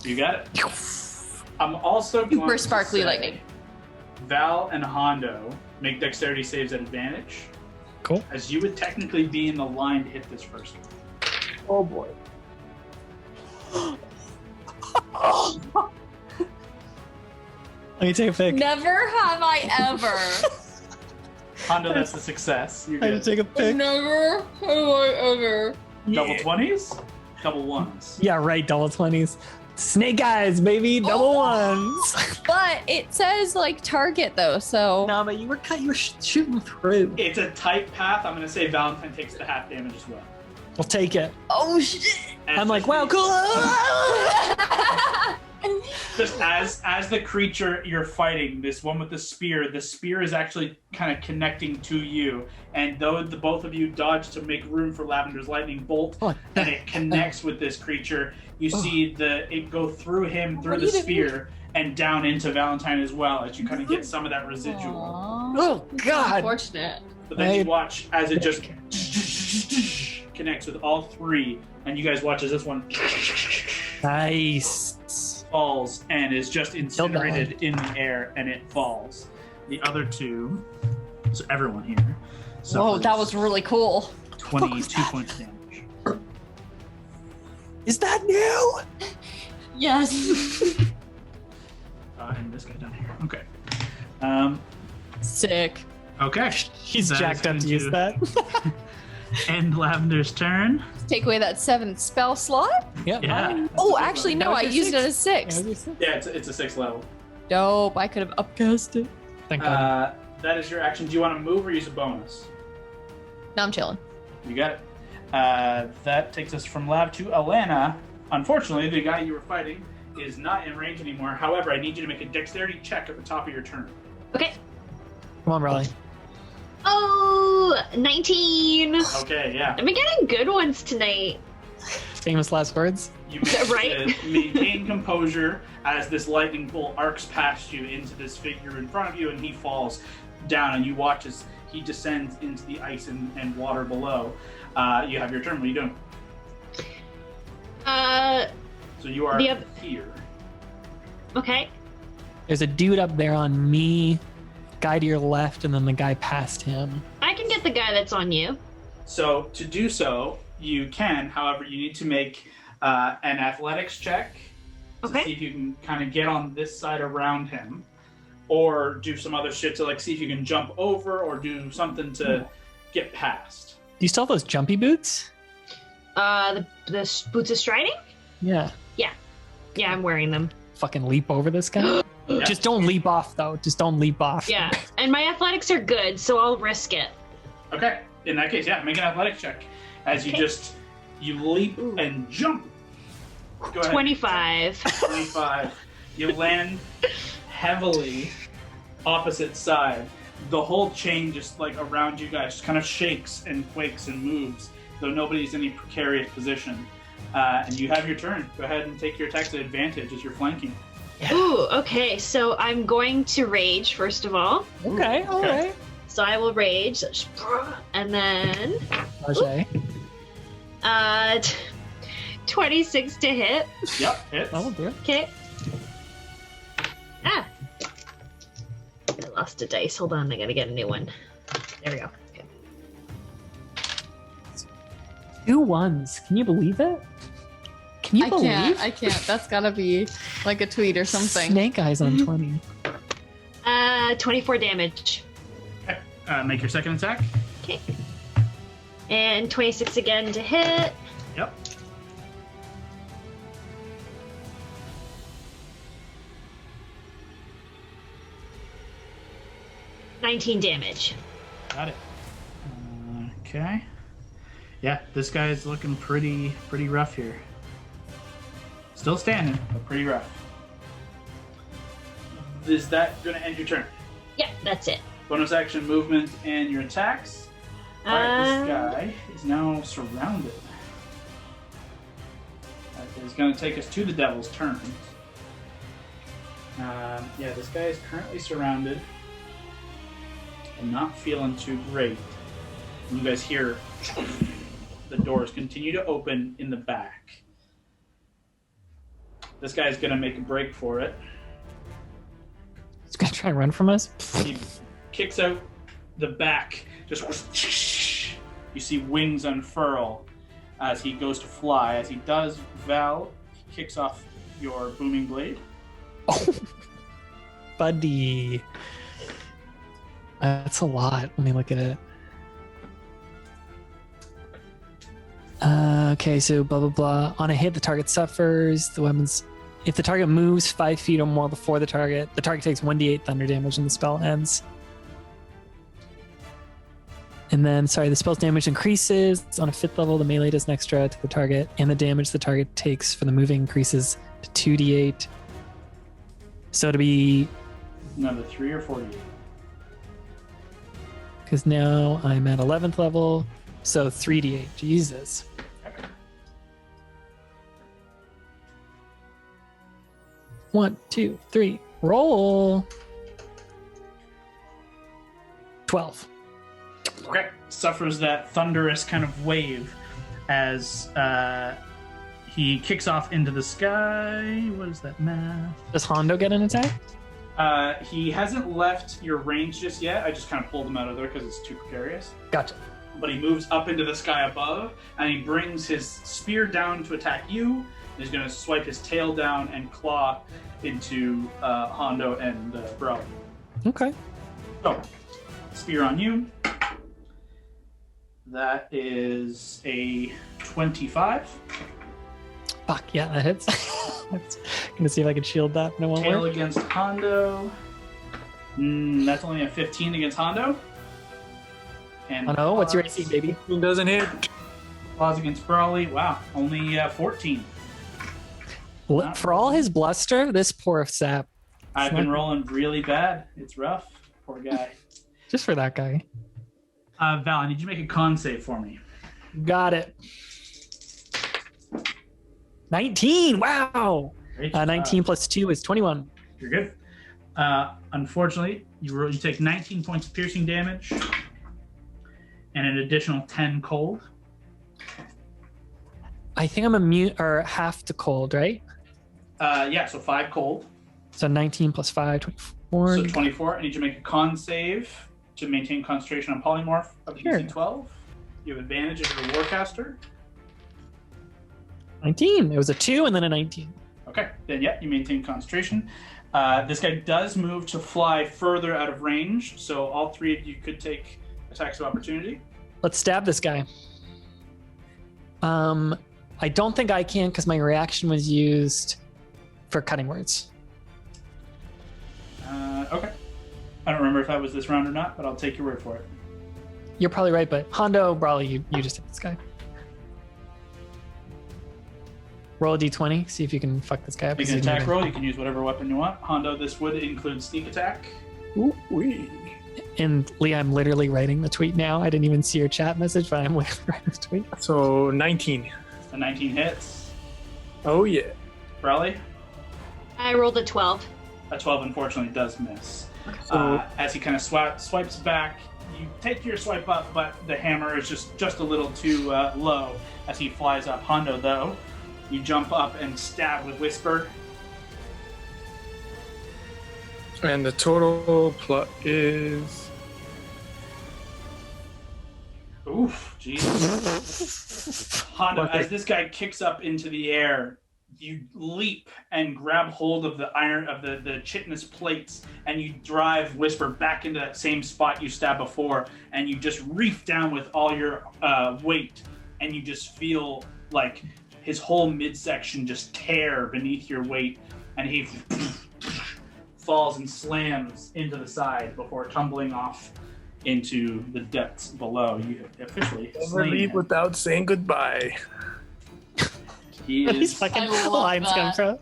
S1: You got it. I'm also going
S6: Super
S1: to
S6: sparkly
S1: say
S6: lightning.
S1: Val and Hondo make dexterity saves at advantage,
S2: Cool.
S1: as you would technically be in the line to hit this first one.
S3: Oh boy.
S2: Let me take a pic.
S6: Never have I ever.
S1: Hondo, that's a success. You're
S2: I
S1: good.
S2: need to take a pic.
S6: Never have I ever.
S1: Double 20s? Double 1s.
S2: Yeah, right. Double 20s. Snake eyes, baby. Double ones.
S6: But it says like target though, so
S2: No, but you were shooting through.
S1: It's a tight path. I'm going to say Valentine takes the half damage as well.
S2: I'll take it.
S6: oh shit.
S1: And
S2: I'm like,
S1: just-
S2: wow, cool.
S1: Just as the creature you're fighting, this one with the spear is actually kind of connecting to you. And though the both of you dodge to make room for Lavender's lightning bolt,
S2: Oh,
S1: and it connects with this creature, you see it go through him, through the spear, and down into Valentine as well, as you kind of get some of that residual.
S2: Oh God.
S8: Unfortunate.
S1: But then you watch as it just connects with all 3, and you guys watch as this one
S2: Nice.
S1: falls and is just incinerated in the air, and it falls. The other 2, so everyone here.
S6: Whoa, that
S1: suffers
S6: was really cool.
S1: 22 points of damage.
S2: Is that new?
S6: Yes.
S1: And this guy down here. Okay.
S6: Sick.
S1: Okay.
S2: He's
S1: That
S2: jacked
S1: is
S2: up to
S1: going
S2: use that.
S1: End Lavender's turn.
S6: Take away that 7th spell slot.
S2: Yeah.
S1: Yeah.
S6: Oh, actually,
S2: That
S6: no,
S2: was
S6: I
S2: your
S6: used it
S2: sixth.
S6: as 6.
S1: Yeah, it's a 6th level.
S6: Dope. I could have upcast it.
S2: Thank God.
S1: That is your action. Do you want to move or use a bonus?
S6: No, I'm chilling.
S1: You got it. That takes us from Lav to Alana. Unfortunately, the guy you were fighting is not in range anymore. However, I need you to make a dexterity check at the top of your turn.
S4: Okay.
S2: Come on, Riley.
S4: Oh, 19.
S1: Okay, yeah.
S4: I've been getting good ones tonight.
S2: Famous last words.
S1: You manage
S4: Right.
S1: to maintain composure as this lightning bolt arcs past you into this figure in front of you, and he falls down, and you watch as he descends into the ice and water below. You have your turn. What are you doing? So you are
S4: The oth-
S1: here.
S4: Okay.
S2: There's a dude up there on me, guy to your left, and then the guy past him.
S4: I can get the guy that's on you.
S1: So to do so, you can. However, you need to make an athletics check to
S4: Okay.
S1: see if you can kind of get on this side around him, or do some other shit to like see if you can jump over or do something to get past.
S2: Do you still have those jumpy boots?
S4: The boots of striding?
S2: Yeah.
S4: Yeah, I'm wearing them.
S2: Fucking leap over this guy.
S1: Yeah.
S2: Just don't leap off, though. Just don't leap off.
S4: Yeah. And my athletics are good, so I'll risk it.
S1: Okay. In that case, yeah, make an athletics check as
S4: Okay.
S1: you leap
S4: Ooh.
S1: and jump. Go ahead.
S4: 25.
S1: 25. You land heavily opposite side. The whole chain just like around you guys just kind of shakes and quakes and moves, though nobody's in any precarious position. And you have your turn. Go ahead and take your attacks at advantage as you're flanking.
S4: Ooh, okay. So I'm going to rage first of all.
S2: Okay, all
S1: Okay.
S2: right.
S4: So I will rage, and then
S2: Ajay.
S4: 26 to hit.
S1: Yep, hits.
S2: That'll do it.
S4: Okay. Ah. I lost a dice. Hold on, I gotta get a new one. There we go. Okay.
S2: 2 1s. Can you believe it? Can you believe?
S6: I can't. That's gotta be like a tweet or something.
S2: Snake eyes on 20.
S4: 24 damage.
S1: Make your second attack.
S4: Okay. And 26 again to hit.
S1: Yep.
S4: $19 damage.
S1: Got it. Okay. Yeah, this guy's looking pretty rough here. Still standing, but pretty rough. Is that going to end your turn?
S4: Yeah, that's it.
S1: Bonus action movement and your attacks. Alright, this guy is now surrounded. That is going to take us to the devil's turn. Yeah, this guy is currently surrounded and not feeling too great. You guys hear the doors continue to open in the back. This guy's going to make a break for it.
S2: He's gonna try and run from us.
S1: He kicks out the back. Just you see wings unfurl as he goes to fly. As he does, Val, he kicks off your booming blade.
S2: Oh, buddy. That's a lot. Let me look at it. Okay, so blah blah blah. On a hit, the target suffers. The weapons. If the target moves 5 feet or more before the target takes 1d8 thunder damage and the spell ends. And then, the spell's damage increases. On a 5th level, the melee does an extra to the target, and the damage the target takes for the moving increases to 2d8. So to be...
S1: Another 3 or 48.
S2: Because now I'm at 11th level, so 3d8. Jesus. One, two, three, roll. 12.
S1: Okay. Suffers that thunderous kind of wave as he kicks off into the sky. What is that math?
S2: Does Hondo get an attack?
S1: He hasn't left your range just yet. I just kind of pulled him out of there because it's too precarious.
S2: Gotcha.
S1: But he moves up into the sky above, and he brings his spear down to attack you. He's going to swipe his tail down and claw into Hondo and Bro.
S2: Okay.
S1: So, spear on you. That is a 25.
S2: Fuck, yeah, that hits. Gonna see if I can shield that, but it won't
S1: Tail
S2: work.
S1: against Hondo. That's only a 15 against Hondo. And
S2: Oh no, what's your AC, baby?
S3: It doesn't hit.
S1: Claws against Brawley. Wow, only 14.
S2: For all his bluster, this poor sap.
S1: I've been rolling really bad. It's rough. Poor guy.
S2: Just for that guy.
S1: Val, I need you to make a con save for me.
S2: Got it. 19. Wow.
S1: Great.
S2: 19 plus 2 is 21.
S1: You're good. Unfortunately, you take 19 points of piercing damage and an additional 10 cold.
S2: I think I'm immune or half to cold, right?
S1: Yeah, so 5 cold.
S2: So 19 plus 5, 24.
S1: So 24. I need you to make a con save to maintain concentration on polymorph of
S2: Sure.
S1: DC 12. You have advantage if you're a warcaster.
S2: 19. It was a 2 and then a 19.
S1: Okay, then yeah, you maintain concentration. This guy does move to fly further out of range, so all 3 of you could take attacks of opportunity.
S2: Let's stab this guy. I don't think I can because my reaction was used for cutting words.
S1: Okay. I don't remember if that was this round or not, but I'll take your word for it.
S2: You're probably right, but Hondo, Brawley, you just hit this guy. Roll a d20. See if you can fuck this guy up.
S1: Make an attack roll. You can use whatever weapon you want. Hondo, this would include sneak attack.
S3: Ooh-wee.
S2: And Lee, I'm literally writing the tweet now. I didn't even see your chat message, but I'm literally writing the tweet.
S3: So 19.
S1: The 19 hits.
S3: Oh, yeah.
S1: Raleigh?
S4: I rolled a 12.
S1: A 12 unfortunately does miss.
S3: So-
S1: As he kind of swipes back, you take your swipe up, but the hammer is just a little too low as he flies up. Hondo, though, you jump up and stab with Whisper.
S3: And the total plus is...
S1: Oof, Jesus. Hondo, as this guy kicks up into the air, you leap and grab hold of the iron of the chitinous plates, and you drive Whisper back into that same spot you stabbed before, and you just reef down with all your weight, and you just feel like his whole midsection just tear beneath your weight, and he falls and slams into the side before tumbling off into the depths below. You have officially
S3: Never
S1: slain
S3: leave
S1: him.
S3: without saying goodbye.
S1: He
S2: These
S1: is
S2: fucking
S8: I love
S2: lines come
S8: that.
S2: from.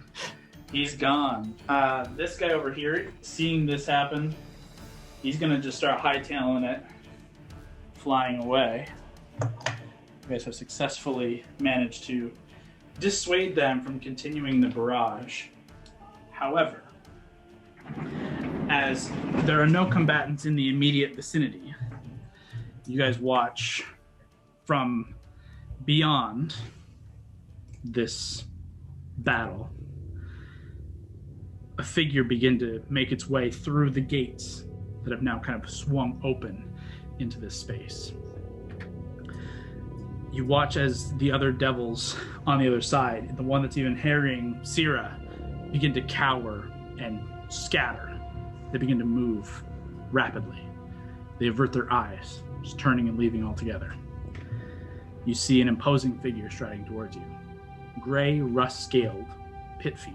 S1: He's gone. This guy over here, seeing this happen, he's gonna just start hightailing it, flying away. You guys have successfully managed to dissuade them from continuing the barrage. However, as there are no combatants in the immediate vicinity, you guys watch from beyond this battle a figure begin to make its way through the gates that have now kind of swung open into this space. You watch as the other devils on the other side, the one that's even harrying Syrah, begin to cower and scatter. They begin to move rapidly. They avert their eyes, just turning and leaving altogether. You see an imposing figure striding towards you. Gray, rust-scaled, pit-feet,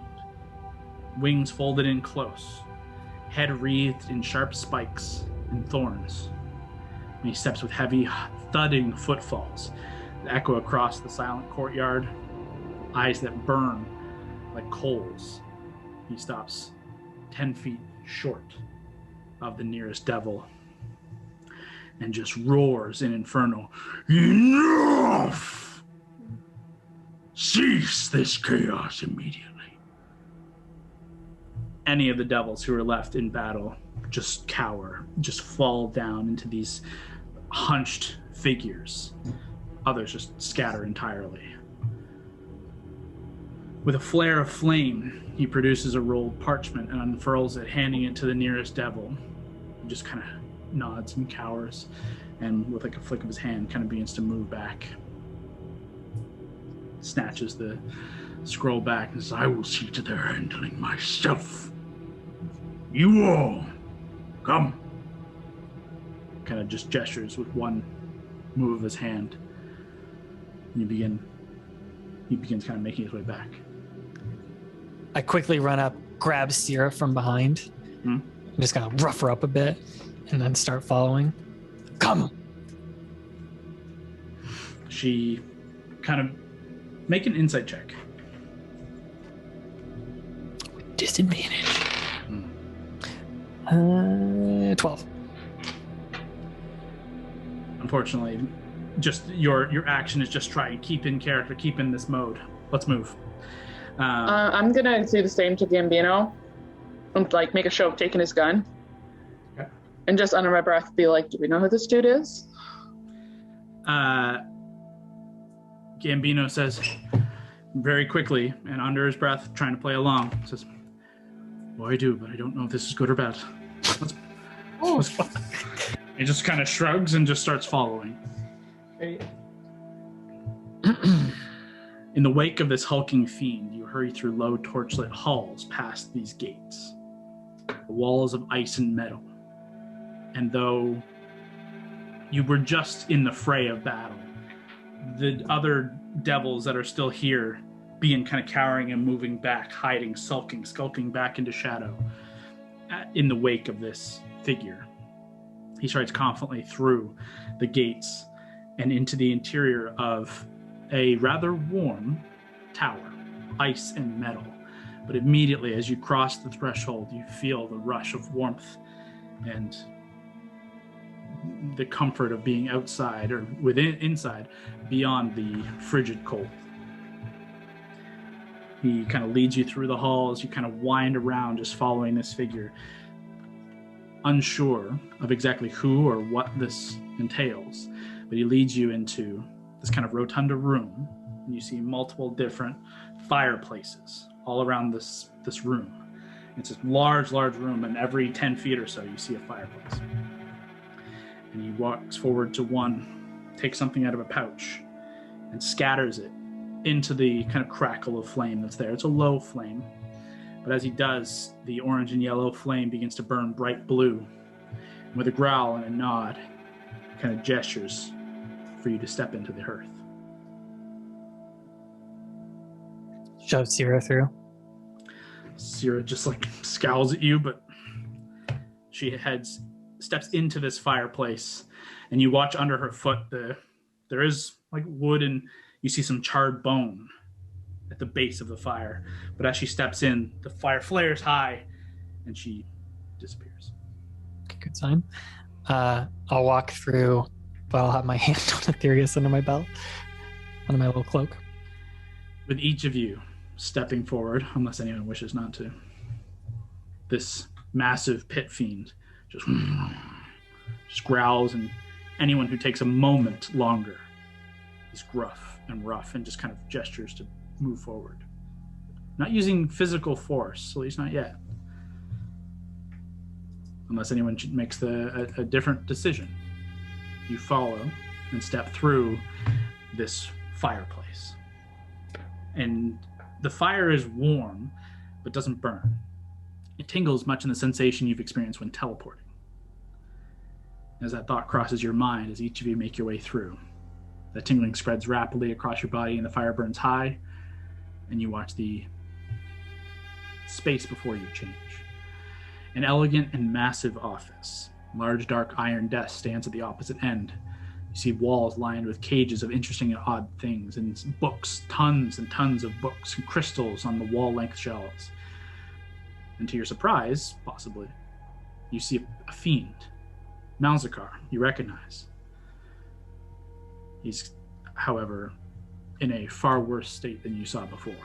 S1: wings folded in close, head wreathed in sharp spikes and thorns. And he steps with heavy, thudding footfalls that echo across the silent courtyard, eyes that burn like coals. He stops 10 feet short of the nearest devil and just roars in infernal, "Enough! Cease this chaos immediately." Any of the devils who are left in battle just cower, just fall down into these hunched figures. Others just scatter entirely. With a flare of flame, he produces a rolled parchment and unfurls it, handing it to the nearest devil. He just kind of nods and cowers, and with like a flick of his hand, kind of begins to move back. Snatches the scroll back and says, "I will see to their handling myself. You all, come." Kind of just gestures with one move of his hand. And he begins kind of making his way back.
S2: I quickly run up, grab Syrah from behind,
S1: Hmm?
S2: just kind of rough her up a bit, and then start following. Come!
S1: She kind of make an insight check.
S2: Disadvantage. 12.
S1: Unfortunately, just your action is just try and keep in character, keep in this mode. Let's move.
S5: I'm gonna do the same to Gambino and like make a show of taking his gun.
S1: Okay.
S5: And just under my breath be like, "Do we know who this dude is?"
S1: Gambino says very quickly and under his breath, trying to play along, says, "Well, I do, but I don't know if this is good or bad." Let's He just kind of shrugs and just starts following. In the wake of this hulking fiend, you hurry through low torchlit halls past these gates. The walls of ice and metal. And though you were just in the fray of battle, the other devils that are still here begin kind of cowering and moving back, hiding, sulking, skulking back into shadow in the wake of this figure. He strides confidently through the gates and into the interior of a rather warm tower. ice and metal. But immediately as you cross the threshold, you feel the rush of warmth and the comfort of being outside or inside beyond the frigid cold. He kind of leads you through the halls. You kind of wind around just following this figure, unsure of exactly who or what this entails. But he leads you into this kind of rotunda room, and you see multiple different fireplaces all around this room. It's a large room, and every 10 feet or so you see a fireplace. And he walks forward to one, takes something out of a pouch, and scatters it into the kind of crackle of flame that's there. It's a low flame, but as he does, the orange and yellow flame begins to burn bright blue. And with a growl and a nod, kind of gestures for you to step into the hearth.
S2: Shove Sierra through.
S1: Sierra just like scowls at you, but she steps into this fireplace, and you watch under her foot there is like wood, and you see some charred bone at the base of the fire. But as she steps in, the fire flares high, and she disappears.
S2: Okay, good sign. I'll walk through, but I'll have my hand on Aetherius under my belt, under my little cloak.
S1: With each of you stepping forward, unless anyone wishes not to, this massive pit fiend just growls, and anyone who takes a moment longer is gruff and rough and just kind of gestures to move forward. Not using physical force, at least not yet. Unless anyone makes a different decision. You follow and step through this fireplace. And the fire is warm, but doesn't burn. It tingles much in the sensation you've experienced when teleporting. As that thought crosses your mind, as each of you make your way through, that tingling spreads rapidly across your body and the fire burns high, and you watch the space before you change. An elegant and massive office. Large dark iron desk stands at the opposite end. You see walls lined with cages of interesting and odd things, and books, tons and tons of books, and crystals on the wall-length shelves. And to your surprise, possibly, you see a fiend. Malzakar, you recognize. He's, however, in a far worse state than you saw before.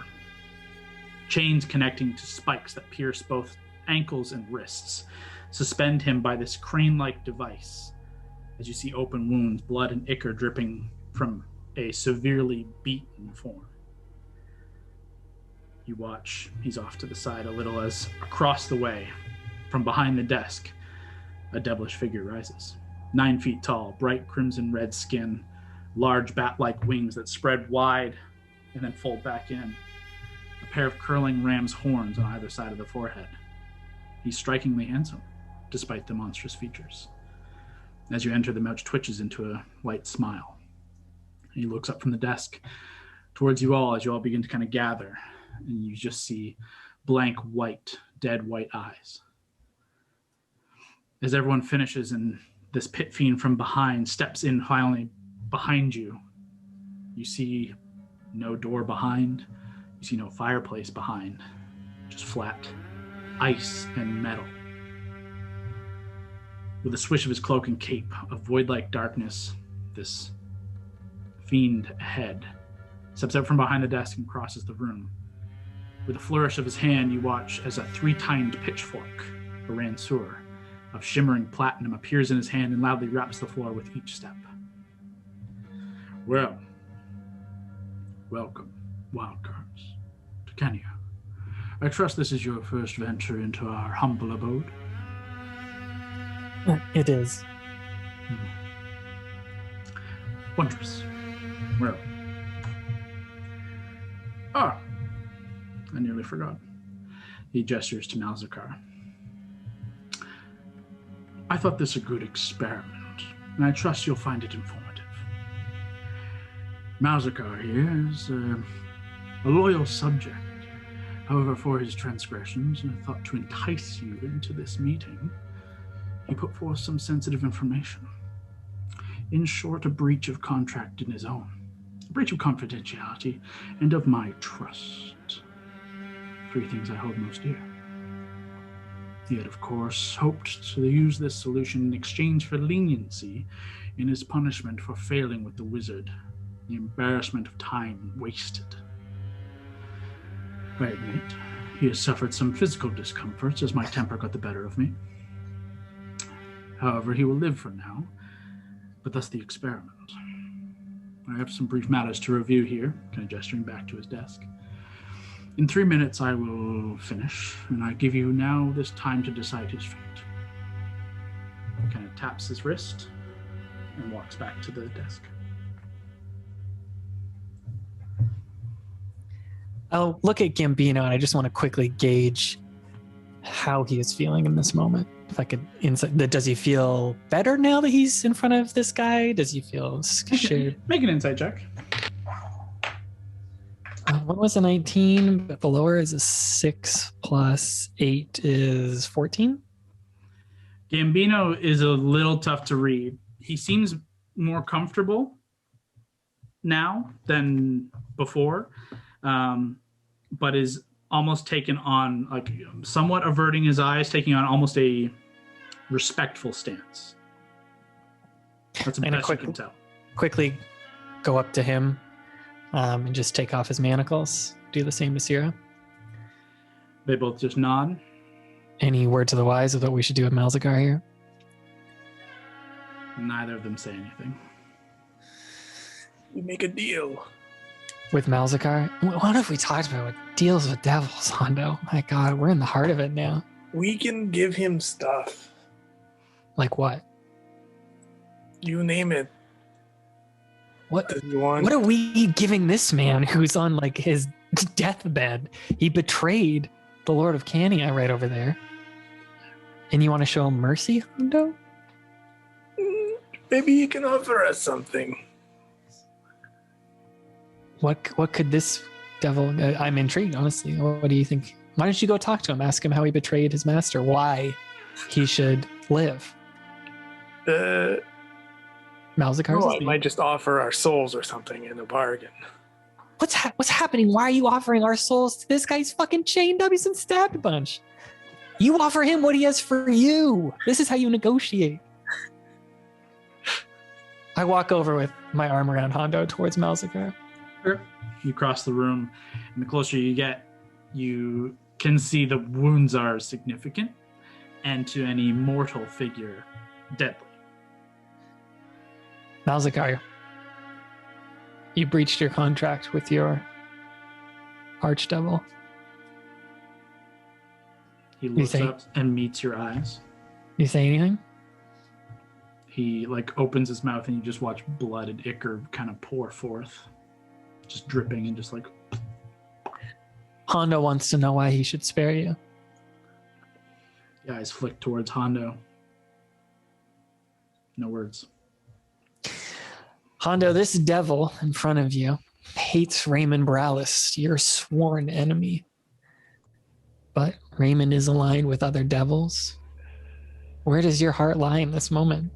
S1: Chains connecting to spikes that pierce both ankles and wrists suspend him by this crane-like device. As you see open wounds, blood and ichor dripping from a severely beaten form. You watch, he's off to the side a little, as across the way, from behind the desk, a devilish figure rises. 9 feet tall, bright crimson red skin, large bat-like wings that spread wide and then fold back in. A pair of curling ram's horns on either side of the forehead. He's strikingly handsome, despite the monstrous features. As you enter, the mouth twitches into a light smile. He looks up from the desk towards you all as you all begin to kind of gather, and you just see blank white, dead white eyes. As everyone finishes and this pit fiend from behind steps in finally behind you, you see no door behind, you see no fireplace behind, just flat ice and metal. With a swish of his cloak and cape, a void-like darkness, this fiend ahead steps out from behind the desk and crosses the room. With a flourish of his hand, you watch as a 3-tined pitchfork, a ranseur, of shimmering platinum appears in his hand and loudly raps the floor with each step. Well, welcome, Wildcards, to Kenya. I trust this is your first venture into our humble abode.
S2: It is.
S1: Wondrous. Well. I nearly forgot. He gestures to Malzakar. I thought this a good experiment, and I trust you'll find it informative. Malzakar here is a loyal subject. However, for his transgressions, I thought to entice you into this meeting, he put forth some sensitive information. In short, a breach of contract in his own. a breach of confidentiality, and of my trust. 3 things I hold most dear. He had, of course, hoped to use this solution in exchange for leniency in his punishment for failing with the wizard, the embarrassment of time wasted. I admit, he has suffered some physical discomforts as my temper got the better of me. However, he will live for now, but thus the experiment. I have some brief matters to review here, kind of gesturing back to his desk. In 3 minutes, I will finish, and I give you now this time to decide his fate. Kind of taps his wrist and walks back to the desk.
S2: I'll look at Gambino, and I just want to quickly gauge how he is feeling in this moment. If I could insight, does he feel better now that he's in front of this guy? Does he feel scared?
S1: Make an insight check.
S2: One was a 19, but the lower is a 6 plus 8 is 14.
S1: Gambino is a little tough to read. He seems more comfortable now than before, but is almost taken on, like, somewhat averting his eyes, taking on almost a respectful stance. That's the best you can tell.
S2: Quickly go up to him and just take off his manacles. Do the same to Sierra.
S1: They both just nod.
S2: Any word to the wise of what we should do with Malzahar here?
S1: Neither of them say anything.
S3: We make a deal.
S2: With Malzahar? What if we talked about deals with devils, Hondo? My God, we're in the heart of it now.
S3: We can give him stuff.
S2: Like what?
S3: You name it.
S2: What?
S3: You want?
S2: What are we giving this man who's on like his deathbed? He betrayed the Lord of Canny right over there. And you want to show him mercy, Hondo?
S3: Maybe you can offer us something.
S2: What could this devil... I'm intrigued, honestly. What do you think? Why don't you go talk to him? Ask him how he betrayed his master. Why he should live. Malzahar's
S3: I might just offer our souls or something in a bargain.
S2: What's happening? Why are you offering our souls to this guy? He's fucking chained up. He's been stabbed a bunch. You offer him what he has for you. This is how you negotiate. I walk over with my arm around Hondo towards Malzahar.
S1: You cross the room, and the closer you get, you can see the wounds are significant, and to any mortal figure, deadly.
S2: Malzahar, you breached your contract with your archdevil.
S1: He looks up and meets your eyes.
S2: You say anything?
S1: He opens his mouth, and you just watch blood and ichor kind of pour forth, just dripping and just like.
S2: Hondo wants to know why he should spare you.
S1: The eyes flick towards Hondo. No words.
S2: Hondo, this devil in front of you hates Raymond Boralis, your sworn enemy. But Raymond is aligned with other devils. Where does your heart lie in this moment?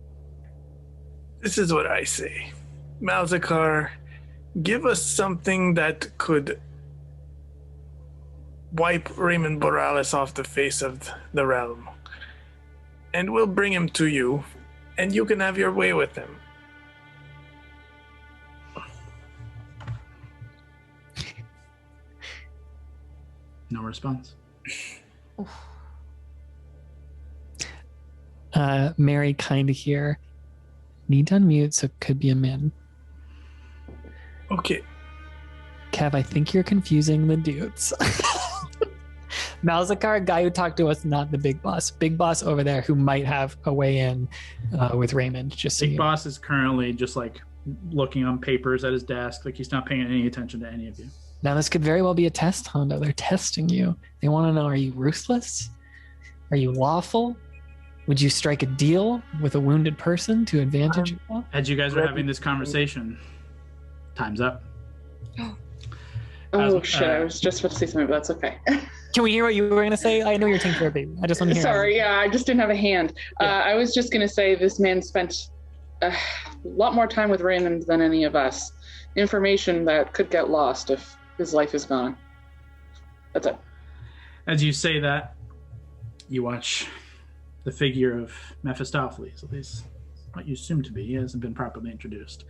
S3: This is what I say. Malzahar, give us something that could wipe Raymond Boralis off the face of the realm. And we'll bring him to you, and you can have your way with him.
S1: No response.
S2: Mary kind of here. Need to unmute, so it could be a man.
S3: Okay.
S2: Kev, I think you're confusing the dudes. Malzahar, guy who talked to us, not the big boss. Big boss over there who might have a way in with Raymond. Just
S1: big boss is currently just looking on papers at his desk, he's not paying any attention to any of you.
S2: Now this could very well be a test, Hondo. They're testing you. They want to know, are you ruthless? Are you lawful? Would you strike a deal with a wounded person to advantage yourself?
S1: As you guys are having this conversation, time's up.
S5: Oh, shit. I was just about to say something, but that's okay.
S2: Can we hear what you were going to say? I know you're Tinker, baby. I just want to hear.
S5: Sorry, yeah, I just didn't have a hand.
S2: Yeah.
S5: I was just going to say this man spent a lot more time with Raymond than any of us. information that could get lost if his life is gone. That's it.
S1: As you say that, you watch the figure of Mephistopheles, at least what you assume to be. He hasn't been properly introduced.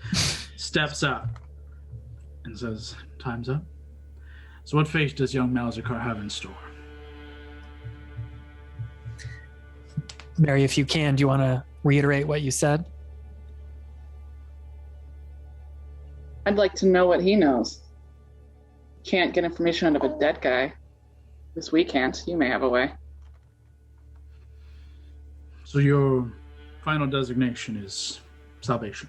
S1: Steps up and says, "Time's up. So what fate does young Malzakar have in store?"
S2: Mary, if you can, do you want to reiterate what you said?
S5: I'd like to know what he knows. Can't get information out of a dead guy. At least we can't. You may have a way.
S1: So your final designation is salvation.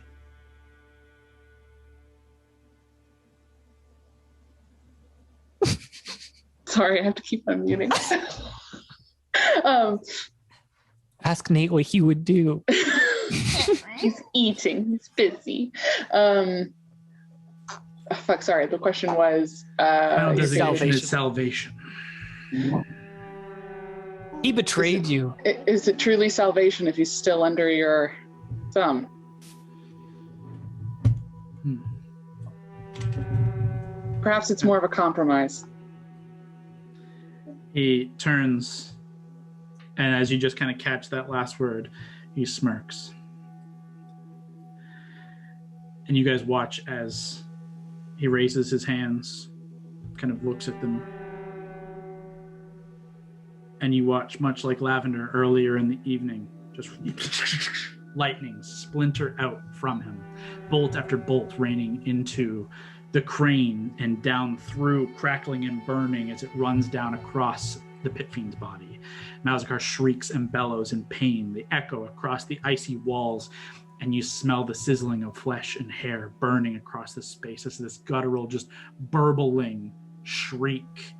S5: Sorry, I have to keep on muting.
S2: Ask Nate what he would do.
S5: He's eating. He's busy. Fuck, sorry. The question was...
S1: Final designation is
S2: salvation.
S1: salvation.
S2: He betrayed you.
S5: Is it truly salvation if he's still under your thumb? Perhaps it's more of a compromise.
S1: He turns, and as you just kind of catch that last word, he smirks. And you guys watch as he raises his hands, kind of looks at them. And you watch, much like Lavender earlier in the evening, just lightning splinter out from him, bolt after bolt raining into the crane and down through, crackling and burning as it runs down across the pit fiend's body. Malzakar shrieks and bellows in pain. They echo across the icy walls, and you smell the sizzling of flesh and hair burning across the space as this guttural, just burbling shriek.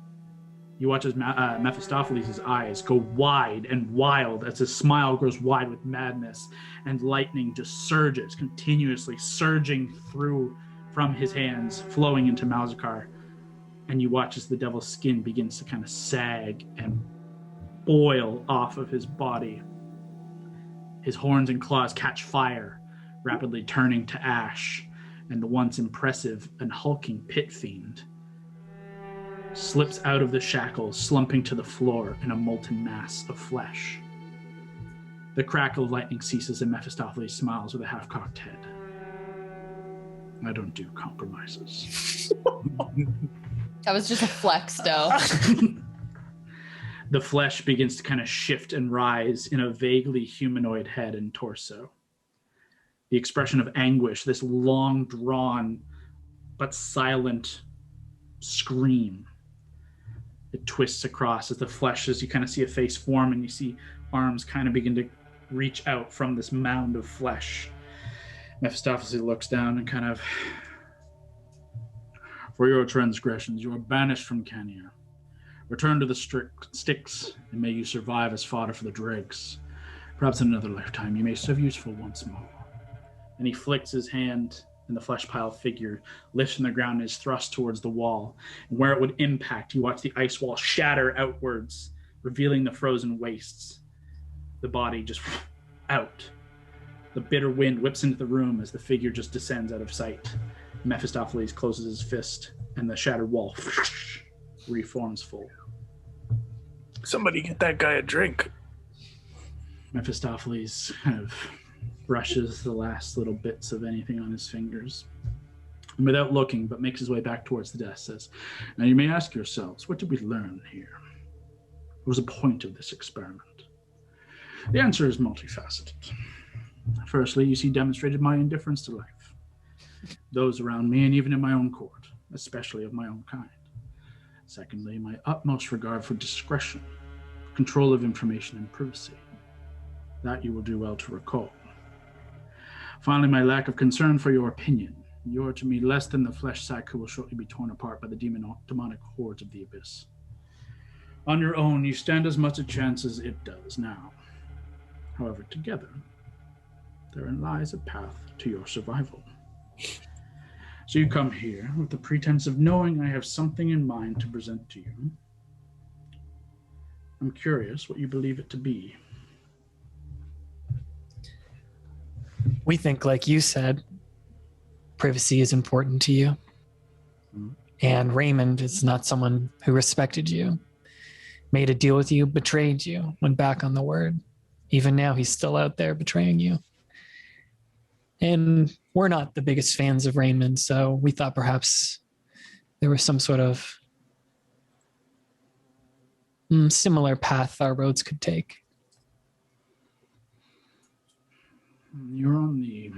S1: You watch as Mephistopheles' eyes go wide and wild as his smile grows wide with madness, and lightning just surges, continuously surging through from his hands, flowing into Malzakar. And you watch as the devil's skin begins to kind of sag and boil off of his body. His horns and claws catch fire, rapidly turning to ash, and the once impressive and hulking pit fiend slips out of the shackles, slumping to the floor in a molten mass of flesh. The crackle of lightning ceases, and Mephistopheles smiles with a half-cocked head. I don't do compromises.
S6: That was just a flex, though.
S1: The flesh begins to kind of shift and rise in a vaguely humanoid head and torso. The expression of anguish, this long-drawn but silent scream. It twists across as the flesh, as you kind of see a face form and you see arms kind of begin to reach out from this mound of flesh. Mephistopheles looks down and kind of, "For your transgressions, you are banished from Cania. Return to the Styx, and may you survive as fodder for the dregs. Perhaps in another lifetime, you may serve useful once more." And he flicks his hand, and the flesh pile figure lifts from the ground and is thrust towards the wall. And where it would impact, you watch the ice wall shatter outwards, revealing the frozen wastes. The body just out. The bitter wind whips into the room as the figure just descends out of sight. Mephistopheles closes his fist, and the shattered wall reforms full.
S3: Somebody get that guy a drink.
S1: Mephistopheles kind of brushes the last little bits of anything on his fingers. And without looking, but makes his way back towards the desk, says, "Now you may ask yourselves, what did we learn here? What was the point of this experiment? The answer is multifaceted. Firstly, you see demonstrated my indifference to life, those around me, and even in my own court, especially of my own kind. Secondly, my utmost regard for discretion, control of information, and privacy. That you will do well to recall. Finally, my lack of concern for your opinion. You are to me less than the flesh sack who will shortly be torn apart by the demonic hordes of the abyss. On your own, you stand as much a chance as it does now. However, together, therein lies a path to your survival. So you come here with the pretense of knowing I have something in mind to present to you. I'm curious what you believe it to be."
S2: We think, like you said, privacy is important to you. And Raymond is not someone who respected you, made a deal with you, betrayed you, went back on the word. Even now, he's still out there betraying you. And we're not the biggest fans of Raymond, so we thought perhaps there was some sort of similar path our roads could take.
S1: You're on the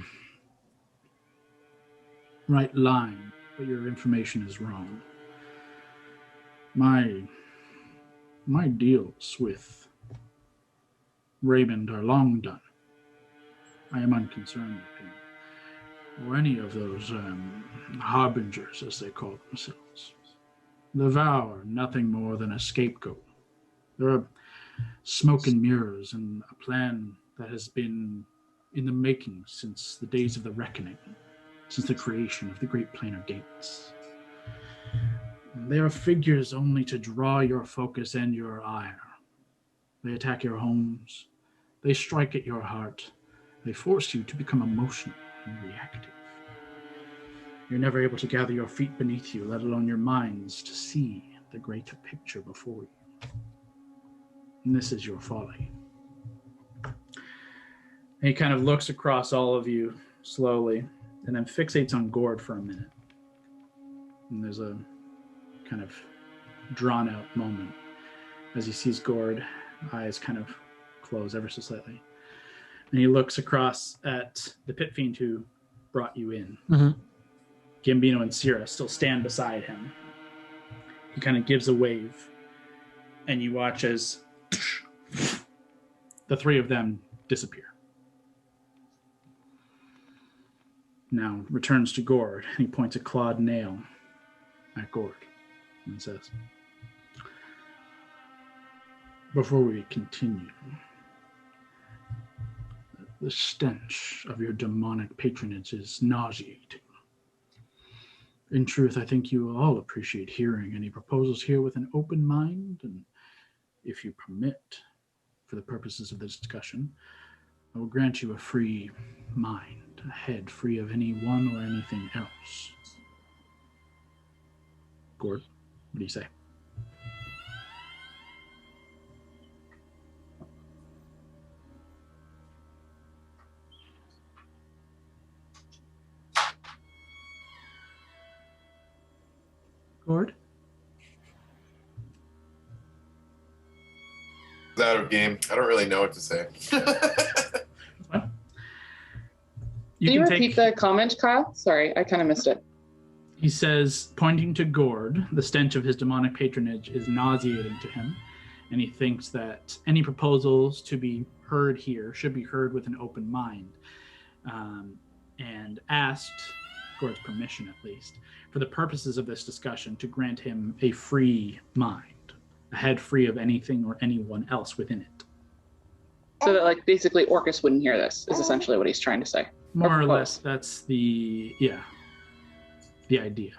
S1: right line, but your information is wrong. My deals with Raymond are long done. I am unconcerned with him, or any of those harbingers, as they call themselves. The Vow are nothing more than a scapegoat. There are smoke and mirrors and a plan that has been in the making since the days of the Reckoning, since the creation of the Great Planar Gates. They are figures only to draw your focus and your ire. They attack your homes. They strike at your heart. They force you to become emotional and reactive. You're never able to gather your feet beneath you, let alone your minds, to see the greater picture before you. And this is your folly. And he kind of looks across all of you slowly and then fixates on Gord for a minute. And there's a kind of drawn out moment as he sees Gord, eyes kind of close ever so slightly. And he looks across at the pit fiend who brought you in.
S2: Mm-hmm.
S1: Gambino and Sierra still stand beside him. He kind of gives a wave, and you watch as the three of them disappear. Now returns to Gord, and he points a clawed nail at Gord and says, "Before we continue, the stench of your demonic patronage is nauseating. In truth, I think you will all appreciate hearing any proposals here with an open mind, and if you permit, for the purposes of the discussion, I will grant you a free mind, a head free of anyone or anything else." Gord, what do you say? Gord?
S7: It's out of game. I don't really know what to say.
S1: Can
S5: you repeat the comment, Kyle? Sorry, I kind of missed it.
S1: He says, pointing to Gord, the stench of his demonic patronage is nauseating to him, and he thinks that any proposals to be heard here should be heard with an open mind, and asked, Gord's permission at least, for the purposes of this discussion to grant him a free mind, a head free of anything or anyone else within it.
S5: So that, like, basically Orcus wouldn't hear this, is essentially what he's trying to say.
S1: More or less, that's the idea.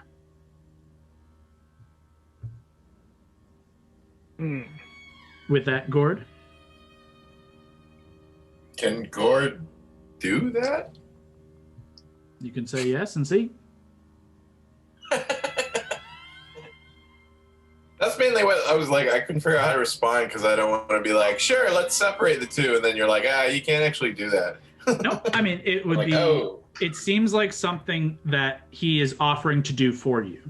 S1: With that, Gord?
S7: Can Gord do that?
S1: You can say yes and see.
S7: That's mainly what I was like. I couldn't figure out how to respond because I don't want to be like, sure, let's separate the two. And then you're like, you can't actually do that.
S1: No, I mean, it would
S7: like,
S1: be,
S7: oh.
S1: It seems like something that he is offering to do for you,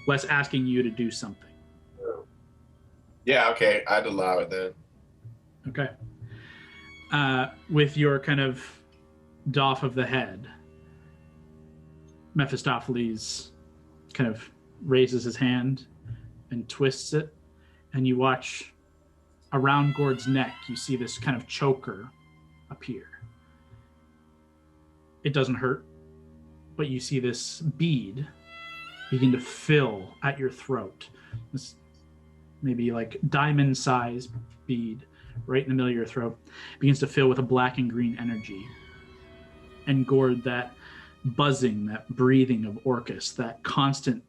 S1: less asking you to do something.
S7: Yeah, okay, I'd allow it then.
S1: Okay. With your kind of doff of the head, Mephistopheles kind of raises his hand and twists it, and you watch around Gord's neck, you see this kind of choker appear. It doesn't hurt, but you see this bead begin to fill at your throat. This maybe like diamond-sized bead right in the middle of your throat begins to fill with a black and green energy. And Gord, that buzzing, that breathing of Orcus, that constant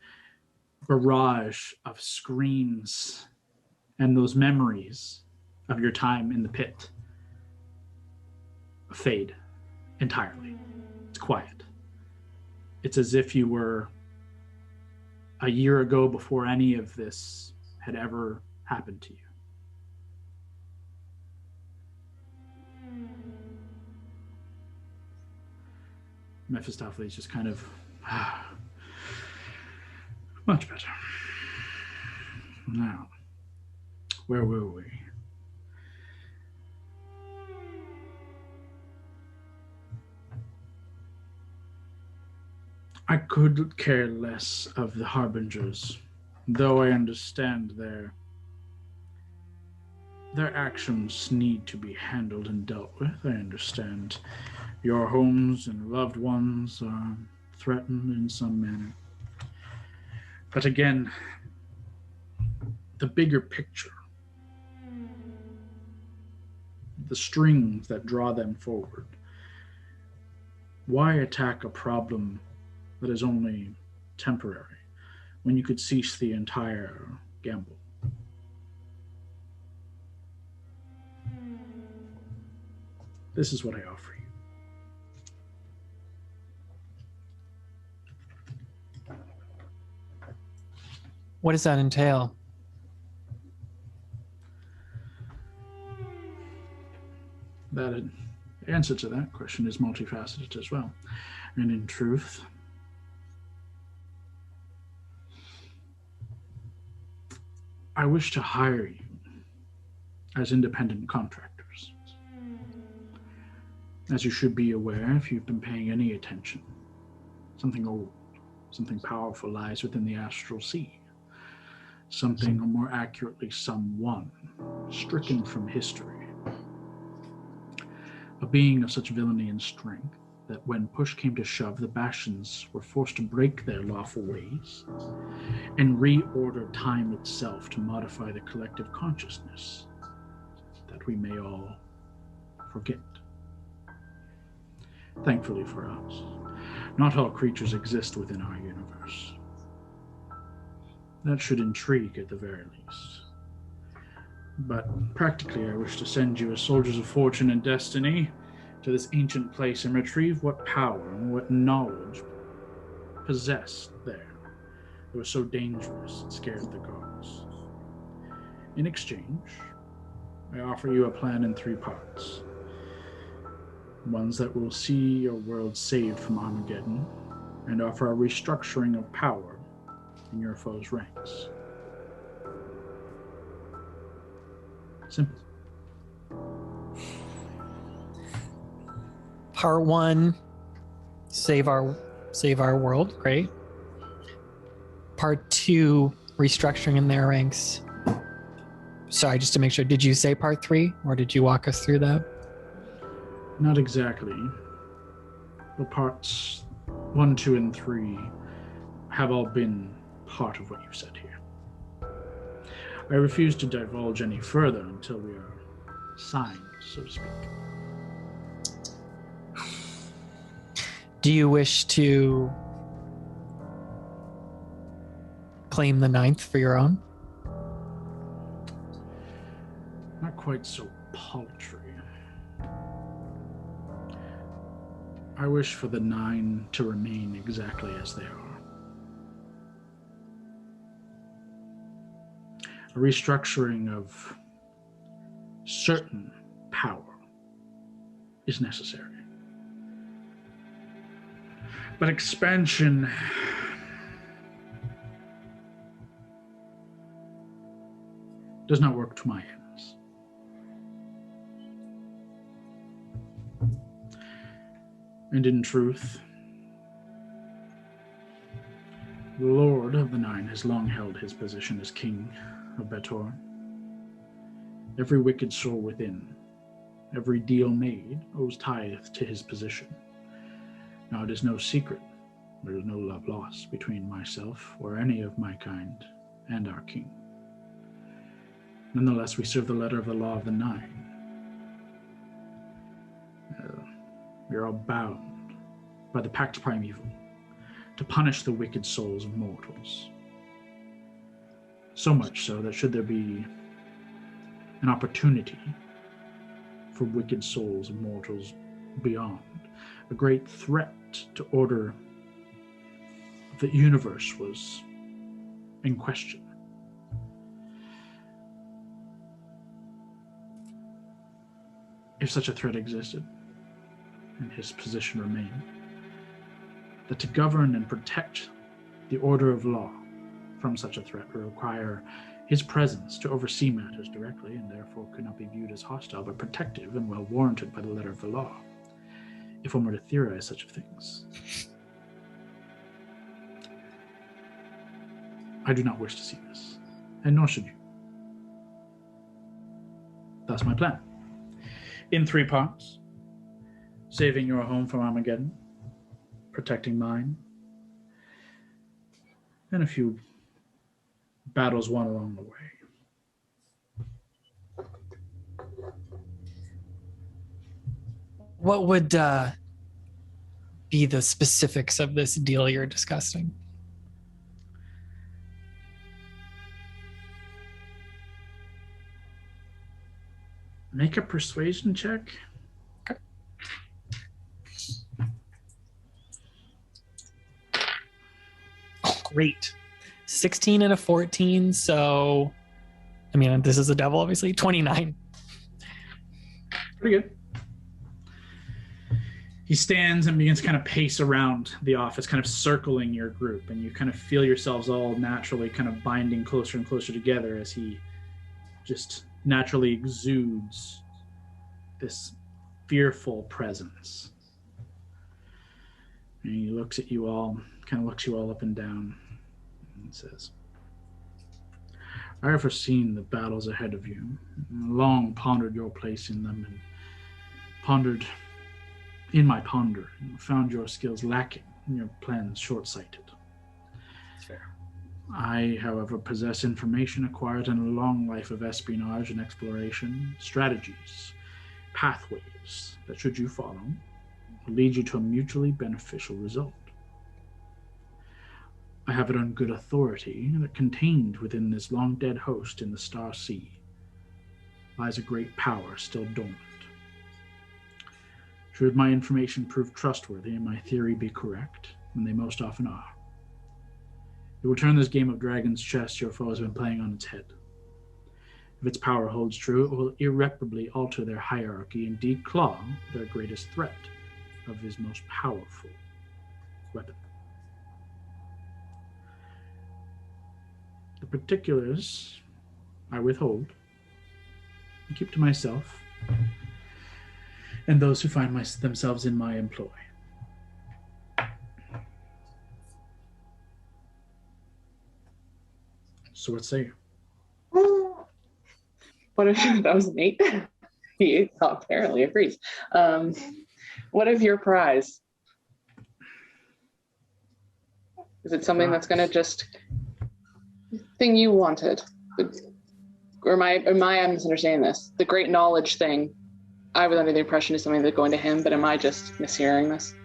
S1: barrage of screams and those memories of your time in the pit fade entirely. It's quiet. It's as if you were a year ago before any of this had ever happened to you. Mephistopheles just kind of, much better. Now, where were we? I could care less of the Harbingers, though I understand their actions need to be handled and dealt with. I understand your homes and loved ones are threatened in some manner. But again, the bigger picture, the strings that draw them forward, why attack a problem that is only temporary when you could cease the entire gamble? This is what I offer you.
S2: What does that entail?
S1: The answer to that question is multifaceted as well. And in truth, I wish to hire you as independent contractors. As you should be aware, if you've been paying any attention, something old, something powerful lies within the astral sea. Something, or more accurately, someone, stricken from history. A being of such villainy and strength that when push came to shove, the Bastions were forced to break their lawful ways and reorder time itself to modify the collective consciousness that we may all forget. Thankfully for us, not all creatures exist within our universe. That should intrigue at the very least. But practically, I wish to send you as soldiers of fortune and destiny to this ancient place and retrieve what power and what knowledge possessed there that was so dangerous it scared the gods. In exchange, I offer you a plan in 3 parts. Ones that will see your world saved from Armageddon and offer a restructuring of power in your foe's ranks. Simple.
S2: Part 1, save our world. Great. Part 2, restructuring in their ranks. Sorry, just to make sure, did you say part 3, or did you walk us through that?
S1: Not exactly. The parts 1, 2, and 3 have all been part of what you said here. I refuse to divulge any further until we are signed, so to speak.
S2: Do you wish to claim the 9th for your own?
S1: Not quite so paltry. I wish for the 9 to remain exactly as they are. A restructuring of certain power is necessary. But expansion does not work to my ends. And in truth, the Lord of the 9 has long held his position as King of Betor. Every wicked soul within, every deal made, owes tithe to his position. Now it is no secret, there is no love lost between myself or any of my kind and our king. Nonetheless, we serve the letter of the law of the 9. We are all bound by the pact primeval to punish the wicked souls of mortals. So much so that should there be an opportunity for wicked souls of mortals beyond, a great threat to order the universe was in question. If such a threat existed, and his position remained, that to govern and protect the order of law from such a threat would require his presence to oversee matters directly, and therefore could not be viewed as hostile, but protective and well warranted by the letter of the law, if one were to theorize such things. I do not wish to see this, and nor should you. That's my plan. In 3 parts: saving your home from Armageddon, protecting mine, and a few battles won along the way.
S2: What would be the specifics of this deal you're discussing?
S1: Make a persuasion check.
S2: Okay. Oh, great. 16 and a 14, so I mean, this is a devil, obviously. 29.
S1: Pretty good. He stands and begins to kind of pace around the office, kind of circling your group, and you kind of feel yourselves all naturally kind of binding closer and closer together as he just naturally exudes this fearful presence. And he looks at you all, kind of looks you all up and down, and says, I have foreseen the battles ahead of you, and long pondered your place in them, and pondered in my ponder, and found your skills lacking and your plans short-sighted.
S2: Fair.
S1: I, however, possess information acquired in a long life of espionage and exploration, strategies, pathways that, should you follow, will lead you to a mutually beneficial result. I have it on good authority that contained within this long-dead host in the Star Sea lies a great power still dormant. Should my information prove trustworthy and my theory be correct, and they most often are, it will turn this game of Dragon's Chess your foe has been playing on its head. If its power holds true, it will irreparably alter their hierarchy and declaw their greatest threat of his most powerful weapon. The particulars I withhold and keep to myself and those who find themselves in my employ. So what say you?
S5: What if that was an 8? He apparently agrees. What if your prize? Is it something that's going to just thing you wanted? Or am I misunderstanding this? The great knowledge thing, I was under the impression is something that's going to him, but am I just mishearing this?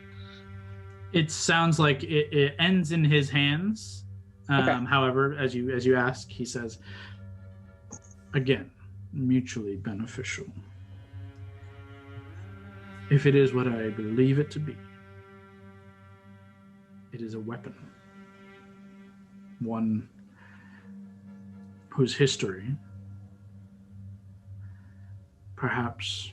S1: It sounds like it ends in his hands. Okay. However, as you ask, he says, again, mutually beneficial. If it is what I believe it to be, it is a weapon. One whose history, perhaps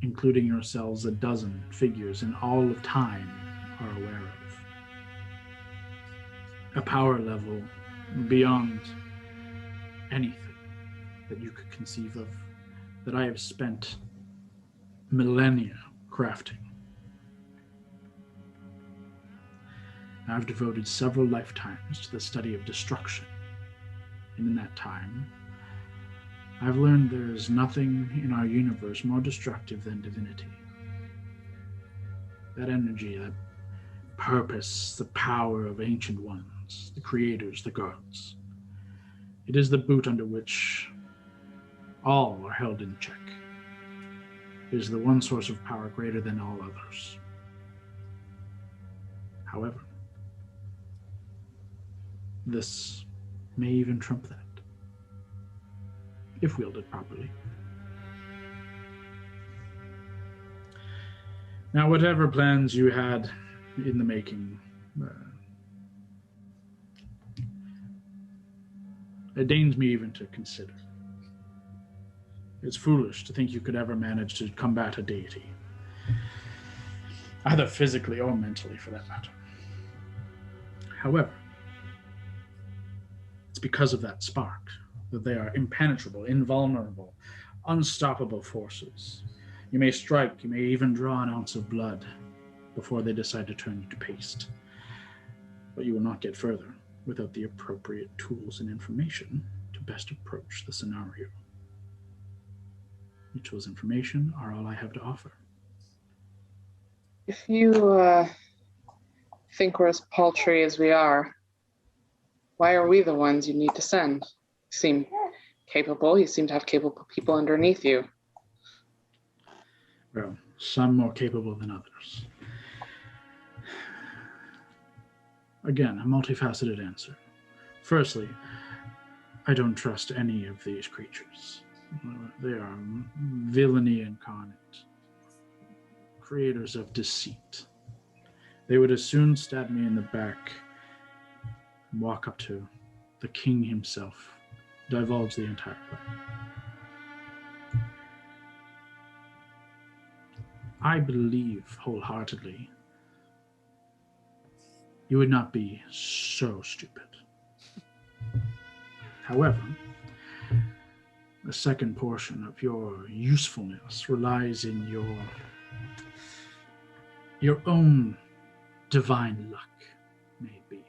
S1: including yourselves, a dozen figures in all of time are aware of. A power level beyond anything that you could conceive of, that I have spent millennia crafting. I've devoted several lifetimes to the study of destruction, and in that time, I've learned there is nothing in our universe more destructive than divinity. That energy, that purpose, the power of ancient ones, the creators, the gods. It is the boot under which all are held in check. It is the one source of power greater than all others. However, this may even trump that, if wielded properly. Now, whatever plans you had in the making, It deigns me even to consider. It's foolish to think you could ever manage to combat a deity, either physically or mentally for that matter. However, it's because of that spark that they are impenetrable, invulnerable, unstoppable forces. You may strike, you may even draw an ounce of blood before they decide to turn you to paste. But you will not get further without the appropriate tools and information to best approach the scenario. The tools and information are all I have to offer.
S5: If you think we're as paltry as we are, why are we the ones you need to send? You seem capable. You seem to have capable people underneath you.
S1: Well, some more capable than others. Again, a multifaceted answer. Firstly, I don't trust any of these creatures. They are villainy incarnate, creators of deceit. They would as soon stab me in the back and walk up to the king himself, divulge the entire plan. I believe wholeheartedly you would not be so stupid. However, the second portion of your usefulness relies in your own divine luck, maybe.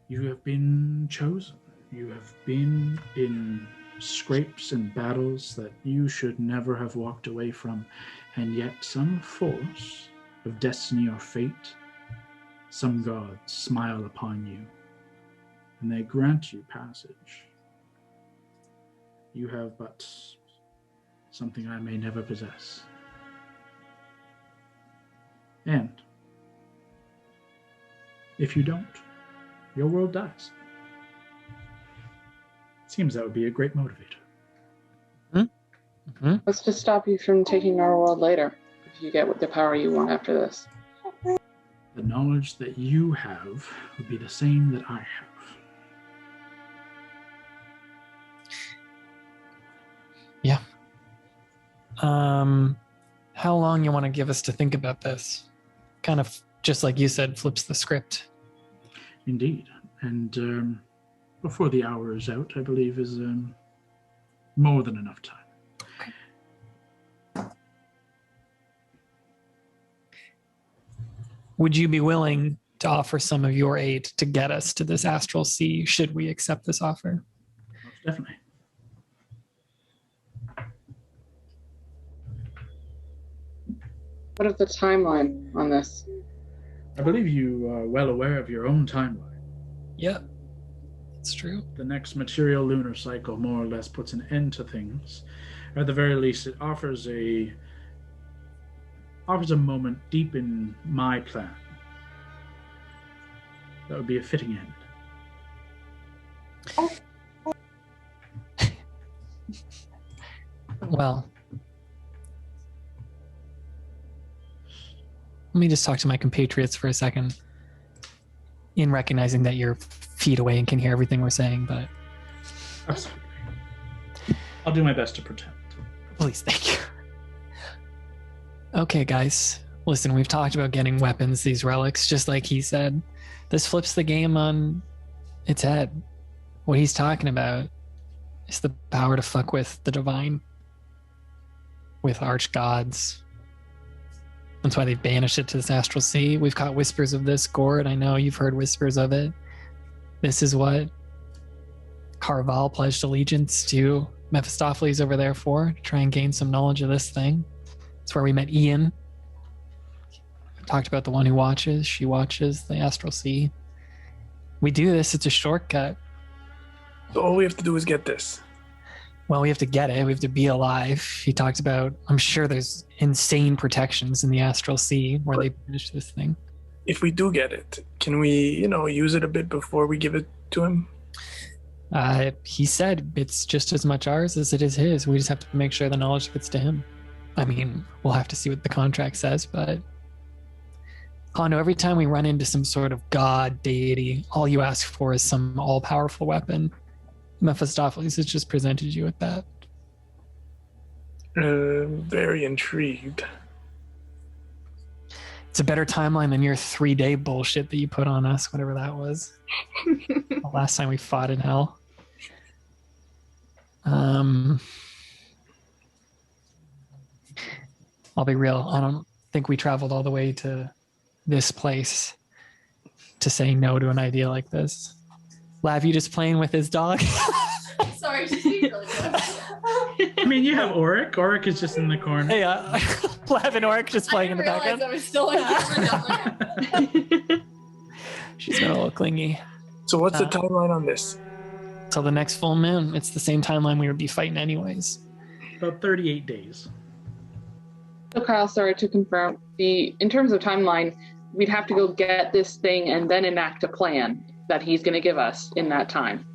S1: You have been chosen. You have been in scrapes and battles that you should never have walked away from, and yet some force of destiny or fate, some gods smile upon you, and they grant you passage. You have but something I may never possess. And if you don't, your world dies. Seems that would be a great motivator.
S2: Mm-hmm.
S5: What's to stop you from taking our world later, if you get the power you want after this?
S1: The knowledge that you have would be the same that I have.
S2: Yeah. How long you want to give us to think about this? Kind of, just like you said, flips the script.
S1: Indeed. And before the hour is out, I believe is more than enough time.
S2: Okay. Would you be willing to offer some of your aid to get us to this astral sea, should we accept this offer?
S1: Most definitely.
S5: What is the timeline on this?
S1: I believe you are well aware of your own timeline.
S2: Yep, that's true.
S1: The next material lunar cycle more or less puts an end to things. Or at the very least, it offers a moment deep in my plan that would be a fitting end.
S2: Well, let me just talk to my compatriots for a second, in recognizing that you're feet away and can hear everything we're saying, but...
S1: Absolutely. I'll do my best to pretend.
S2: Please, thank you. Okay, guys. Listen, we've talked about getting weapons, these relics, just like he said. This flips the game on its head. What he's talking about is the power to fuck with the divine, with arch-gods. That's why they've banished it to this astral sea. We've caught whispers of this, Gord. I know you've heard whispers of it. This is what Carval pledged allegiance to Mephistopheles over there for, to try and gain some knowledge of this thing. It's where we met Ian. We talked about the one who watches. She watches the astral sea. We do this. It's a shortcut.
S3: So all we have to do is get this.
S2: Well, we have to get it. We have to be alive. He talks about, I'm sure there's insane protections in the astral sea where they finish this thing.
S3: If we do get it, can we, use it a bit before we give it to him?
S2: He said it's just as much ours as it is his. We just have to make sure the knowledge gets to him. I mean, we'll have to see what the contract says, but Hondo, every time we run into some sort of god, deity, all you ask for is some all-powerful weapon. Mephistopheles has just presented you with that.
S3: Very intrigued.
S2: It's a better timeline than your 3-day bullshit that you put on us, whatever that was. The last time we fought in hell. I'll be real. I don't think we traveled all the way to this place to say no to an idea like this. Lav, you just playing with his dog?
S8: Sorry, she's being really good.
S1: I mean, you have Auric. Auric is just in the corner.
S2: Hey, Lav and Oric just playing in the background.
S8: I was still on camera.
S2: She's got a little clingy.
S3: So what's the timeline on this?
S2: Till the next full moon. It's the same timeline we would be fighting anyways.
S1: About 38 days.
S5: So Kyle, sorry to confirm, in terms of timeline, we'd have to go get this thing and then enact a plan that he's going to give us in that time.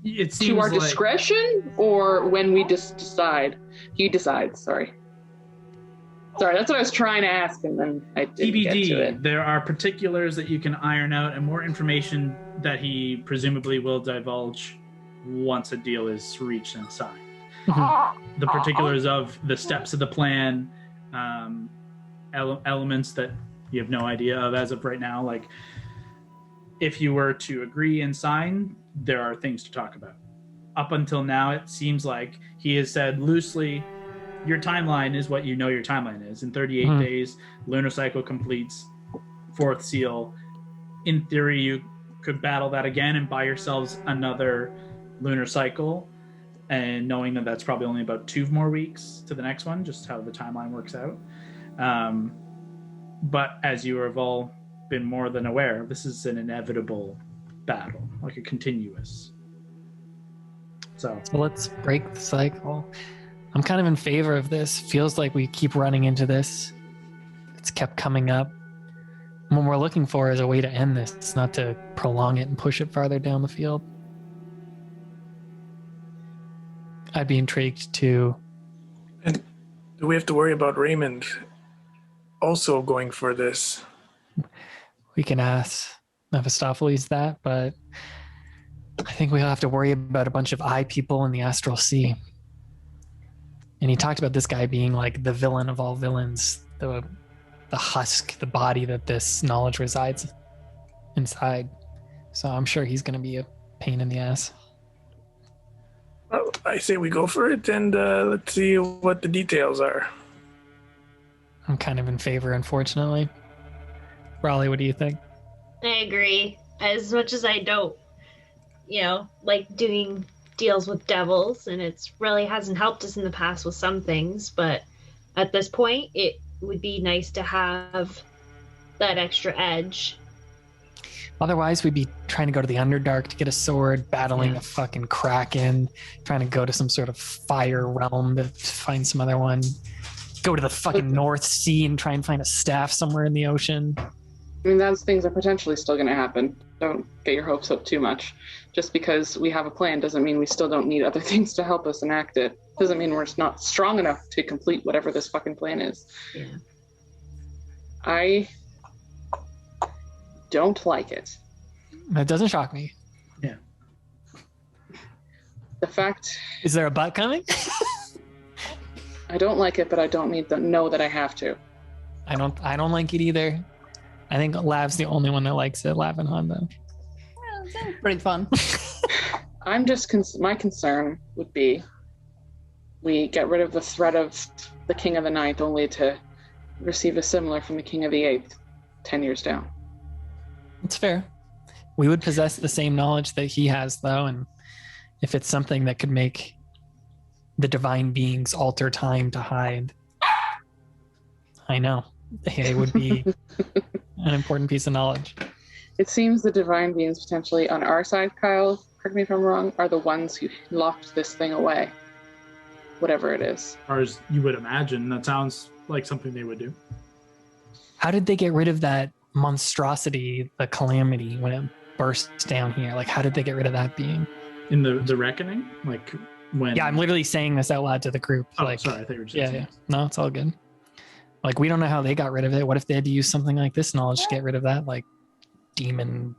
S1: It seems
S5: To our
S1: like
S5: discretion, or when we just decide? He decides, sorry. Sorry, that's what I was trying to ask, and then I didn't get to
S1: TBD.
S5: it.
S1: There are particulars that you can iron out, and more information that he presumably will divulge once a deal is reached and signed. The particulars of the steps of the plan, elements that you have no idea of as of right now. Like, if you were to agree and sign, there are things to talk about. Up until now, it seems like he has said loosely, your timeline is what you know your timeline is. In 38 days, lunar cycle completes, 4th seal. In theory, you could battle that again and buy yourselves another lunar cycle, and knowing that that's probably only about 2 more weeks to the next one, just how the timeline works out. But as you have all been more than aware, this is an inevitable battle, like a continuous. So
S2: let's break the cycle. I'm kind of in favor of this. Feels like we keep running into this. It's kept coming up. What we're looking for is a way to end this. It's not to prolong it and push it farther down the field. I'd be intrigued to.
S3: And do we have to worry about Raymond also going for this?
S2: We can ask Mephistopheles that, but I think we'll have to worry about a bunch of eye people in the astral sea. And he talked about this guy being like the villain of all villains, the husk, the body that this knowledge resides inside. So I'm sure he's going to be a pain in the ass.
S3: Well, I say we go for it, and let's see what the details are.
S2: I'm kind of in favor, unfortunately. Raleigh, what do you think?
S4: I agree. As much as I don't, like doing deals with devils, and it's really hasn't helped us in the past with some things, but at this point, it would be nice to have that extra edge.
S2: Otherwise, we'd be trying to go to the Underdark to get a sword, battling a fucking kraken, trying to go to some sort of fire realm to find some other one. Go to the fucking North Sea and try and find a staff somewhere in the ocean.
S5: I mean, those things are potentially still going to happen. Don't get your hopes up too much. Just because we have a plan doesn't mean we still don't need other things to help us enact it. Doesn't mean we're not strong enough to complete whatever this fucking plan is.
S4: Yeah.
S5: I don't like it.
S2: That doesn't shock me.
S1: yeah.
S5: The fact...
S2: Is there a butt coming?
S5: I don't like it, but I don't need to know that I have to.
S2: I don't like it either. I think Lav's the only one that likes it, Lav and Honda.
S6: Pretty fun.
S5: I'm just... my concern would be we get rid of the threat of the King of the Ninth only to receive a similar from the King of the Eighth 10 years down.
S2: It's fair. We would possess the same knowledge that he has, though, and if it's something that could make the divine beings alter time to hide, I know. It would be an important piece of knowledge.
S5: It seems the divine beings potentially on our side, Kyle, correct me if I'm wrong, are the ones who locked this thing away. Whatever it is.
S1: Or as you would imagine, that sounds like something they would do.
S2: How did they get rid of that monstrosity, the calamity, when it burst down here? Like, how did they get rid of that being?
S1: In the reckoning? Like when...
S2: Yeah, I'm literally saying this out loud to the group.
S1: Oh,
S2: like,
S1: sorry, I thought you were just
S2: yeah. No, it's all good. Like, we don't know how they got rid of it. What if they had to use something like this knowledge to get rid of that? Like, demon,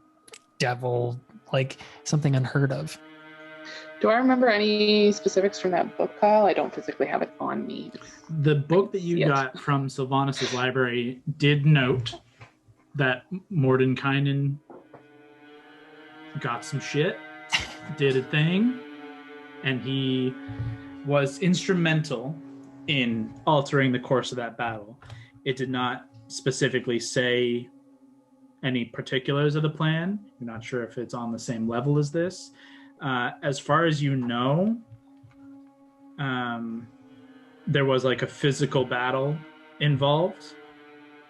S2: devil, like something unheard of.
S5: Do I remember any specifics from that book, Kyle? I don't physically have it on me.
S1: The book that you
S5: Yes.
S1: got from Sylvanus' library did note that Mordenkainen got some shit, did a thing, and he was instrumental in altering the course of that battle. It did not specifically say any particulars of the plan. You're not sure if it's on the same level as this. As far as you know, there was like a physical battle involved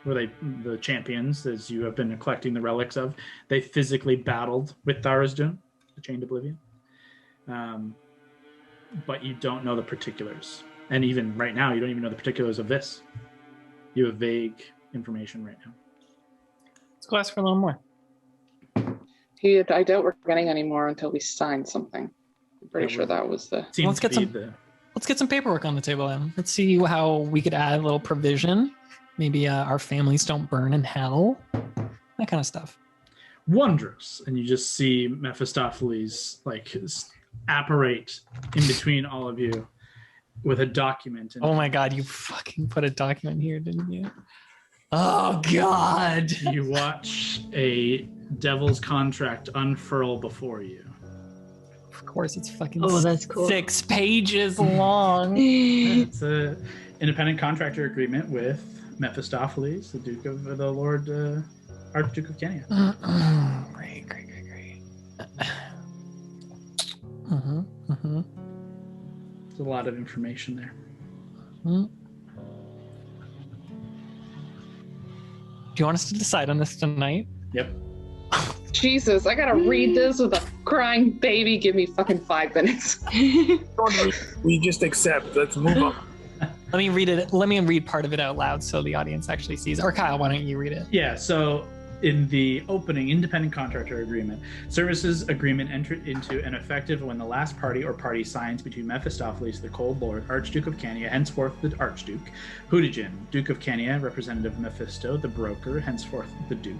S1: where the champions, as you have been collecting the relics of, they physically battled with Tharizdun, the Chained Oblivion. But you don't know the particulars. And even right now, you don't even know the particulars of this. You have vague information right now.
S2: Let's go ask for a little more.
S5: I doubt we're getting any more until we sign something. I'm pretty sure that was the...
S1: Seems
S2: Let's
S1: to
S2: get
S1: be
S2: Let's get some paperwork on the table then. Let's see how we could add a little provision. Maybe our families don't burn in hell. That kind of stuff.
S1: Wondrous. And you just see Mephistopheles apparate in between all of you with a document.
S2: Oh my god, you fucking put a document here, didn't you? Oh god.
S1: You watch a devil's contract unfurl before you.
S2: Of course, it's fucking
S4: that's cool.
S2: 6 pages long.
S1: It's a independent contractor agreement with Mephistopheles, the Duke of the Lord Archduke of Kenya.
S2: Great.
S1: There's a lot of information there.
S2: Do you want us to decide on this tonight?
S1: Yep.
S5: Jesus, I gotta read this with a crying baby. Give me fucking 5 minutes.
S3: We just accept. Let's move on.
S2: Let me read it. Let me read part of it out loud so the audience actually sees. Or Kyle, why don't you read it?
S1: Yeah, so in the opening independent contractor agreement, services agreement entered into and effective when the last party or party signs between Mephistopheles, the Cold Lord, Archduke of Kenya, henceforth the Archduke, Hudijin, Duke of Kenya, representative Mephisto, the broker, henceforth the Duke,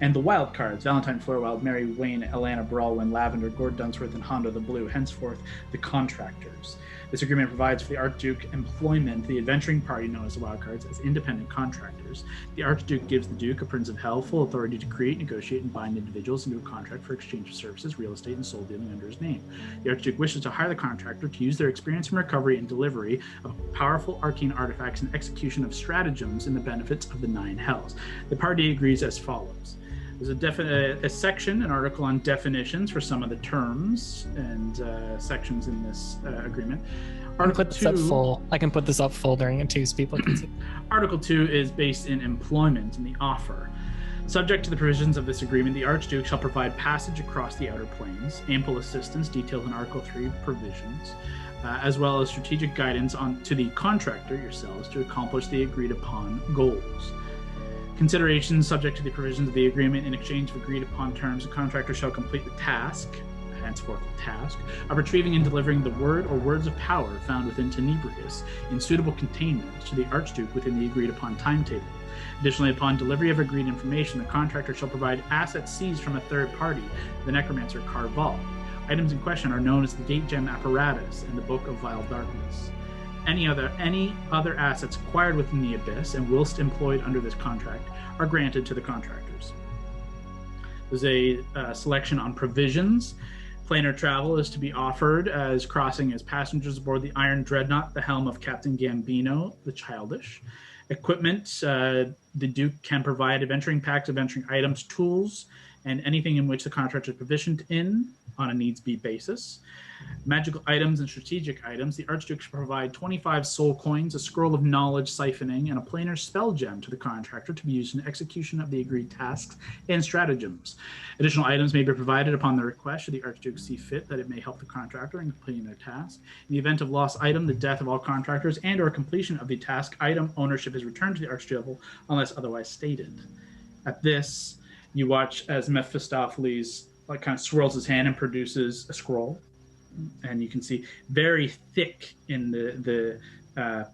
S1: and the Wildcards, Valentine Floorwild, Mary Wayne, Alana Brawlwyn, Lavender, Gord Dunsworth, and Hondo the Blue, henceforth the contractors. This agreement provides for the Archduke employment the adventuring party known as the Wildcards as independent contractors. The Archduke gives the Duke, a Prince of Hell, full authority to create, negotiate, and bind individuals into a contract for exchange of services, real estate, and soul dealing under his name. The Archduke wishes to hire the contractor to use their experience in recovery and delivery of powerful arcane artifacts and execution of stratagems in the benefits of the 9 hells. The party agrees as follows. There's a section, an article on definitions for some of the terms and sections in this agreement.
S2: I can put this up full during it too so people can see.
S1: Article 2 is based in employment and the offer. Subject to the provisions of this agreement, the Archduke shall provide passage across the outer planes, ample assistance detailed in Article 3 provisions, as well as strategic guidance to the contractor, yourselves, to accomplish the agreed upon goals. Considerations subject to the provisions of the agreement. In exchange for agreed upon terms, the contractor shall complete the task, henceforth the task, of retrieving and delivering the word or words of power found within Tenebrius in suitable containment to the Archduke within the agreed upon timetable. Additionally, upon delivery of agreed information, the contractor shall provide assets seized from a third party, the necromancer Carval. Items in question are known as the Gate Gem Apparatus and the Book of Vile Darkness. Any other assets acquired within the Abyss and whilst employed under this contract are granted to the contractors. There's a selection on provisions. Planar travel is to be offered as crossing as passengers aboard the Iron Dreadnought, the helm of Captain Gambino, the Childish. Equipment, the Duke can provide adventuring packs, adventuring items, tools, and anything in which the contractor is proficient in on a needs-be basis. Magical items and strategic items. The Archduke shall provide 25 soul coins, a scroll of knowledge siphoning, and a planar spell gem to the contractor to be used in execution of the agreed tasks and stratagems. Additional items may be provided upon the request should the Archduke see fit that it may help the contractor in completing their task. In the event of lost item, the death of all contractors, and or completion of the task, item ownership is returned to the Archduke unless otherwise stated. At this, you watch as Mephistopheles kind of swirls his hand and produces a scroll. And you can see very thick in the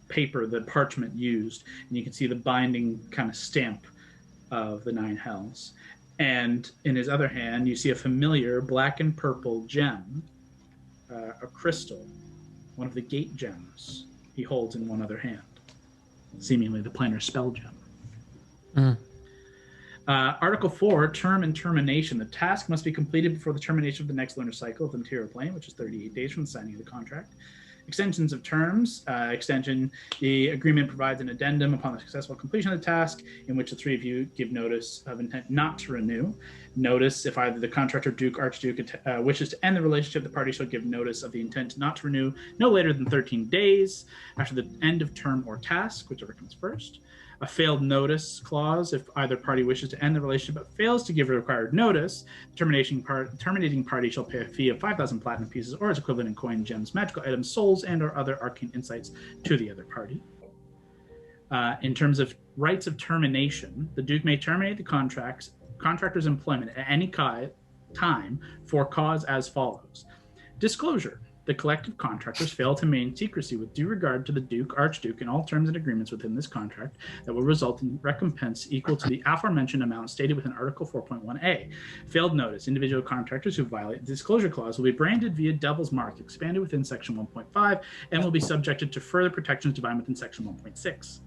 S1: paper, the parchment used, and you can see the binding kind of stamp of the 9 hells. And in his other hand, you see a familiar black and purple gem, a crystal, one of the gate gems he holds in one other hand, seemingly the planar spell gem. Article 4, Term and Termination. The task must be completed before the termination of the next lunar cycle of the material plane, which is 38 days from the signing of the contract. Extensions of terms. Extension, the agreement provides an addendum upon the successful completion of the task in which the 3 of you give notice of intent not to renew. Notice, if either the contractor, Duke, Archduke wishes to end the relationship, the party shall give notice of the intent not to renew no later than 13 days after the end of term or task, whichever comes first. A failed notice clause. If either party wishes to end the relationship but fails to give a required notice, the terminating party shall pay a fee of 5,000 platinum pieces or its equivalent in coin, gems, magical items, souls, and or other arcane insights to the other party. In terms of rights of termination, the Duke may terminate the contractor's employment at any time for cause as follows. Disclosure. The collective contractors fail to maintain secrecy with due regard to the Duke, Archduke, and all terms and agreements within this contract that will result in recompense equal to the aforementioned amount stated within Article 4.1a. Failed notice. Individual contractors who violate the disclosure clause will be branded via Devil's Mark, expanded within Section 1.5, and will be subjected to further protections defined within Section 1.6.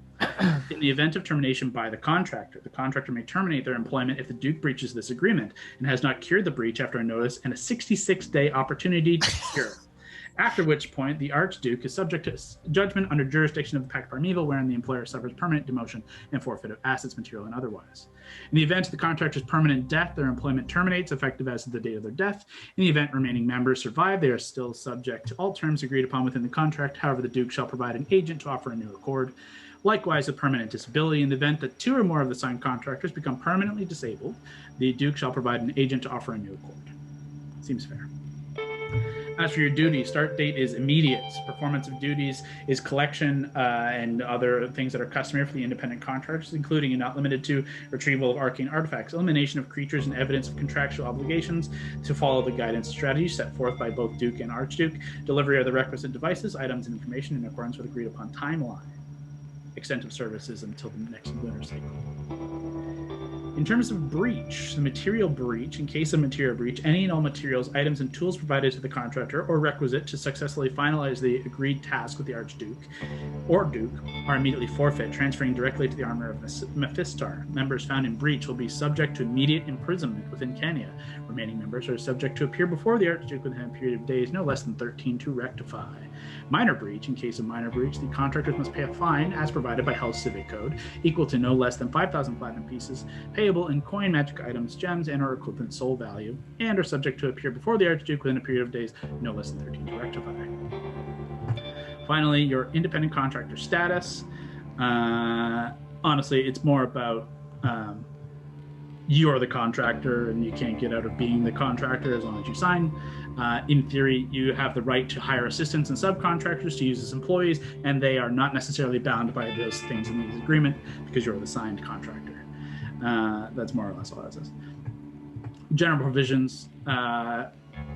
S1: In the event of termination by the contractor may terminate their employment if the Duke breaches this agreement and has not cured the breach after a notice and a 66-day opportunity to cure. After which point, the Archduke is subject to judgment under jurisdiction of the Pact Primeval, wherein the employer suffers permanent demotion and forfeit of assets, material, and otherwise. In the event of the contractor's permanent death, their employment terminates, effective as of the date of their death. In the event remaining members survive, they are still subject to all terms agreed upon within the contract. However, the Duke shall provide an agent to offer a new accord. Likewise, with permanent disability, in the event that 2 or more of the signed contractors become permanently disabled, the Duke shall provide an agent to offer a new accord. Seems fair. As for your duties, start date is immediate. Performance of duties is collection and other things that are customary for the independent contractors, including and not limited to retrieval of arcane artifacts, elimination of creatures, and evidence of contractual obligations to follow the guidance and strategy set forth by both Duke and Archduke, delivery of the requisite devices, items, and information in accordance with agreed upon timeline. Extent of services until the next lunar cycle. In terms of breach, the material breach, in case of material breach, any and all materials, items, and tools provided to the contractor or requisite to successfully finalize the agreed task with the Archduke or Duke are immediately forfeit, transferring directly to the armor of Mephistar. Members found in breach will be subject to immediate imprisonment within Cania. Remaining members are subject to appear before the Archduke within a period of days no less than 13 to rectify. Minor breach, in case of minor breach, the contractors must pay a fine as provided by Hell's Civic Code, equal to no less than 5,000 platinum pieces, payable in coin, magic items, gems, and or equivalent soul value, and are subject to appear before the Archduke within a period of days no less than 13 to rectify. Finally, your independent contractor status. Honestly, it's more about you're the contractor and you can't get out of being the contractor as long as you sign. In theory, you have the right to hire assistants and subcontractors to use as employees, and they are not necessarily bound by those things in the agreement because you're the signed contractor. That's more or less all that says. General provisions.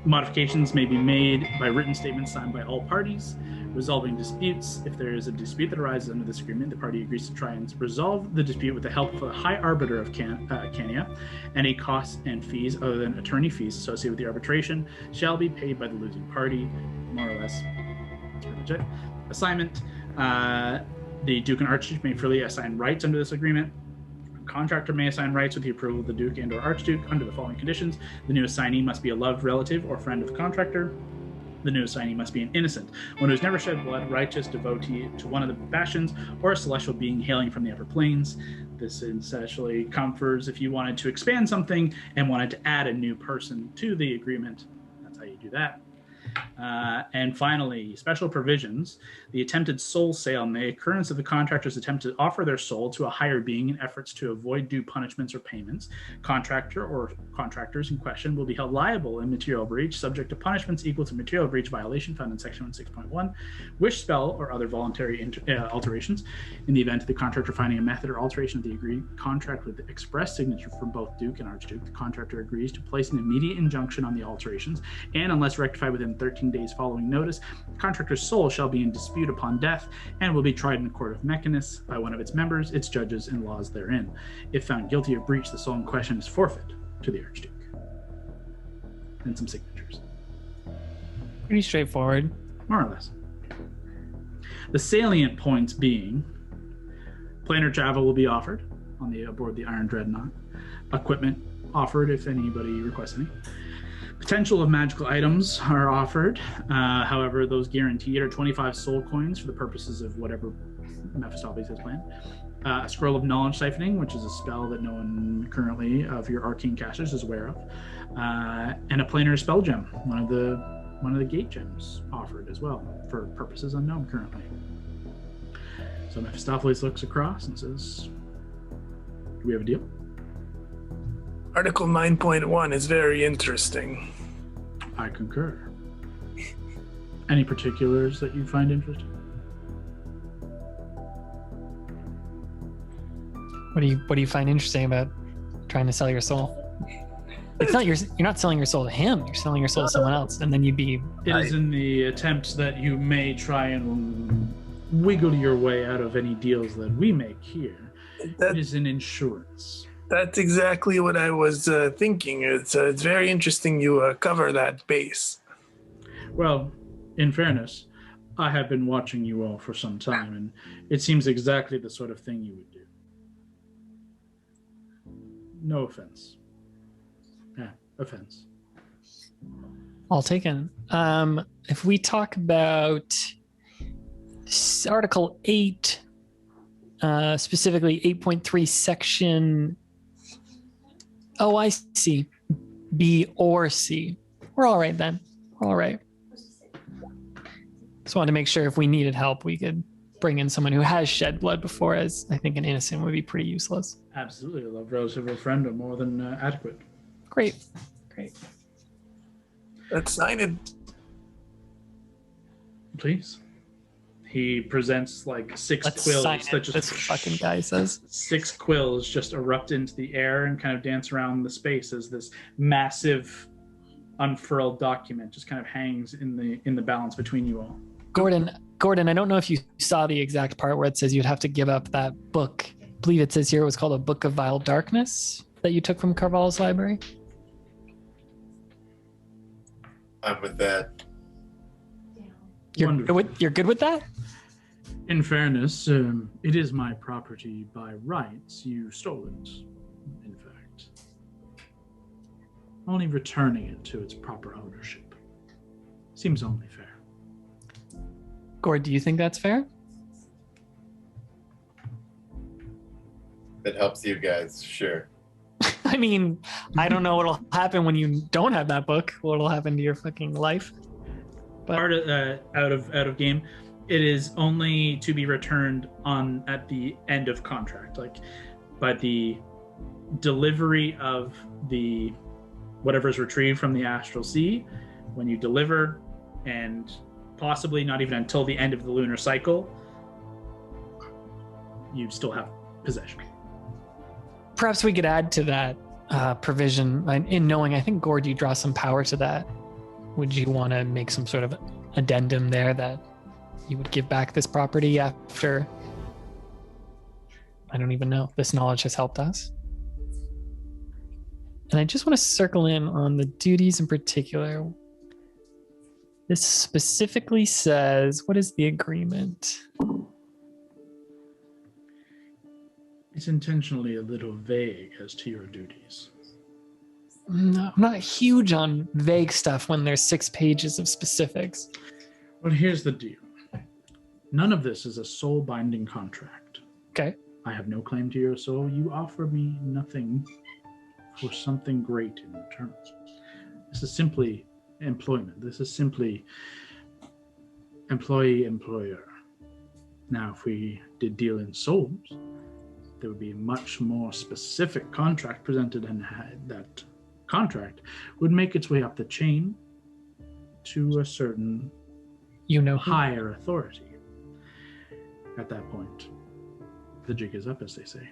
S1: Modifications may be made by written statements signed by all parties. Resolving disputes. If there is a dispute that arises under this agreement, the party agrees to try and resolve the dispute with the help of a high arbiter of Cania. Any costs and fees other than attorney fees associated with the arbitration shall be paid by the losing party. More or less, that's pretty much it. Assignment. The Duke and Archduke may freely assign rights under this agreement. Contractor may assign rights with the approval of the Duke and or Archduke under the following conditions. The new assignee must be a loved relative or friend of the contractor. The new assignee must be an innocent, one who has never shed blood, righteous devotee to one of the bastions, or a celestial being hailing from the upper planes. This essentially covers if you wanted to expand something and wanted to add a new person to the agreement. That's how you do that. And finally, special provisions. The attempted soul sale may occurrence of the contractor's attempt to offer their soul to a higher being in efforts to avoid due punishments or payments. Contractor or contractors in question will be held liable in material breach, subject to punishments equal to material breach violation found in section 6.1, wish spell or other voluntary alterations. In the event of the contractor finding a method or alteration of the agreed contract with the express signature from both Duke and Archduke, the contractor agrees to place an immediate injunction on the alterations, and unless rectified within 13 14 days following notice, the contractor's soul shall be in dispute upon death and will be tried in a court of mechanus by one of its members, its judges, and laws therein. If found guilty of breach, the soul in question is forfeit to the Archduke. And some signatures.
S2: Pretty straightforward.
S1: More or less. The salient points being, planar travel will be offered aboard the Iron Dreadnought. Equipment offered if anybody requests any. Potential of magical items are offered. However, those guaranteed are 25 soul coins for the purposes of whatever Mephistopheles has planned. A scroll of knowledge siphoning, which is a spell that no one currently of your arcane casters is aware of. And a planar spell gem, one of the gate gems offered as well, for purposes unknown currently. So Mephistopheles looks across and says, do we have a deal?
S3: Article 9.1 is very interesting.
S1: I concur. Any particulars that you find interesting?
S2: What do you find interesting about trying to sell your soul? It's not you're not selling your soul to him. You're selling your soul to someone else, and then you'd be.
S1: It is in the attempt that you may try and wiggle your way out of any deals that we make here. It is an insurance.
S3: That's exactly what I was thinking. It's very interesting you cover that base.
S1: Well, in fairness, I have been watching you all for some time, and it seems exactly the sort of thing you would do. No offense. Yeah, offense.
S2: All taken. If we talk about Article 8, specifically 8.3 section... Oh, I see. B or C. We're all right then. We're all right. Just wanted to make sure if we needed help, we could bring in someone who has shed blood before, as I think an innocent would be pretty useless.
S1: Absolutely. A love relative or friend are more than adequate.
S2: Great.
S3: Let's sign it.
S1: Please. He presents like six
S2: Let's
S1: quills
S2: sign
S1: that
S2: it,
S1: just
S2: this fucking guy says.
S1: 6 quills just erupt into the air and kind of dance around the space as this massive unfurled document just kind of hangs in the balance between you all.
S2: Gordon, I don't know if you saw the exact part where it says you'd have to give up that book. I believe it says here it was called A Book of Vile Darkness that you took from Carvalho's library.
S7: I'm with that.
S2: You're good with that?
S1: In fairness, it is my property by rights. You stole it, in fact. Only returning it to its proper ownership. Seems only fair.
S2: Gord, do you think that's fair?
S7: That helps you guys, sure.
S2: I mean, I don't know what'll happen when you don't have that book. What'll happen to your fucking life? But
S1: Part of, out of game, it is only to be returned at the end of contract. Like, by the delivery of the whatever's retrieved from the astral sea, when you deliver, and possibly not even until the end of the lunar cycle, you still have possession.
S2: perhaps we could add to that provision in knowing, I think, Gord, you draw some power to that. Would you want to make some sort of addendum there that you would give back this property after, I don't even know, this knowledge has helped us? And I just want to circle in on the duties in particular. This specifically says, what is the agreement?
S1: It's intentionally a little vague as to your duties.
S2: No, I'm not huge on vague stuff when there's 6 pages of specifics.
S1: Well, here's the deal. None of this is a soul-binding contract.
S2: Okay.
S1: I have no claim to your soul. You offer me nothing for something great in return. This is simply employment. This is simply employee-employer. Now, if we did deal in souls, there would be a much more specific contract presented, and that contract would make its way up the chain to a certain higher authority. At that point, the jig is up, as they say.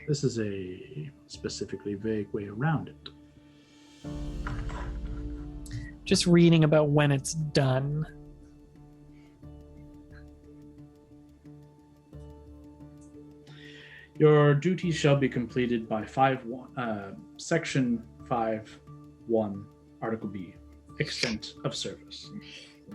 S1: This is a specifically vague way around it.
S2: just reading about when it's done.
S1: Your duties shall be completed by Section 5.1, Article B, extent of service.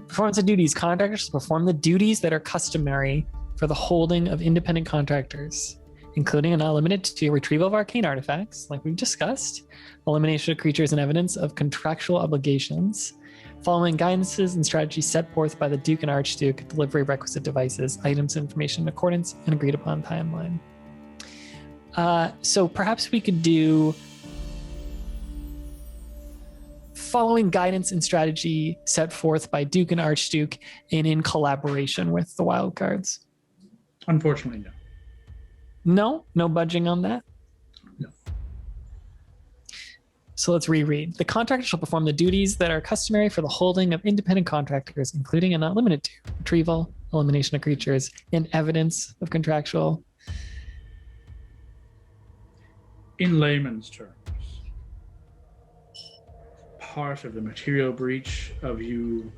S2: Performance of duties. Contractors shall perform the duties that are customary for the holding of independent contractors, including and not limited to retrieval of arcane artifacts, like we've discussed, elimination of creatures and evidence of contractual obligations, following guidances and strategies set forth by the Duke and Archduke, delivery of requisite devices, items, information in accordance, and agreed upon timeline. So perhaps we could do following guidance and strategy set forth by Duke and Archduke and in collaboration with the Wildcards.
S1: Unfortunately, no.
S2: No budging on that?
S1: No.
S2: So let's reread. The contractor shall perform the duties that are customary for the holding of independent contractors, including and not limited to retrieval, elimination of creatures, and evidence of contractual.
S1: In layman's terms, part of the material breach of you,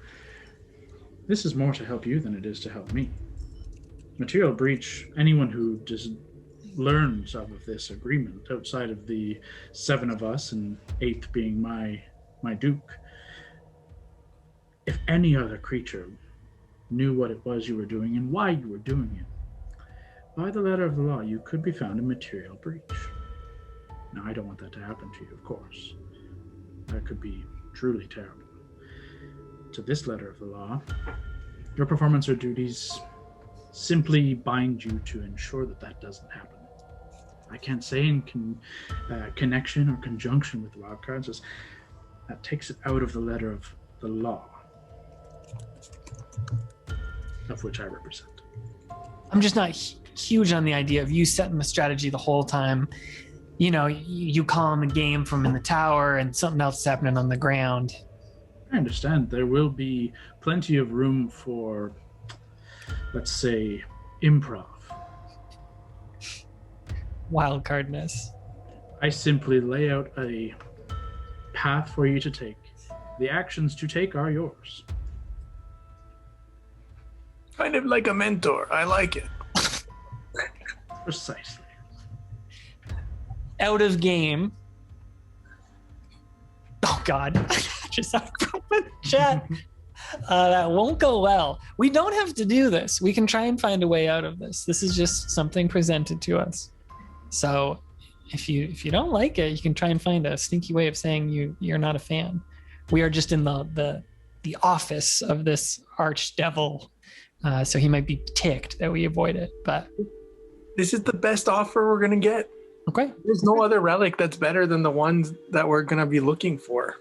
S1: this is more to help you than it is to help me. Material breach, anyone who just learns of this agreement outside of the 7 of us and 8th being my Duke, if any other creature knew what it was you were doing and why you were doing it, by the letter of the law, you could be found in material breach. Now, I don't want that to happen to you, of course. That could be truly terrible. To this letter of the law, your performance or duties simply bind you to ensure that that doesn't happen. I can't say in connection or conjunction with the Wildcards, as that takes it out of the letter of the law, of which I represent.
S2: I'm just not huge on the idea of you setting the strategy the whole time. You know, you calling the game from in the tower and something else is happening on the ground.
S1: I understand. There will be plenty of room for, let's say, improv.
S2: Wildcardness.
S1: I simply lay out a path for you to take. The actions to take are yours.
S3: Kind of like a mentor. I like it.
S1: Precisely.
S2: Out of game. Oh God, just out from the chat. That won't go well. We don't have to do this. We can try and find a way out of this. This is just something presented to us. So if you don't like it, you can try and find a sneaky way of saying you're not a fan. We are just in the office of this archdevil, so he might be ticked that we avoid it. But
S3: this is the best offer we're gonna get.
S2: Okay.
S3: There's no other relic that's better than the ones that we're going to be looking for.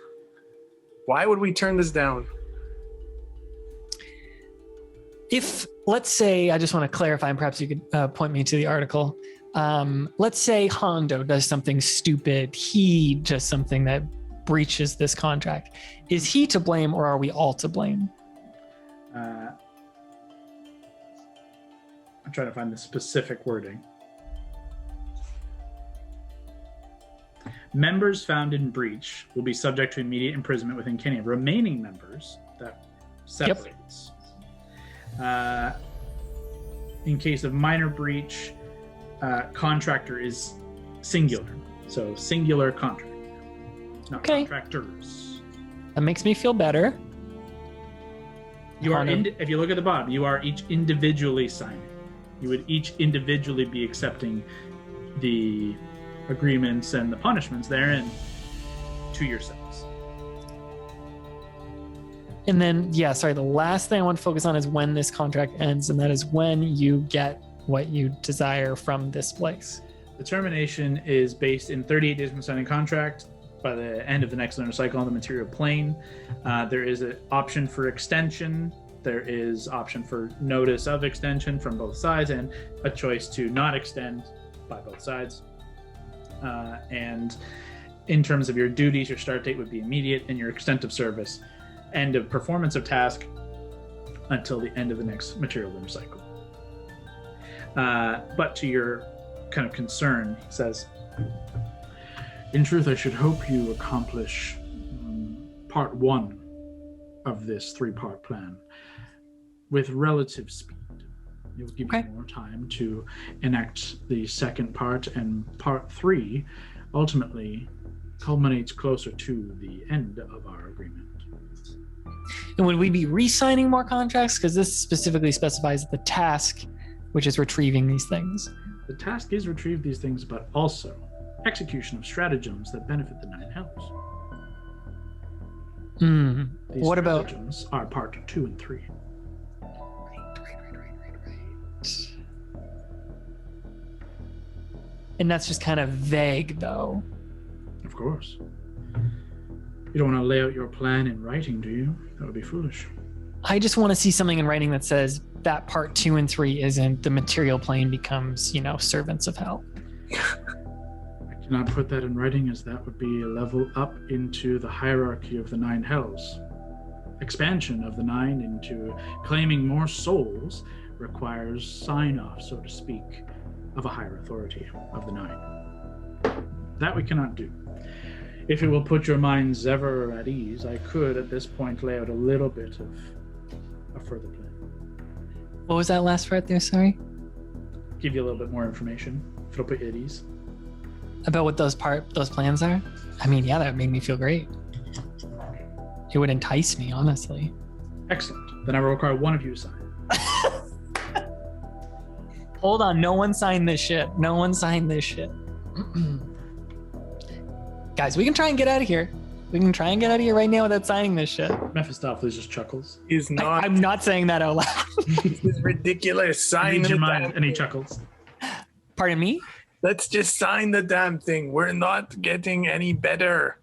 S3: Why would we turn this down?
S2: If, let's say, I just want to clarify, and perhaps you could point me to the article. Let's say Hondo does something stupid. He does something that breaches this contract. Is he to blame or are we all to blame?
S1: I'm trying to find the specific wording. Members found in breach will be subject to immediate imprisonment within Kenya. Remaining members, that separates. Yep. In case of minor breach, contractor is singular. So singular contractor, not contractors.
S2: That makes me feel better.
S1: You are if you look at the bottom, you are each individually signing. You would each individually be accepting the agreements and the punishments therein to yourselves.
S2: And then, the last thing I want to focus on is when this contract ends, and that is when you get what you desire from this place.
S1: The termination is based in 38 days from signing contract by the end of the next lunar cycle on the material plane. There is an option for extension. There is option for notice of extension from both sides and a choice to not extend by both sides. And in terms of your duties, your start date would be immediate, and your extent of service, end of performance of task until the end of the next material lunar cycle. But to your kind of concern, he says, in truth, I should hope you accomplish part 1 of this three-part plan with relative speed. It will give you more time to enact the second part, and part 3 ultimately culminates closer to the end of our agreement.
S2: And would we be re-signing more contracts? Because this specifically specifies the task, which is retrieving these things.
S1: The task is retrieve these things, but also execution of stratagems that benefit the Nine Hells. These
S2: What about...
S1: stratagems are part 2 and 3.
S2: And that's just kind of vague, though.
S1: Of course. You don't want to lay out your plan in writing, do you? That would be foolish.
S2: I just want to see something in writing that says that part 2 and 3 isn't the material plane becomes, servants of hell.
S1: I cannot put that in writing, as that would be a level up into the hierarchy of the Nine Hells. Expansion of the Nine into claiming more souls requires sign-off, so to speak, of a higher authority of the Nine. That we cannot do. If it will put your minds ever at ease, I could at this point lay out a little bit of a further plan.
S2: What was that last part there, sorry?
S1: Give you a little bit more information, if it'll put you at ease.
S2: About what those plans are? I mean, yeah, that would make me feel great. It would entice me, honestly.
S1: Excellent. Then I will require one of you to sign.
S2: Hold on, no one signed this shit. No one signed this shit. Guys, we can try and get out of here. We can try and get out of here right now without signing this shit.
S1: Mephistopheles just chuckles.
S3: He's not.
S2: I'm not saying that out loud.
S3: This is ridiculous. Sign
S1: Reads your
S3: the
S1: mind,
S3: damn
S1: and he
S3: thing.
S1: chuckles.
S2: Pardon me?
S3: Let's just sign the damn thing. We're not getting any better.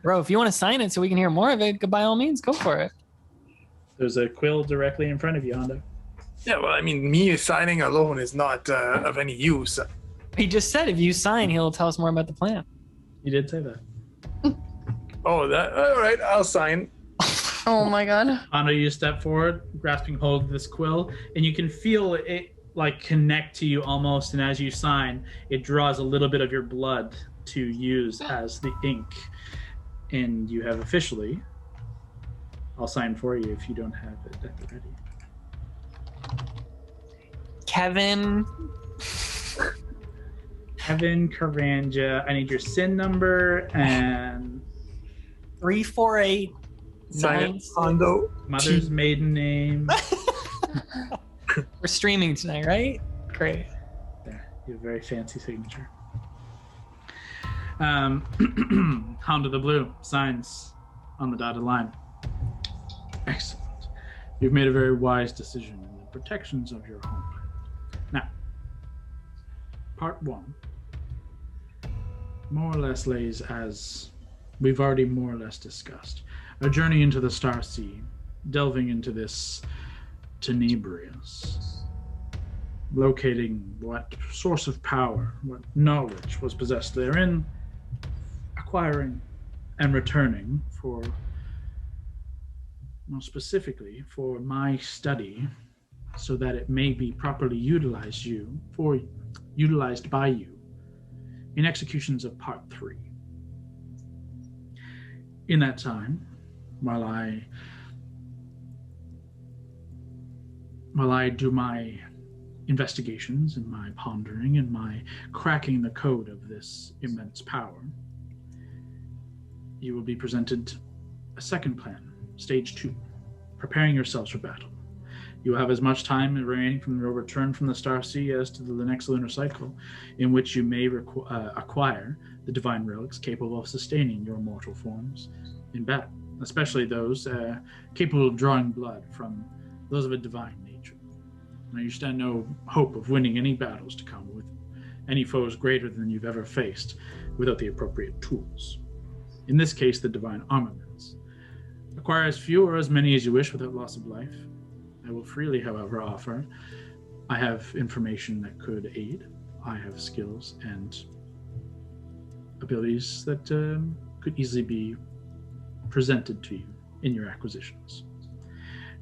S2: Bro, if you want to sign it so we can hear more of it, by all means, go for it.
S1: There's a quill directly in front of you, Hondo.
S3: Yeah, well, I mean, me signing alone is not of any use.
S2: He just said if you sign, he'll tell us more about the plan.
S1: You did say that.
S3: Oh, that all right. I'll sign.
S6: Oh my god.
S1: Hondo, you step forward, grasping hold of this quill, and you can feel it like connect to you almost, and as you sign, it draws a little bit of your blood to use as the ink. And you have officially, I'll sign for you if you don't have it at the ready.
S2: Kevin
S1: Karanja, I need your SIN number and
S2: 348.
S3: Sign it, Hondo.
S1: mother's maiden name.
S2: We're streaming tonight, right? Great.
S1: There, you have a very fancy signature. Hound of the Blue signs on the dotted line. Excellent. You've made a very wise decision in the protections of your homeland. Now, part 1 more or less lays as we've already more or less discussed. A journey into the Star Sea, delving into this Tenebrius, locating what source of power, what knowledge was possessed therein, acquiring and returning for, more specifically, for my study, so that it may be properly utilized by you in executions of part 3. In that time, while I do my investigations and my pondering and my cracking the code of this immense power, you will be presented a second plan, stage 2, preparing yourselves for battle. You will have as much time remaining from your return from the Star Sea as to the next lunar cycle, in which you may acquire the divine relics capable of sustaining your mortal forms in battle, especially those capable of drawing blood from those of a divine nature. Now, you stand no hope of winning any battles to come with any foes greater than you've ever faced without the appropriate tools. In this case, the divine armaments. Acquire as few or as many as you wish without loss of life. I will freely, however, offer. I have information that could aid. I have skills and abilities that could easily be presented to you in your acquisitions.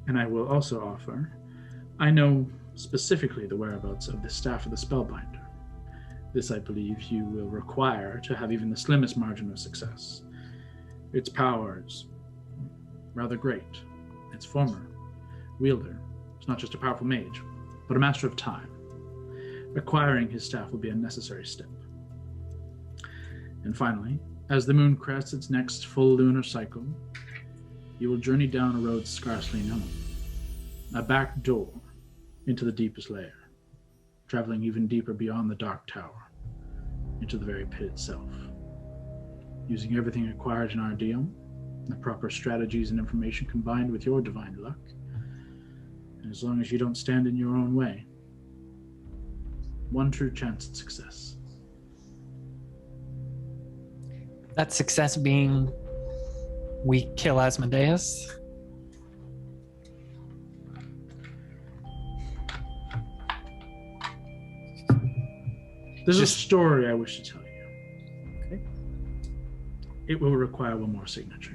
S1: And I will also offer, I know specifically the whereabouts of the staff of the Spellbinder. This, I believe, you will require to have even the slimmest margin of success. Its powers rather great. Its former wielder is not just a powerful mage, but a master of time. Acquiring his staff will be a necessary step. And finally, as the moon crests its next full lunar cycle, you will journey down a road scarcely known. A back door into the deepest lair, traveling even deeper beyond the Dark Tower, into the very pit itself. Using everything acquired in our deal, the proper strategies and information combined with your divine luck, and as long as you don't stand in your own way, one true chance at success.
S2: That success being we kill Asmodeus.
S1: There's a story I wish to tell you. Okay. It will require one more signature.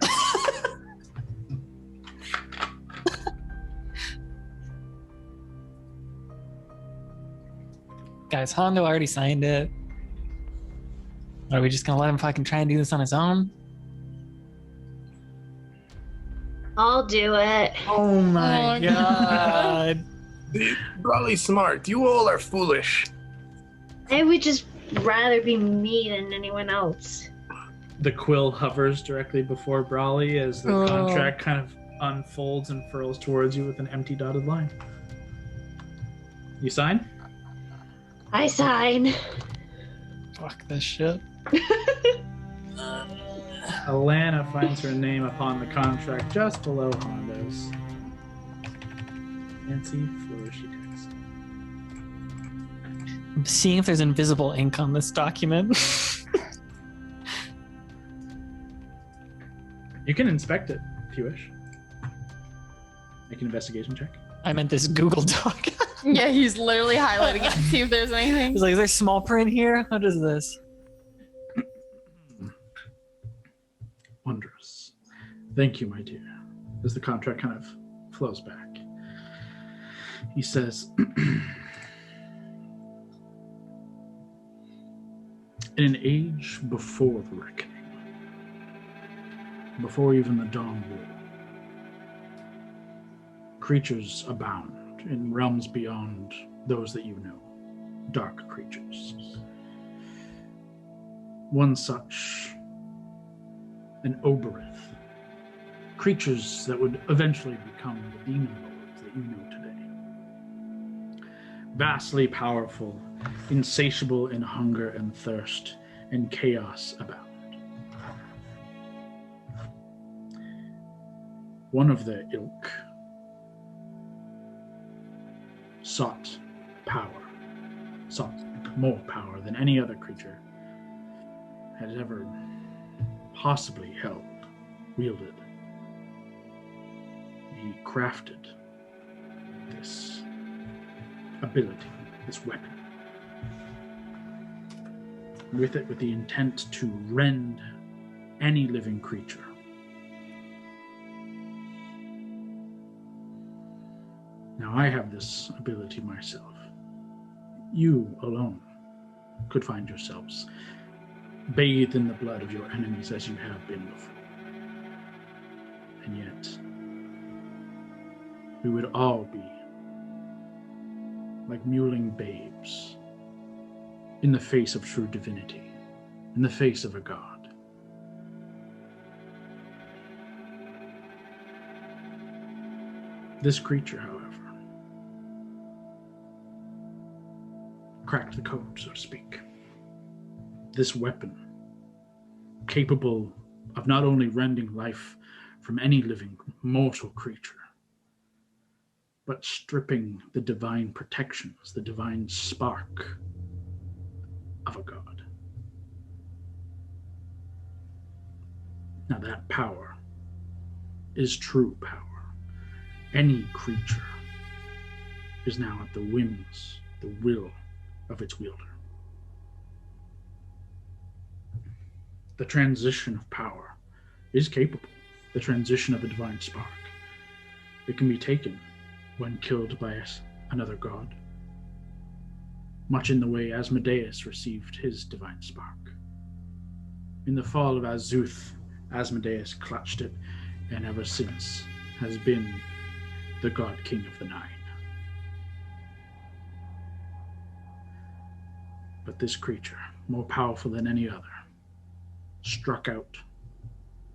S2: Guys, Hondo already signed it. Are we just gonna let him fucking try and do this on his own?
S4: I'll do it.
S2: Oh my
S6: Oh,
S2: god.
S3: Probably smart. You all are foolish.
S4: I would just rather be me than anyone else.
S1: The quill hovers directly before Brawley as the contract kind of unfolds and furls towards you with an empty dotted line. You sign?
S4: I sign.
S2: Fuck this shit.
S1: Alana finds her name upon the contract just below Hondo's. Fancy flourishy text.
S2: I'm seeing if there's invisible ink on this document.
S1: You can inspect it if you wish. Make an investigation check.
S2: I meant this Google Doc.
S6: Yeah, he's literally highlighting it to see if there's anything.
S2: He's like, is there small print here? What is this?
S1: Wondrous. Thank you, my dear. As the contract kind of flows back, he says, in an age before the reckoning, before even the Dawn War, creatures abound in realms beyond those that you know, dark creatures. One such, an Oberith, creatures that would eventually become the demon lords that you know today. Vastly powerful, insatiable in hunger and thirst, and chaos abound. One of their ilk sought power, sought more power than any other creature had ever possibly held, wielded. He crafted this ability, this weapon, with the intent to rend any living creature. Now, I have this ability myself. You alone could find yourselves bathed in the blood of your enemies as you have been before. And yet, we would all be like mewling babes in the face of true divinity, in the face of a god. This creature, however, cracked the code, so to speak. This weapon, capable of not only rending life from any living mortal creature, but stripping the divine protections, the divine spark of a god. Now that power is true power. Any creature is now at the whims, the will of its wielder. The transition of power is capable. The transition of a divine spark. It can be taken when killed by another god, much in the way Asmodeus received his divine spark. In the fall of Azuth, Asmodeus clutched it and ever since has been the God King of the Nine. But this creature, more powerful than any other, struck out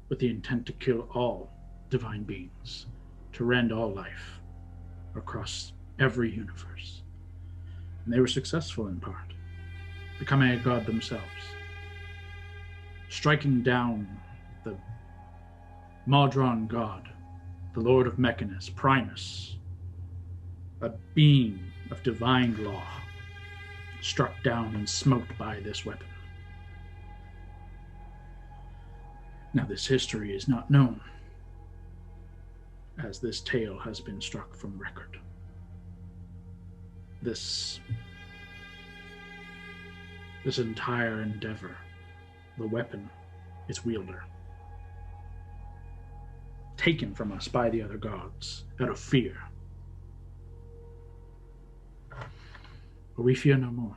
S1: with the intent to kill all divine beings, to rend all life across every universe. And they were successful in part, becoming a god themselves, striking down the Maldron god, the Lord of Mechanus, Primus, a being of divine law, struck down and smoked by this weapon. Now, this history is not known, as this tale has been struck from record. This entire endeavor, the weapon, its wielder, taken from us by the other gods out of fear. But we fear no more.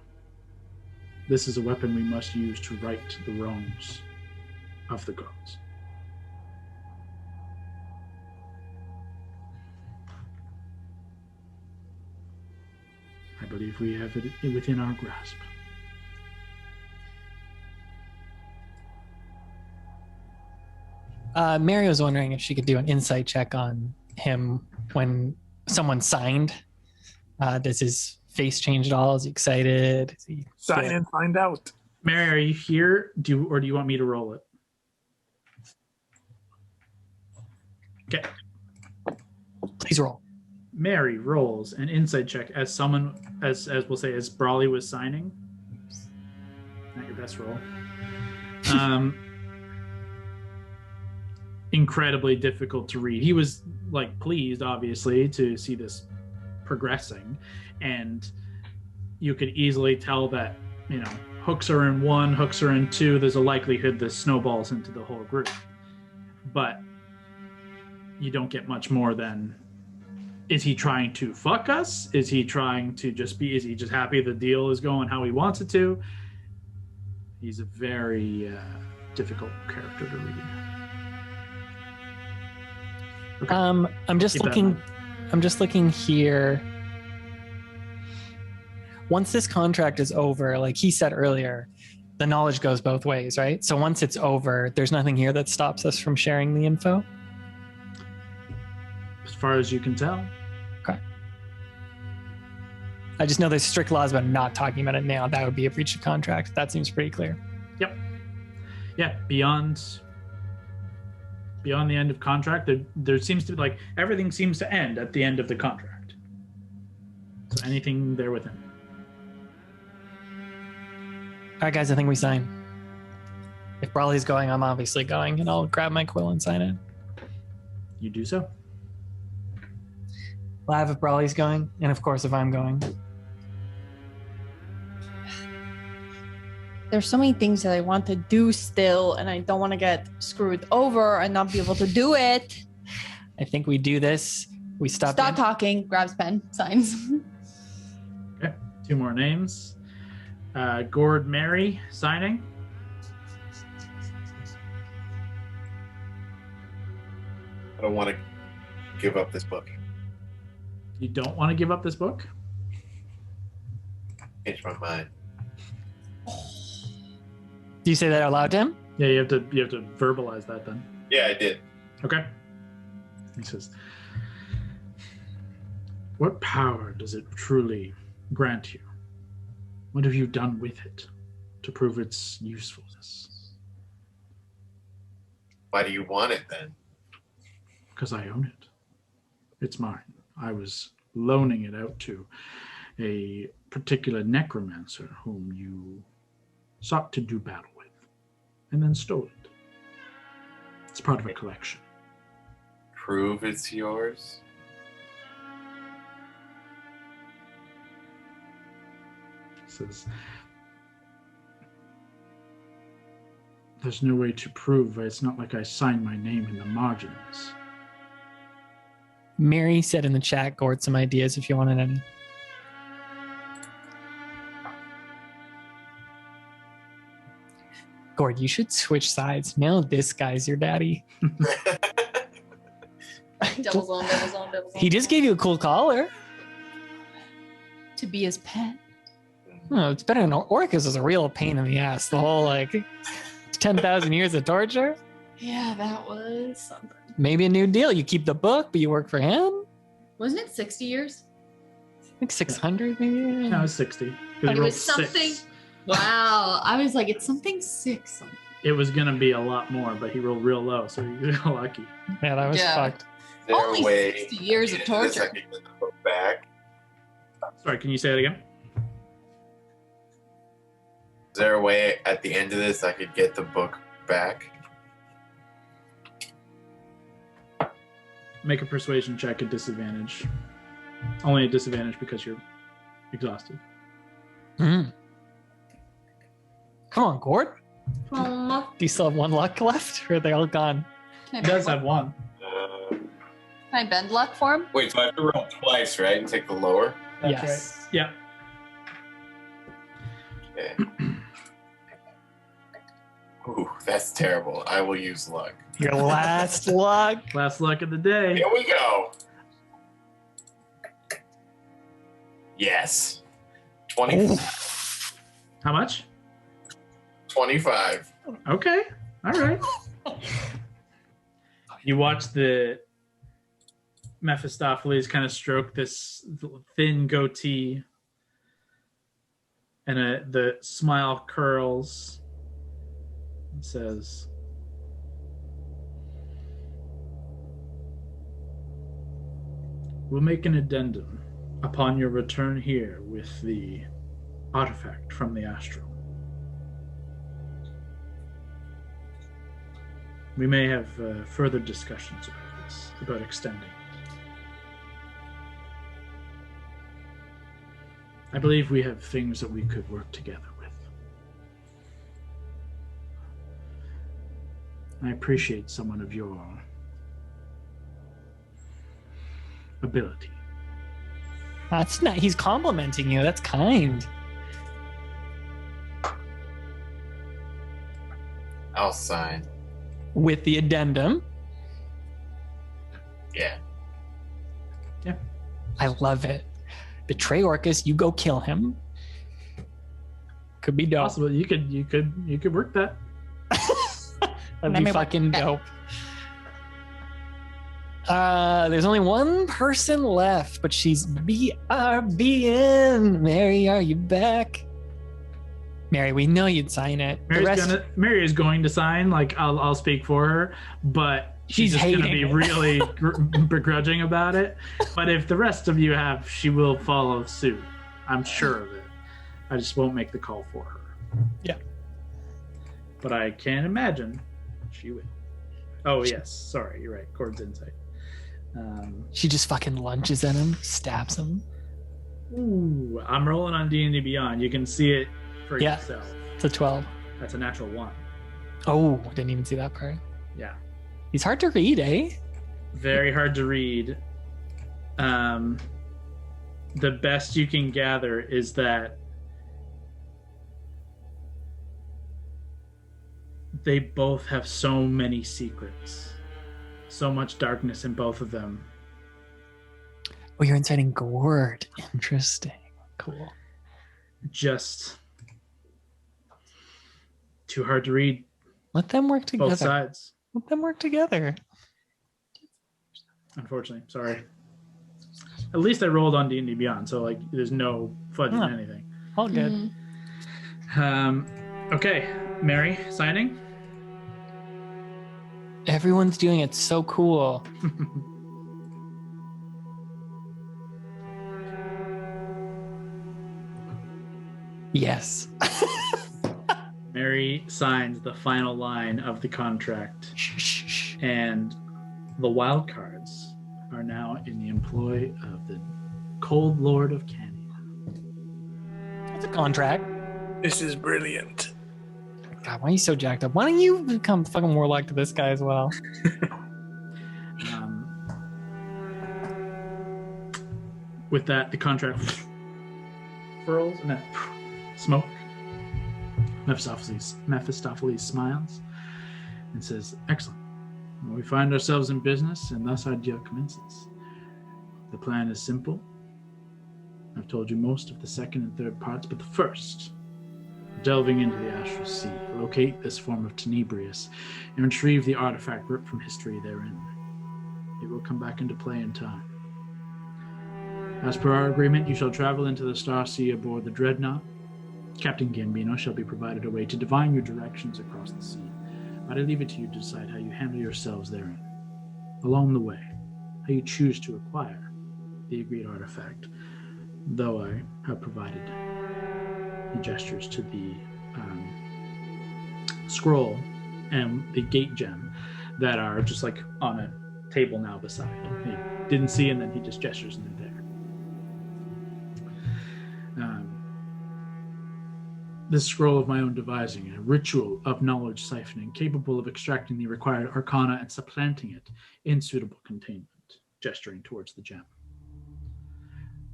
S1: This is a weapon we must use to right the wrongs of the gods. I believe we have it within our grasp.
S2: Mary was wondering if she could do an insight check on him when someone signed. Does his face change at all? Is he excited? Is he
S3: Sign and find out.
S1: Mary, are you here? Or do you want me to roll it? Okay.
S2: Please roll.
S1: Mary rolls an insight check as someone, as we'll say, as Brawley was signing. Not your best roll. Incredibly difficult to read. He was pleased, obviously, to see this progressing, and you could easily tell that, hooks are in one, hooks are in two. There's a likelihood this snowballs into the whole group, but you don't get much more than, is he trying to fuck us? Is he trying to is he just happy the deal is going how he wants it to? He's a very difficult character to read. Okay.
S2: I'm just looking here. Once this contract is over, like he said earlier, the knowledge goes both ways, right? So once it's over, there's nothing here that stops us from sharing the info?
S1: As far as you can tell.
S2: Okay. I just know there's strict laws about not talking about it now. That would be a breach of contract. That seems pretty clear.
S1: Yep. Yeah, beyond the end of contract, there seems to be everything seems to end at the end of the contract. So anything there within.
S2: All right, guys, I think we sign. If Brawley's going, I'm obviously going, and I'll grab my quill and sign it.
S1: You do so.
S2: Lav if Brawley's going, and of course if I'm going.
S6: There's so many things that I want to do still, and I don't want to get screwed over and not be able to do it.
S2: I think we do this. We stop
S6: talking, grabs pen, signs.
S1: Okay, 2 more names. Gord Mary signing.
S7: I don't want to give up this book.
S1: You don't want to give up this book?
S7: Changed my mind.
S2: Do you say that out loud to him?
S1: Yeah, you have to verbalize that then.
S7: Yeah, I did.
S1: Okay. He says, what power does it truly grant you? What have you done with it to prove its usefulness?
S7: Why do you want it then?
S1: Because I own it. It's mine. I was loaning it out to a particular necromancer whom you sought to do battle with, and then stole it. It's part of a collection.
S7: Prove it's yours?
S1: Says, there's no way to prove. It's not like I signed my name in the margins.
S2: Mary said in the chat, Gord, some ideas if you wanted any. Gord, you should switch sides. Now this guy's your daddy.
S8: Doubles on, doubles on, doubles on.
S2: He just gave you a cool collar.
S6: To be his pet.
S2: Oh, it's better than Orcus is a real pain in the ass. The whole 10,000 years of torture.
S6: Yeah, that was something.
S2: Maybe a new deal. You keep the book, but you work for him.
S6: Wasn't it 60 years?
S2: Like 600 maybe.
S1: No, it's 60.
S6: But it
S1: rolled
S6: was something.
S1: 6.
S6: Wow. I was like, it's something 6.
S1: It was gonna be a lot more, but he rolled real low, so he got lucky.
S2: Yeah, that was
S6: Yeah.
S2: fucked.
S7: Is there
S6: Only
S7: a way
S6: 60 years of
S7: at the end this I
S6: torture.
S7: can get the book back?
S1: Sorry, can you say that again?
S7: Is there a way at the end of this I could get the book back?
S1: Make a persuasion check at disadvantage. Only a disadvantage because you're exhausted.
S2: Mm. Come on, Gord.
S6: Can
S2: Do you still have 1 luck left, or are they all gone?
S1: He does have one.
S6: I bend luck for him?
S7: Wait, so I have to roll twice, right? And take the lower?
S1: That's
S2: Yes.
S1: right. Yeah.
S7: Okay. Ooh, that's terrible. I will use luck.
S2: Your last luck.
S1: Last luck of the day.
S7: Here we go. Yes. 20,
S1: How much?
S7: 25.
S1: Okay. All right. You watch the Mephistopheles kind of stroke this thin goatee, and the smile curls and says, "We'll make an addendum upon your return here with the artifact from the astral. We may have further discussions about this, about extending. I believe we have things that we could work together with. I appreciate someone of your ability."
S2: That's not. He's complimenting you. That's kind.
S7: I'll sign.
S2: With the addendum.
S7: Yeah.
S2: I love it. Betray Orcus. You go kill him. Could be dope.
S1: Possible. You could work that.
S2: That'd be fucking dope. There's only one person left, but she's BRBN. Mary, are you back? Mary, we know you'd sign it.
S1: Mary is going to sign. Like I'll speak for her, but she's just going to be really begrudging about it. But if the rest of you have, she will follow suit. I'm sure of it. I just won't make the call for her.
S2: Yeah.
S1: But I can't imagine she will. Oh yes, sorry, you're right. Cord's insight.
S2: She just fucking lunges at him, stabs him.
S1: Ooh, I'm rolling on D&D Beyond. You can see it for
S2: Yeah.
S1: yourself.
S2: It's a 12.
S1: That's a natural 1.
S2: Oh, didn't even see that part.
S1: Yeah.
S2: He's hard to read, eh?
S1: Very hard to read. The best you can gather is that they both have so many secrets, so much darkness in both of them.
S2: Oh, you're inciting Gord. Interesting. Cool.
S1: Just too hard to read.
S2: Let them work together.
S1: Both sides.
S2: Let them work together.
S1: Unfortunately, sorry. At least I rolled on D&D Beyond, so like there's no fudging anything.
S2: All good.
S1: Okay, Mary, signing.
S2: Everyone's doing it so cool. Yes.
S1: Mary signs the final line of the contract, and the Wildcards are now in the employ of the Cold Lord of Canyon.
S2: It's a contract.
S3: This is brilliant.
S2: God, why are you so jacked up? Why don't you become fucking warlock to this guy as well?
S1: With that, the contract furls and then smoke. Mephistopheles smiles and says, "Excellent. We find ourselves in business, and thus our deal commences. The plan is simple. I've told you most of the second and third parts, but the first, delving into the astral sea, locate this form of Tenebrius, and retrieve the artifact ripped from history therein. It will come back into play in time. As per our agreement, you shall travel into the Star Sea aboard the Dreadnought. Captain Gambino shall be provided a way to divine your directions across the sea, but I leave it to you to decide how you handle yourselves therein. Along the way, how you choose to acquire the agreed artifact, though I have provided the gestures to the scroll and the gate gem that are just like on a table now beside. He didn't see, and then he just gestures and they're there. This scroll of my own devising, a ritual of knowledge siphoning, capable of extracting the required arcana and supplanting it in suitable containment, gesturing towards the gem.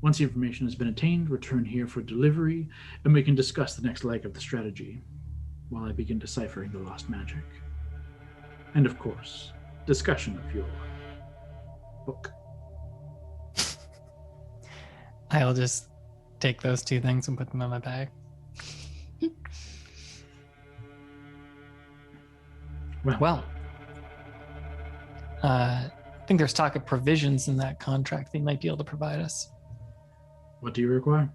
S1: Once the information has been attained, return here for delivery, and we can discuss the next leg of the strategy while I begin deciphering the lost magic. And of course, discussion of your book.
S2: I'll just take those two things and put them in my bag. Well, I think there's talk of provisions in that contract they might be able to provide us.
S1: What do you require?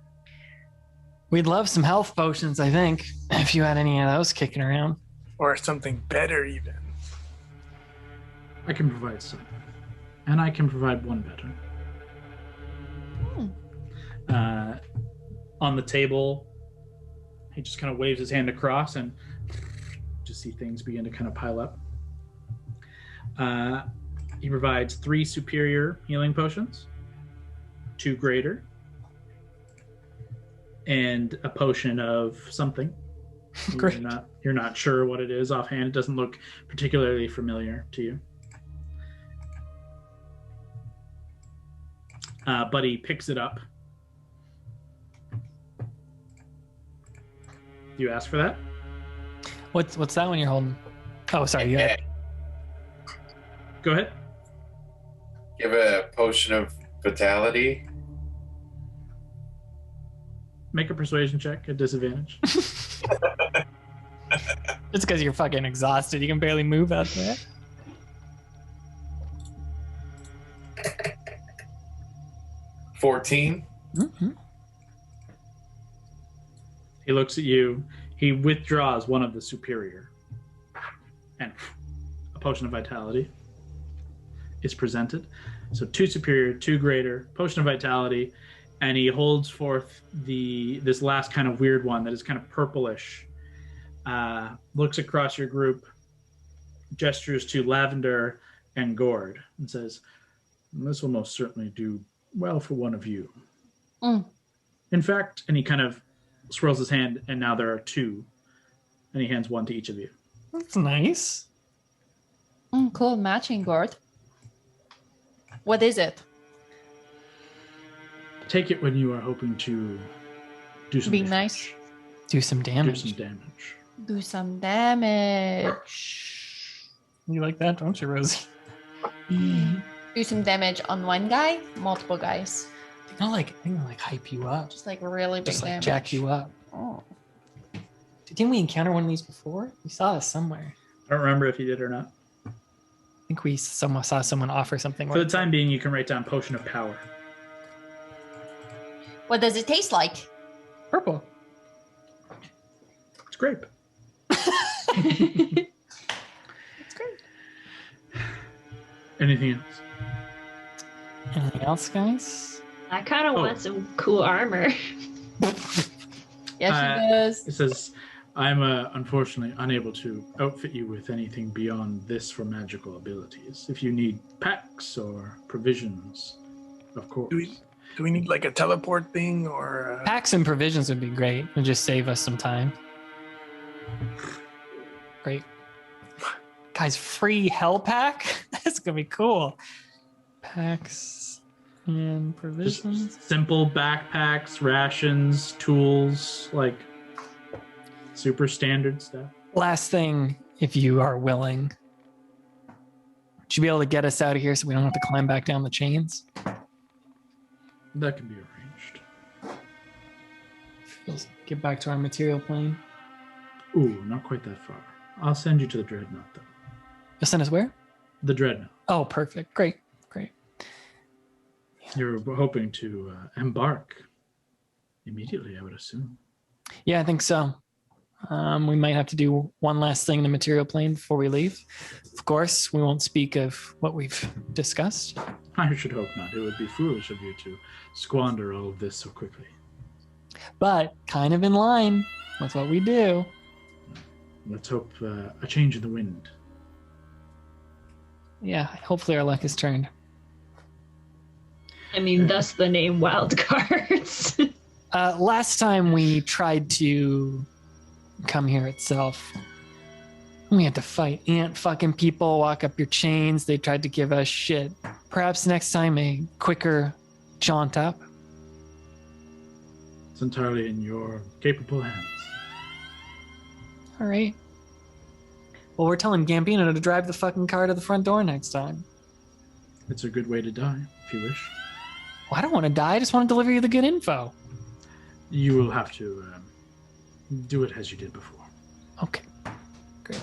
S2: We'd love some health potions, I think, if you had any of those kicking around.
S3: Or something better, even.
S1: I can provide some. And I can provide one better. On the table, he just kind of waves his hand across and just see things begin to kind of pile up. He provides 3 superior healing potions, 2 greater, and a potion of something.
S2: Great.
S1: You're not sure what it is offhand. It doesn't look particularly familiar to you. But he picks it up. Do you ask for that?
S2: What's that one you're holding? Oh, sorry. Yeah.
S1: Go ahead.
S7: Give a potion of vitality.
S1: Make a persuasion check at disadvantage.
S2: It's because you're fucking exhausted. You can barely move out there.
S7: $14.
S2: Mm-hmm.
S1: He looks at you. He withdraws one of the superior. And a potion of vitality is presented. So 2 superior, 2 greater, potion of vitality, and he holds forth this last kind of weird one that is kind of purplish. Looks across your group, gestures to Lavender and Gord, and says, "This will most certainly do well for one of you." In fact, and he kind of swirls his hand, and now there are 2, and he hands one to each of you.
S2: That's nice.
S6: Cool, matching gourd. What is it?
S1: Take it when you are hoping to do some
S6: Be
S1: damage.
S6: nice.
S2: Do some damage.
S1: Do some damage.
S6: Do some damage.
S2: You like that, don't you, Rosie?
S6: Do some damage on one guy, multiple guys.
S2: They're gonna hype you up.
S6: Just like really big
S2: Just like
S6: damage.
S2: jack you up.
S6: Oh.
S2: Didn't we encounter one of these before? We saw this somewhere.
S1: I don't remember if you did or not.
S2: I think we saw someone offer something.
S1: For the time being, you can write down Potion of Power.
S6: What does it taste like?
S2: Purple.
S1: It's grape.
S6: It's great.
S1: Anything else?
S2: Anything else, guys?
S4: I kind of want some cool armor.
S6: Yeah, she does.
S1: It says, I'm unfortunately unable to outfit you with anything beyond this for magical abilities. If you need packs or provisions, of course.
S3: Do we need like a teleport thing or?
S2: Packs and provisions would be great. It'd just save us some time. Great. Guys, free hell pack? That's gonna be cool. Packs and provisions.
S1: Just simple backpacks, rations, tools, like super standard stuff.
S2: Last thing, if you are willing, Should be able to get us out of here so we don't have to climb back down the chains.
S1: That can be arranged.
S2: Let's get back to our material plane.
S1: Ooh, not quite that far. I'll send you to the Dreadnought, though.
S2: You'll send us where?
S1: The Dreadnought.
S2: Oh, perfect. Great.
S1: You're hoping to embark immediately, I would assume.
S2: Yeah, I think so. We might have to do one last thing in the material plane before we leave. Of course, we won't speak of what we've discussed.
S1: I should hope not. It would be foolish of you to squander all of this so quickly.
S2: But kind of in line with what we do.
S1: Let's hope a change in the wind.
S2: Yeah, hopefully our luck has turned.
S4: I mean, thus the name Wildcards.
S2: Last time we tried to come here itself, we had to fight ant fucking people, walk up your chains. They tried to give us shit. Perhaps next time a quicker jaunt up.
S1: It's entirely in your capable hands.
S2: All right. Well, we're telling Gambino to drive the fucking car to the front door next time.
S1: It's a good way to die, if you wish.
S2: Well, I don't want to die. I just want to deliver you the good info.
S1: You will have to do it as you did before.
S2: Okay. Great.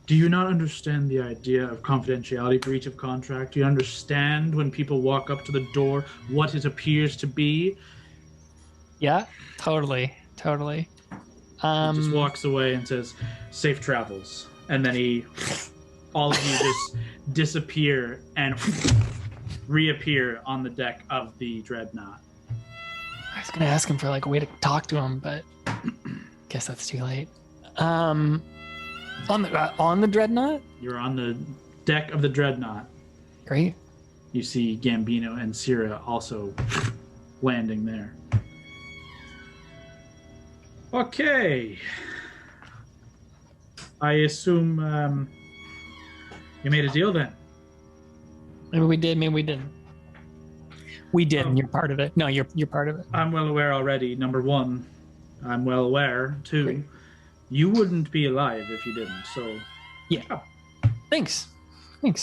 S1: Do you not understand the idea of confidentiality, breach of contract? Do you understand when people walk up to the door what it appears to be?
S2: Yeah, totally.
S1: He just walks away and says, "Safe travels." And then all of you just disappear and reappear on the deck of the Dreadnought.
S2: I was going to ask him for like a way to talk to him, but guess that's too late. On the Dreadnought?
S1: You're on the deck of the Dreadnought.
S2: Great.
S1: You see Gambino and Syrah also landing there. Okay. I assume you made a deal then.
S2: Maybe we did, maybe we didn't. We did, and you're part of it. No, you're part of it.
S1: I'm well aware already. Number one, I'm well aware. Two,
S2: Great.
S1: You wouldn't be alive if you didn't. So,
S2: yeah. Thanks. Good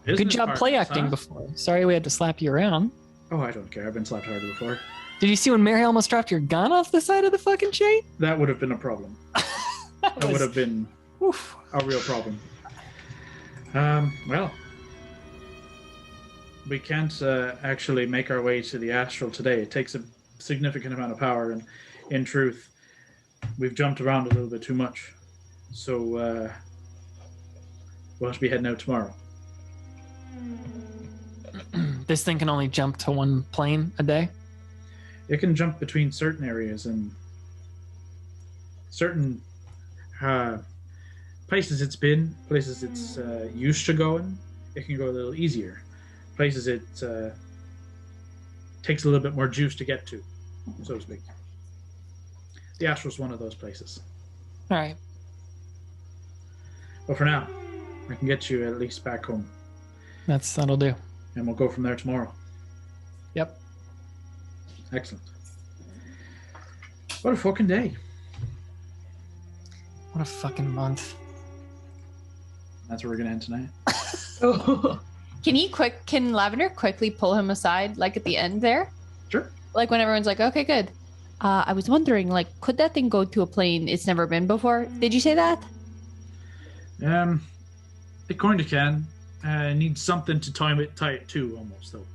S1: Business
S2: job play
S1: partners,
S2: acting
S1: huh?
S2: before. Sorry we had to slap you around.
S1: Oh, I don't care. I've been slapped harder before.
S2: Did you see when Mary almost dropped your gun off the side of the fucking chain?
S1: That would have been a problem. That would have been a real problem. Well, we can't actually make our way to the astral today. It takes a significant amount of power, and in truth, we've jumped around a little bit too much. So we'll have to be heading out tomorrow.
S2: This thing can only jump to one plane a day?
S1: It can jump between certain areas and certain places it's been, places it's used to going. It can go a little easier. Places it takes a little bit more juice to get to, so to speak. The astral's one of those places.
S2: All right.
S1: But for now, I can get you at least back home,
S2: That'll do.
S1: and we'll go from there tomorrow.
S2: Yep.
S1: Excellent. What a fucking day.
S2: What a fucking month.
S1: That's where we're gonna end tonight.
S6: Can Lavender quickly pull him aside, like at the end there?
S1: Sure.
S6: Like when everyone's like, okay, good. I was wondering, like, could that thing go to a plane it's never been before? Did you say that?
S1: It kind of can. Needs something to tie it to, almost, though.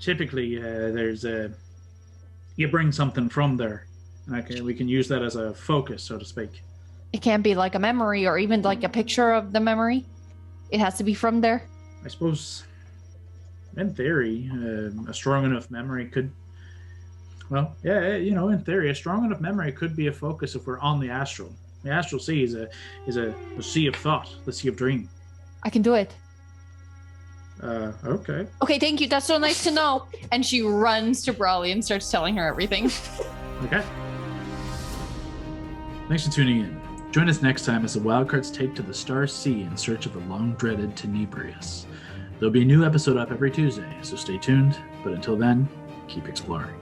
S1: Typically, you bring something from there, and we can use that as a focus, so to speak.
S6: It can't be like a memory or even like a picture of the memory. It has to be from there.
S1: I suppose, in theory, a strong enough memory could... Well, yeah, in theory, a strong enough memory could be a focus if we're on the astral. The astral sea is a sea of thought, the sea of dream.
S6: I can do it.
S1: Okay.
S6: Okay, thank you. That's so nice to know. And she runs to Brawley and starts telling her everything.
S1: Okay. Thanks for tuning in. Join us next time as the Wildcards take to the Star Sea in search of the long-dreaded Tenebrius. There'll be a new episode up every Tuesday, so stay tuned. But until then, keep exploring.